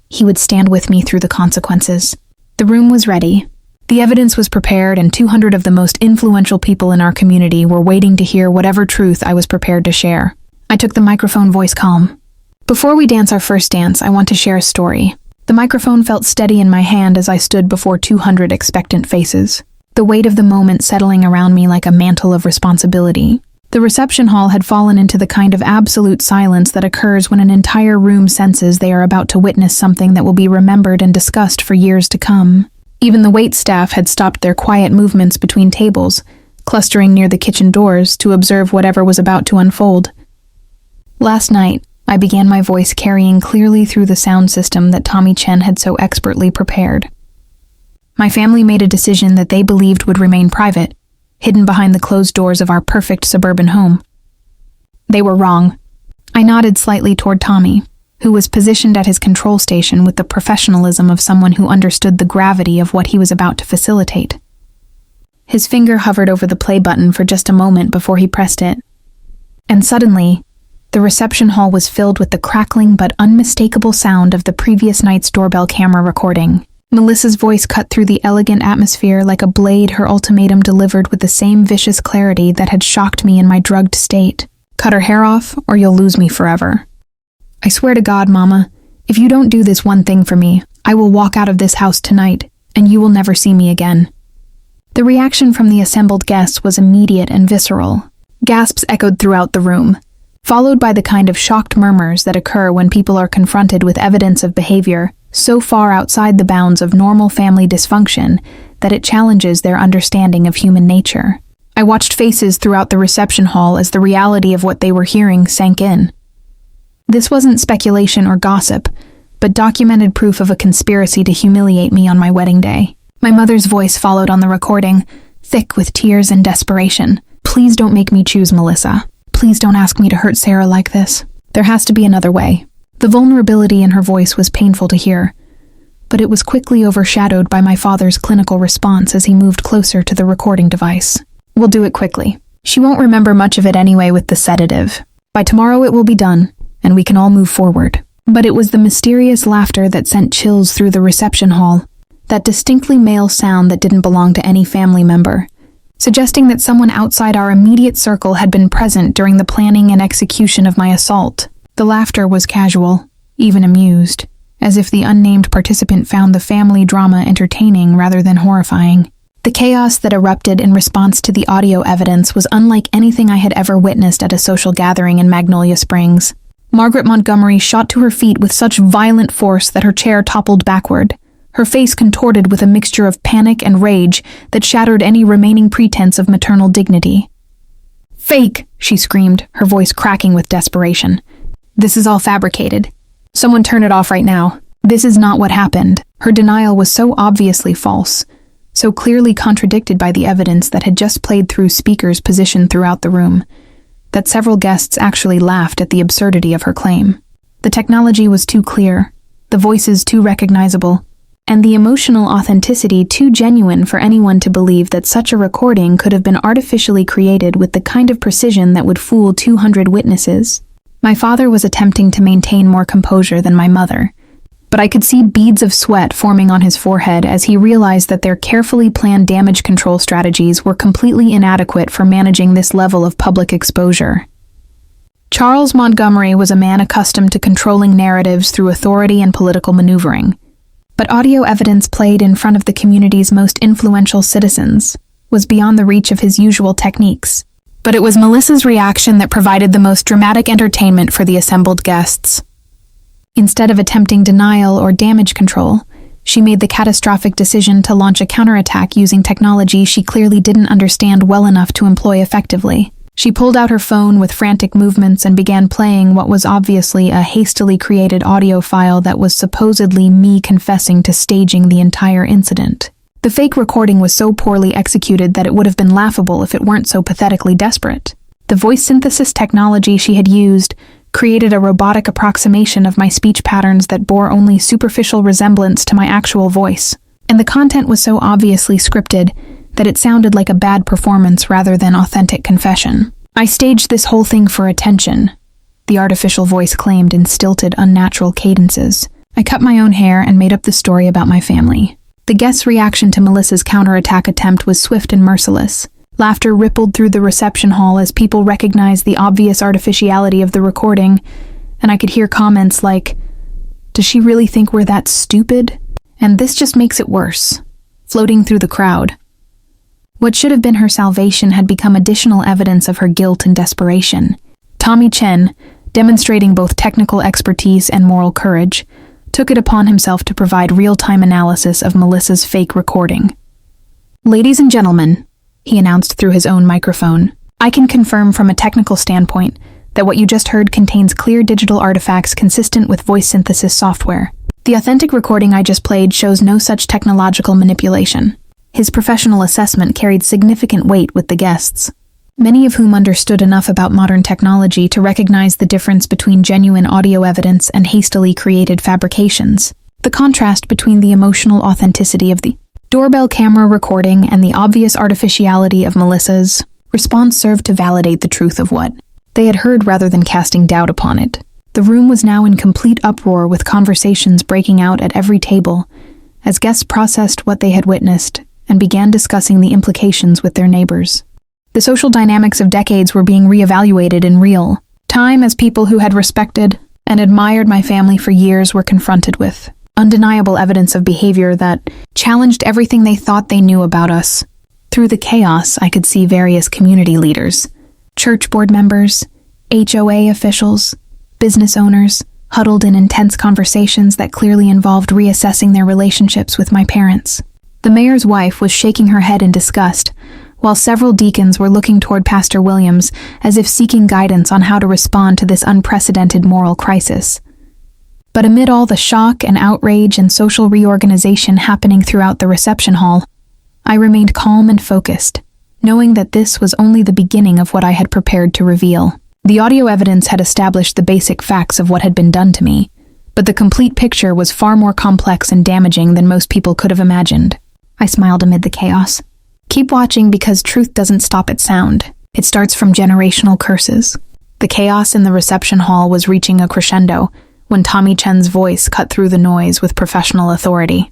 he would stand with me through the consequences. The room was ready. The evidence was prepared, and 200 of the most influential people in our community were waiting to hear whatever truth I was prepared to share. I took the microphone, voice calm. Before we dance our first dance, I want to share a story. The microphone felt steady in my hand as I stood before 200 expectant faces, the weight of the moment settling around me like a mantle of responsibility. The reception hall had fallen into the kind of absolute silence that occurs when an entire room senses they are about to witness something that will be remembered and discussed for years to come. Even the wait staff had stopped their quiet movements between tables, clustering near the kitchen doors to observe whatever was about to unfold. Last night, I began my voice carrying clearly through the sound system that Tommy Chen had so expertly prepared. My family made a decision that they believed would remain private, hidden behind the closed doors of our perfect suburban home. They were wrong. I nodded slightly toward Tommy, who was positioned at his control station with the professionalism of someone who understood the gravity of what he was about to facilitate. His finger hovered over the play button for just a moment before he pressed it, and suddenly, the reception hall was filled with the crackling but unmistakable sound of the previous night's doorbell camera recording. Melissa's voice cut through the elegant atmosphere like a blade, her ultimatum delivered with the same vicious clarity that had shocked me in my drugged state. Cut her hair off, or you'll lose me forever. I swear to God, Mama, if you don't do this one thing for me, I will walk out of this house tonight, and you will never see me again. The reaction from the assembled guests was immediate and visceral. Gasps echoed throughout the room, followed by the kind of shocked murmurs that occur when people are confronted with evidence of behavior so far outside the bounds of normal family dysfunction that it challenges their understanding of human nature. I watched faces throughout the reception hall as the reality of what they were hearing sank in. This wasn't speculation or gossip, but documented proof of a conspiracy to humiliate me on my wedding day. My mother's voice followed on the recording, thick with tears and desperation. Please don't make me choose Melissa. Please don't ask me to hurt Sarah like this. There has to be another way. The vulnerability in her voice was painful to hear, but it was quickly overshadowed by my father's clinical response as he moved closer to the recording device. We'll do it quickly. She won't remember much of it anyway with the sedative. By tomorrow it will be done, and we can all move forward. But it was the mysterious laughter that sent chills through the reception hall, that distinctly male sound that didn't belong to any family member, suggesting that someone outside our immediate circle had been present during the planning and execution of my assault. The laughter was casual, even amused, as if the unnamed participant found the family drama entertaining rather than horrifying. The chaos that erupted in response to the audio evidence was unlike anything I had ever witnessed at a social gathering in Magnolia Springs. Margaret Montgomery shot to her feet with such violent force that her chair toppled backward, her face contorted with a mixture of panic and rage that shattered any remaining pretense of maternal dignity. "Fake!" she screamed, her voice cracking with desperation. "This is all fabricated. Someone turn it off right now. This is not what happened." Her denial was so obviously false, so clearly contradicted by the evidence that had just played through speakers positioned throughout the room, that several guests actually laughed at the absurdity of her claim. The technology was too clear, the voices too recognizable, and the emotional authenticity too genuine for anyone to believe that such a recording could have been artificially created with the kind of precision that would fool 200 witnesses. My father was attempting to maintain more composure than my mother, but I could see beads of sweat forming on his forehead as he realized that their carefully planned damage control strategies were completely inadequate for managing this level of public exposure. Charles Montgomery was a man accustomed to controlling narratives through authority and political maneuvering, but audio evidence played in front of the community's most influential citizens was beyond the reach of his usual techniques. But it was Melissa's reaction that provided the most dramatic entertainment for the assembled guests. Instead of attempting denial or damage control, she made the catastrophic decision to launch a counterattack using technology she clearly didn't understand well enough to employ effectively. She pulled out her phone with frantic movements and began playing what was obviously a hastily created audio file that was supposedly me confessing to staging the entire incident. The fake recording was so poorly executed that it would have been laughable if it weren't so pathetically desperate. The voice synthesis technology she had used created a robotic approximation of my speech patterns that bore only superficial resemblance to my actual voice. and the content was so obviously scripted that it sounded like a bad performance rather than authentic confession. "I staged this whole thing for attention," the artificial voice claimed in stilted, unnatural cadences. "I cut my own hair and made up the story about my family." The guests' reaction to Melissa's counterattack attempt was swift and merciless. Laughter rippled through the reception hall as people recognized the obvious artificiality of the recording, and I could hear comments like, "Does she really think we're that stupid? And this just makes it worse," floating through the crowd. What should have been her salvation had become additional evidence of her guilt and desperation. Tommy Chen, demonstrating both technical expertise and moral courage, took it upon himself to provide real-time analysis of Melissa's fake recording. "Ladies and gentlemen," he announced through his own microphone, "I can confirm from a technical standpoint that what you just heard contains clear digital artifacts consistent with voice synthesis software. The authentic recording I just played shows no such technological manipulation." His professional assessment carried significant weight with the guests, many of whom understood enough about modern technology to recognize the difference between genuine audio evidence and hastily created fabrications. The contrast between the emotional authenticity of the doorbell camera recording and the obvious artificiality of Melissa's response served to validate the truth of what they had heard rather than casting doubt upon it. The room was now in complete uproar, with conversations breaking out at every table as guests processed what they had witnessed and began discussing the implications with their neighbors. The social dynamics of decades were being reevaluated in real time as people who had respected and admired my family for years were confronted with undeniable evidence of behavior that challenged everything they thought they knew about us. Through the chaos, I could see various community leaders, church board members, HOA officials, business owners, huddled in intense conversations that clearly involved reassessing their relationships with my parents. The mayor's wife was shaking her head in disgust, while several deacons were looking toward Pastor Williams as if seeking guidance on how to respond to this unprecedented moral crisis. But amid all the shock and outrage and social reorganization happening throughout the reception hall, I remained calm and focused, knowing that this was only the beginning of what I had prepared to reveal. The audio evidence had established the basic facts of what had been done to me, but the complete picture was far more complex and damaging than most people could have imagined. I smiled amid the chaos. "Keep watching, because truth doesn't stop at sound. It starts from generational curses." The chaos in the reception hall was reaching a crescendo when Tommy Chen's voice cut through the noise with professional authority.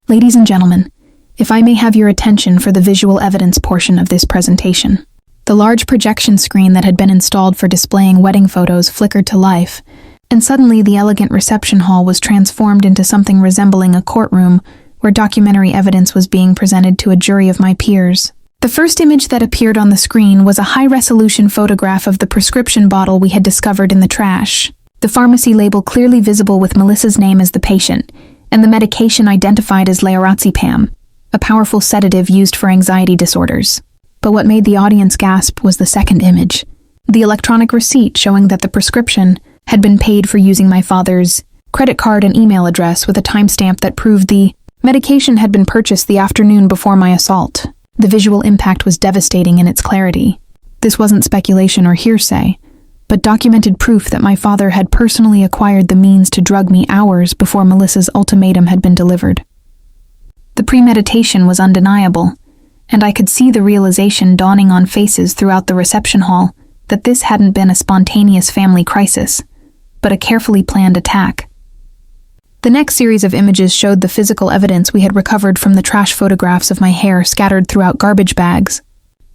"Ladies and gentlemen, if I may have your attention for the visual evidence portion of this presentation." The large projection screen that had been installed for displaying wedding photos flickered to life, and suddenly the elegant reception hall was transformed into something resembling a courtroom where documentary evidence was being presented to a jury of my peers. The first image that appeared on the screen was a high-resolution photograph of the prescription bottle we had discovered in the trash, the pharmacy label clearly visible with Melissa's name as the patient, and the medication identified as lorazepam, a powerful sedative used for anxiety disorders. But what made the audience gasp was the second image, the electronic receipt showing that the prescription had been paid for using my father's credit card and email address, with a timestamp that proved the medication had been purchased the afternoon before my assault. The visual impact was devastating in its clarity. This wasn't speculation or hearsay, but documented proof that my father had personally acquired the means to drug me hours before Melissa's ultimatum had been delivered. The premeditation was undeniable, and I could see the realization dawning on faces throughout the reception hall that this hadn't been a spontaneous family crisis, but a carefully planned attack. The next series of images showed the physical evidence we had recovered from the trash photographs of my hair scattered throughout garbage bags,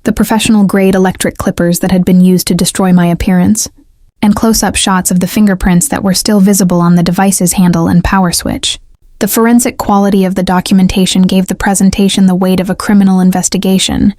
the professional-grade electric clippers that had been used to destroy my appearance, and close-up shots of the fingerprints that were still visible on the device's handle and power switch. The forensic quality of the documentation gave the presentation the weight of a criminal investigation,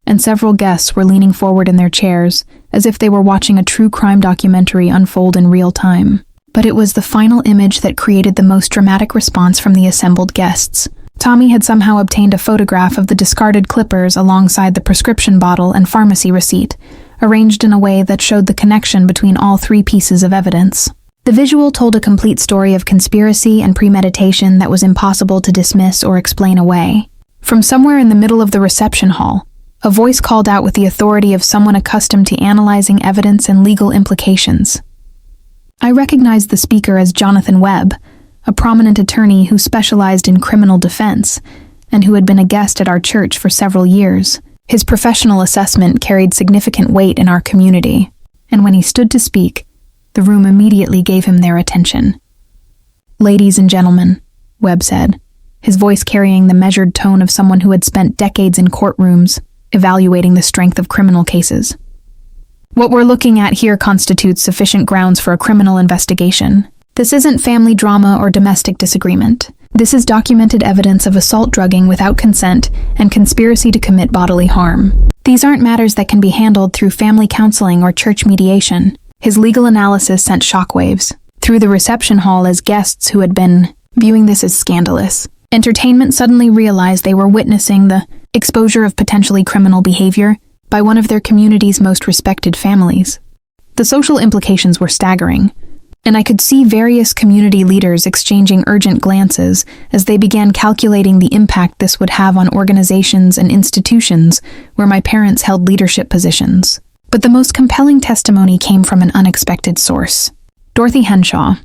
and several guests were leaning forward in their chairs as if they were watching a true crime documentary unfold in real time. But it was the final image that created the most dramatic response from the assembled guests. Tommy had somehow obtained a photograph of the discarded clippers alongside the prescription bottle and pharmacy receipt, arranged in a way that showed the connection between all three pieces of evidence. The visual told a complete story of conspiracy and premeditation that was impossible to dismiss or explain away. From somewhere in the middle of the reception hall, a voice called out with the authority of someone accustomed to analyzing evidence and legal implications. I recognized the speaker as Jonathan Webb, a prominent attorney who specialized in criminal defense and who had been a guest at our church for several years. His professional assessment carried significant weight in our community, and when he stood to speak, the room immediately gave him their attention. "Ladies and gentlemen," Webb said, his voice carrying the measured tone of someone who had spent decades in courtrooms, evaluating the strength of criminal cases. "What we're looking at here constitutes sufficient grounds for a criminal investigation. This isn't family drama or domestic disagreement. This is documented evidence of assault drugging without consent and conspiracy to commit bodily harm. These aren't matters that can be handled through family counseling or church mediation." His legal analysis sent shockwaves through the reception hall as guests who had been viewing this as scandalous. Entertainment suddenly realized they were witnessing the exposure of potentially criminal behavior by one of their community's most respected families. The social implications were staggering, and I could see various community leaders exchanging urgent glances as they began calculating the impact this would have on organizations and institutions where my parents held leadership positions. But the most compelling testimony came from an unexpected source. Dorothy Henshaw,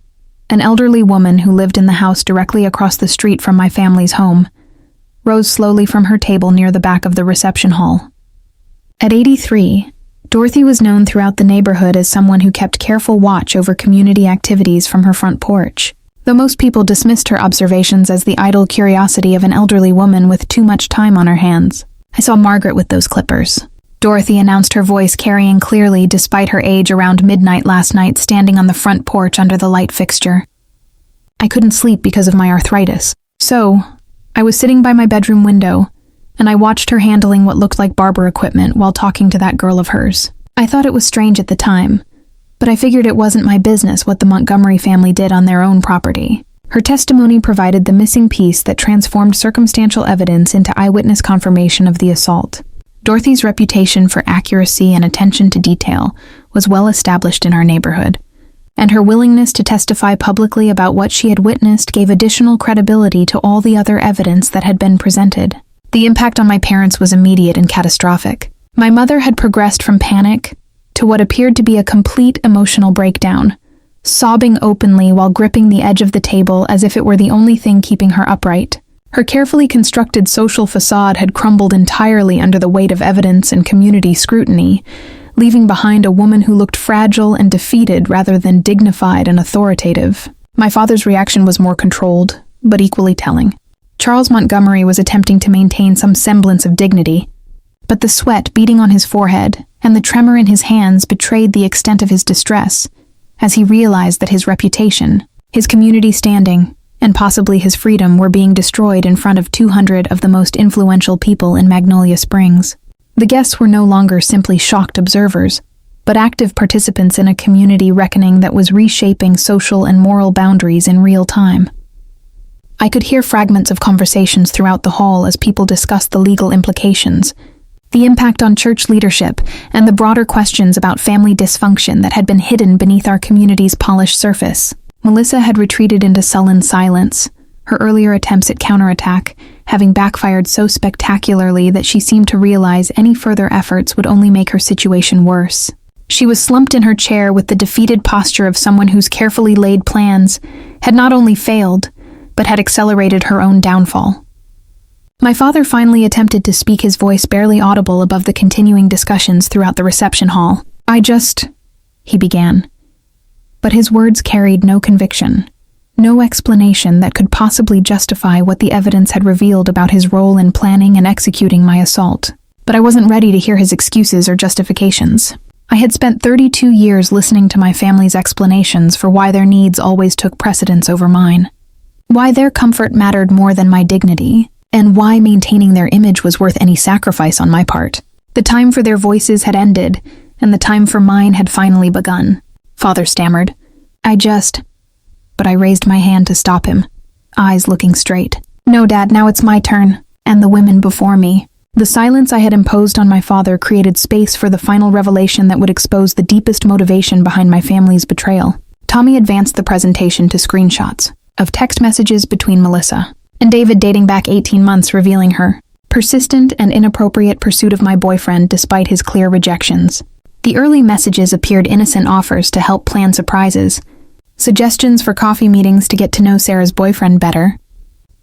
an elderly woman who lived in the house directly across the street from my family's home, rose slowly from her table near the back of the reception hall. At 83, Dorothy was known throughout the neighborhood as someone who kept careful watch over community activities from her front porch. Though most people dismissed her observations as the idle curiosity of an elderly woman with too much time on her hands, I saw Margaret with those clippers. Dorothy announced, her voice carrying clearly despite her age, around midnight last night, standing on the front porch under the light fixture. I couldn't sleep because of my arthritis, so I was sitting by my bedroom window, and I watched her handling what looked like barber equipment while talking to that girl of hers. I thought it was strange at the time, but I figured it wasn't my business what the Montgomery family did on their own property. Her testimony provided the missing piece that transformed circumstantial evidence into eyewitness confirmation of the assault. Dorothy's reputation for accuracy and attention to detail was well established in our neighborhood, and her willingness to testify publicly about what she had witnessed gave additional credibility to all the other evidence that had been presented. The impact on my parents was immediate and catastrophic. My mother had progressed from panic to what appeared to be a complete emotional breakdown, sobbing openly while gripping the edge of the table as if it were the only thing keeping her upright. Her carefully constructed social facade had crumbled entirely under the weight of evidence and community scrutiny, leaving behind a woman who looked fragile and defeated rather than dignified and authoritative. My father's reaction was more controlled, but equally telling. Charles Montgomery was attempting to maintain some semblance of dignity, but the sweat beading on his forehead and the tremor in his hands betrayed the extent of his distress as he realized that his reputation, his community standing, and possibly his freedom were being destroyed in front of 200 of the most influential people in Magnolia Springs. The guests were no longer simply shocked observers, but active participants in a community reckoning that was reshaping social and moral boundaries in real time. I could hear fragments of conversations throughout the hall as people discussed the legal implications, the impact on church leadership, and the broader questions about family dysfunction that had been hidden beneath our community's polished surface. Melissa had retreated into sullen silence, her earlier attempts at counterattack having backfired so spectacularly that she seemed to realize any further efforts would only make her situation worse. She was slumped in her chair with the defeated posture of someone whose carefully laid plans had not only failed, but had accelerated her own downfall. My father finally attempted to speak, his voice barely audible above the continuing discussions throughout the reception hall. He began. But his words carried no conviction, no explanation that could possibly justify what the evidence had revealed about his role in planning and executing my assault. But I wasn't ready to hear his excuses or justifications. I had spent 32 years listening to my family's explanations for why their needs always took precedence over mine, why their comfort mattered more than my dignity, and why maintaining their image was worth any sacrifice on my part. The time for their voices had ended, and the time for mine had finally begun. Father stammered. But I raised my hand to stop him, eyes looking straight. "No, Dad, now it's my turn, and the women before me." The silence I had imposed on my father created space for the final revelation that would expose the deepest motivation behind my family's betrayal. Tommy advanced the presentation to screenshots of text messages between Melissa and David dating back 18 months, revealing her persistent and inappropriate pursuit of my boyfriend despite his clear rejections. The early messages appeared innocent offers to help plan surprises, suggestions for coffee meetings to get to know Sarah's boyfriend better.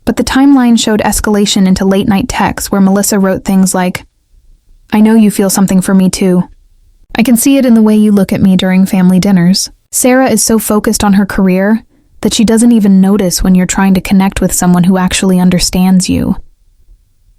But the timeline showed escalation into late-night texts where Melissa wrote things like, "I know you feel something for me too. I can see it in the way you look at me during family dinners." Sarah is so focused on her career that she doesn't even notice when you're trying to connect with someone who actually understands you.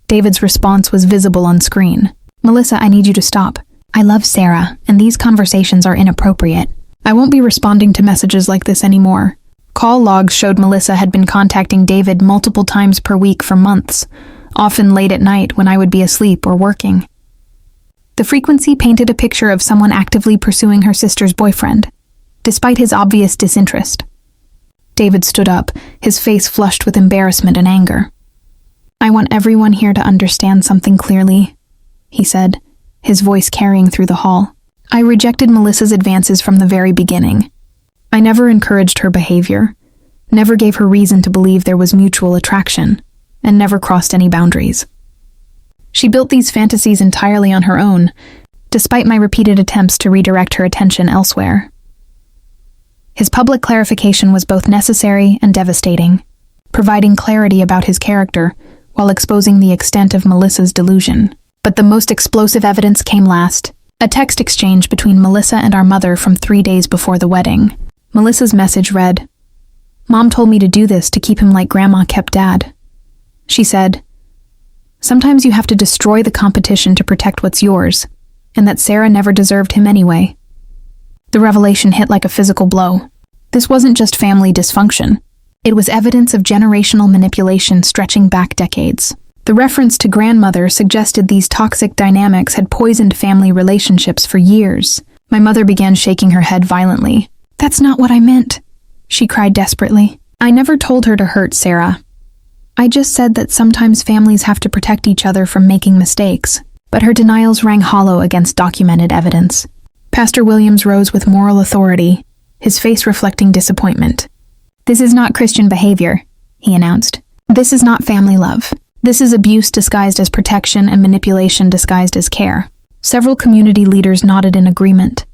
David's response was visible on screen. "Melissa, I need you to stop. I love Sarah, and these conversations are inappropriate. I won't be responding to messages like this anymore." Call logs showed Melissa had been contacting David multiple times per week for months, often late at night when I would be asleep or working. The frequency painted a picture of someone actively pursuing her sister's boyfriend, despite his obvious disinterest. David stood up, his face flushed with embarrassment and anger. "I want everyone here to understand something clearly," he said, his voice carrying through the hall. "I rejected Melissa's advances from the very beginning. I never encouraged her behavior, never gave her reason to believe there was mutual attraction, and never crossed any boundaries. She built these fantasies entirely on her own, despite my repeated attempts to redirect her attention elsewhere." His public clarification was both necessary and devastating, providing clarity about his character while exposing the extent of Melissa's delusion. But the most explosive evidence came last, a text exchange between Melissa and our mother from 3 days before the wedding. Melissa's message read, "Mom told me to do this to keep him like Grandma kept Dad." She said, "Sometimes you have to destroy the competition to protect what's yours, and that Sarah never deserved him anyway." The revelation hit like a physical blow. This wasn't just family dysfunction. It was evidence of generational manipulation stretching back decades. The reference to grandmother suggested these toxic dynamics had poisoned family relationships for years. My mother began shaking her head violently. "That's not what I meant," she cried desperately. "I never told her to hurt Sarah. I just said that sometimes families have to protect each other from making mistakes." But her denials rang hollow against documented evidence. Pastor Williams rose with moral authority, his face reflecting disappointment. "This is not Christian behavior," he announced. "This is not family love. This is abuse disguised as protection and manipulation disguised as care." Several community leaders nodded in agreement,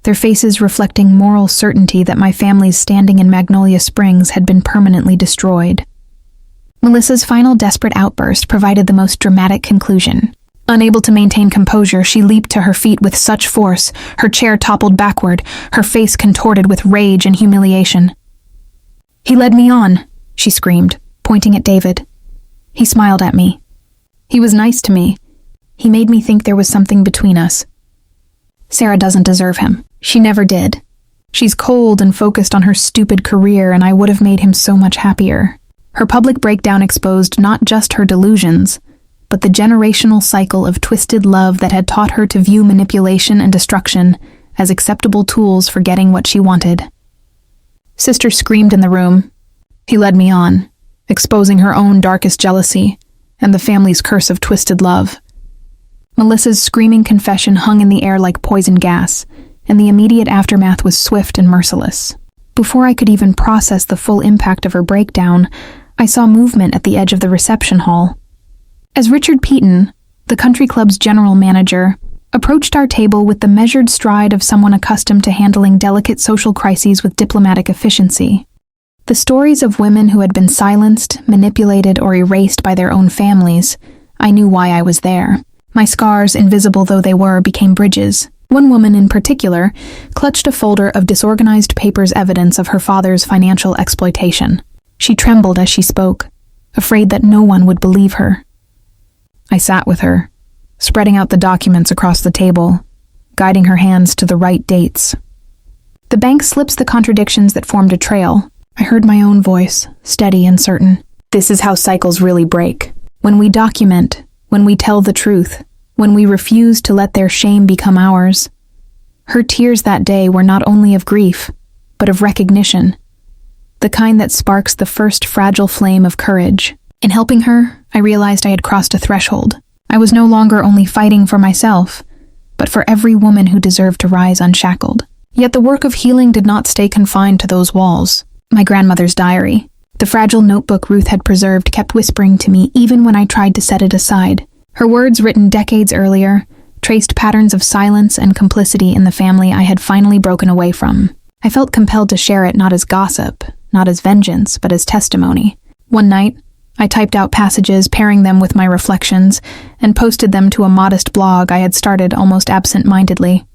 their faces reflecting moral certainty that my family's standing in Magnolia Springs had been permanently destroyed. Melissa's final desperate outburst provided the most dramatic conclusion. Unable to maintain composure, she leaped to her feet with such force, her chair toppled backward, her face contorted with rage and humiliation. "He led me on," she screamed, pointing at David. "He smiled at me. He was nice to me. He made me think there was something between us. Sarah doesn't deserve him. She never did. She's cold and focused on her stupid career, and I would have made him so much happier." Her public breakdown exposed not just her delusions, but the generational cycle of twisted love that had taught her to view manipulation and destruction as acceptable tools for getting what she wanted. Sister screamed in the room. "He led me on," exposing her own darkest jealousy and the family's curse of twisted love. Melissa's screaming confession hung in the air like poison gas, and the immediate aftermath was swift and merciless. Before I could even process the full impact of her breakdown, I saw movement at the edge of the reception hall. As Richard Peaton, the country club's general manager, approached our table with the measured stride of someone accustomed to handling delicate social crises with diplomatic efficiency. The stories of women who had been silenced, manipulated, or erased by their own families, I knew why I was there. My scars, invisible though they were, became bridges. One woman in particular clutched a folder of disorganized papers evidence of her father's financial exploitation. She trembled as she spoke, afraid that no one would believe her. I sat with her, spreading out the documents across the table, guiding her hands to the right dates. The bank slips the contradictions that formed a trail. I heard my own voice, steady and certain. This is how cycles really break. When we document, when we tell the truth, when we refuse to let their shame become ours. Her tears that day were not only of grief, but of recognition, the kind that sparks the first fragile flame of courage. In helping her, I realized I had crossed a threshold. I was no longer only fighting for myself, but for every woman who deserved to rise unshackled. Yet the work of healing did not stay confined to those walls. My grandmother's diary, the fragile notebook Ruth had preserved, kept whispering to me even when I tried to set it aside. Her words, written decades earlier, traced patterns of silence and complicity in the family I had finally broken away from. I felt compelled to share it not as gossip, not as vengeance, but as testimony. One night, I typed out passages, pairing them with my reflections, and posted them to a modest blog I had started almost absent-mindedly.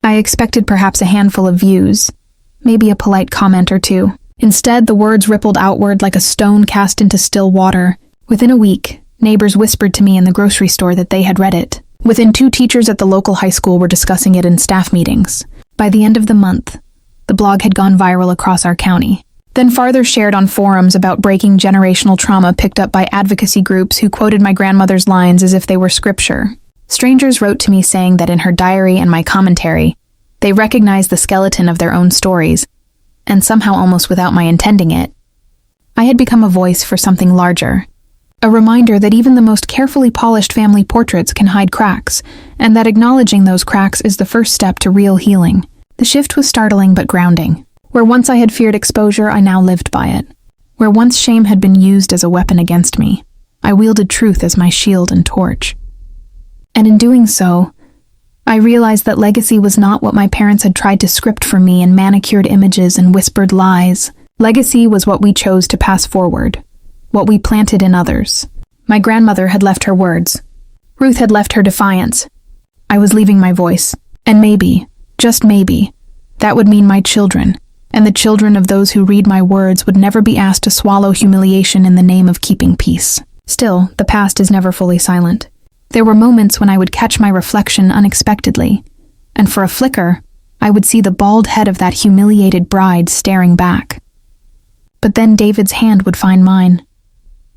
I expected perhaps a handful of views, maybe a polite comment or two. Instead, the words rippled outward like a stone cast into still water. Within a week, neighbors whispered to me in the grocery store that they had read it. Within 2 teachers at the local high school were discussing it in staff meetings. By the end of the month, the blog had gone viral across our county. Then farther shared on forums about breaking generational trauma picked up by advocacy groups who quoted my grandmother's lines as if they were scripture. Strangers wrote to me saying that in her diary and my commentary, they recognized the skeleton of their own stories, and somehow almost without my intending it, I had become a voice for something larger. A reminder that even the most carefully polished family portraits can hide cracks, and that acknowledging those cracks is the first step to real healing. The shift was startling but grounding. Where once I had feared exposure, I now lived by it. Where once shame had been used as a weapon against me, I wielded truth as my shield and torch. And in doing so, I realized that legacy was not what my parents had tried to script for me in manicured images and whispered lies. Legacy was what we chose to pass forward, what we planted in others. My grandmother had left her words. Ruth had left her defiance. I was leaving my voice. And maybe, just maybe, that would mean my children, and the children of those who read my words would never be asked to swallow humiliation in the name of keeping peace. Still, the past is never fully silent. There were moments when I would catch my reflection unexpectedly, and for a flicker, I would see the bald head of that humiliated bride staring back. But then David's hand would find mine,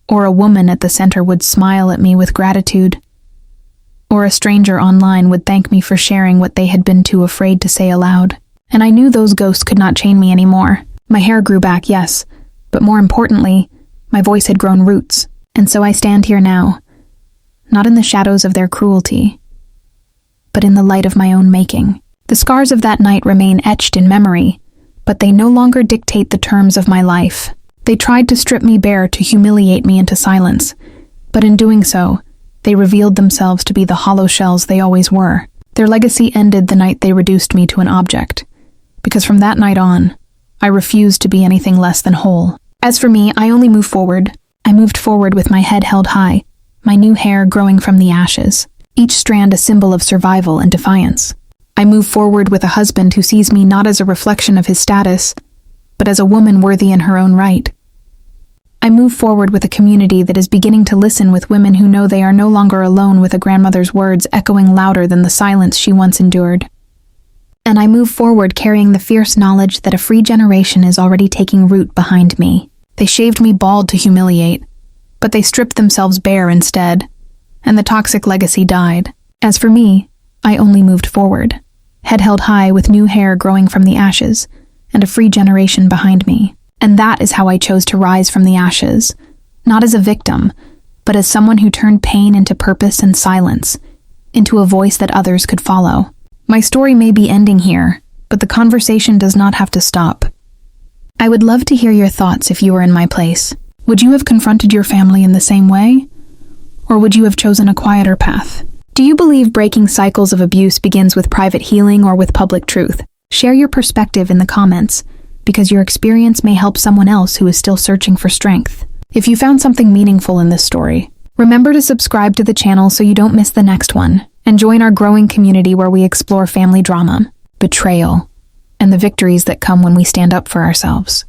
or a woman at the center would smile at me with gratitude, or a stranger online would thank me for sharing what they had been too afraid to say aloud. And I knew those ghosts could not chain me anymore. My hair grew back, yes, but more importantly, my voice had grown roots, and so I stand here now, not in the shadows of their cruelty, but in the light of my own making. The scars of that night remain etched in memory, but they no longer dictate the terms of my life. They tried to strip me bare to humiliate me into silence, but in doing so, they revealed themselves to be the hollow shells they always were. Their legacy ended the night they reduced me to an object, because from that night on, I refused to be anything less than whole. As for me, I only moved forward. I moved forward with my head held high, my new hair growing from the ashes, each strand a symbol of survival and defiance. I move forward with a husband who sees me not as a reflection of his status, but as a woman worthy in her own right. I move forward with a community that is beginning to listen with women who know they are no longer alone, with a grandmother's words echoing louder than the silence she once endured. And I move forward carrying the fierce knowledge that a free generation is already taking root behind me. They shaved me bald to humiliate, but they stripped themselves bare instead, and the toxic legacy died. As for me, I only moved forward, head held high with new hair growing from the ashes, and a free generation behind me. And that is how I chose to rise from the ashes, not as a victim, but as someone who turned pain into purpose and silence, into a voice that others could follow. My story may be ending here, but the conversation does not have to stop. I would love to hear your thoughts if you were in my place. Would you have confronted your family in the same way? Or would you have chosen a quieter path? Do you believe breaking cycles of abuse begins with private healing or with public truth? Share your perspective in the comments, because your experience may help someone else who is still searching for strength. If you found something meaningful in this story, remember to subscribe to the channel so you don't miss the next one, and join our growing community where we explore family drama, betrayal, and the victories that come when we stand up for ourselves.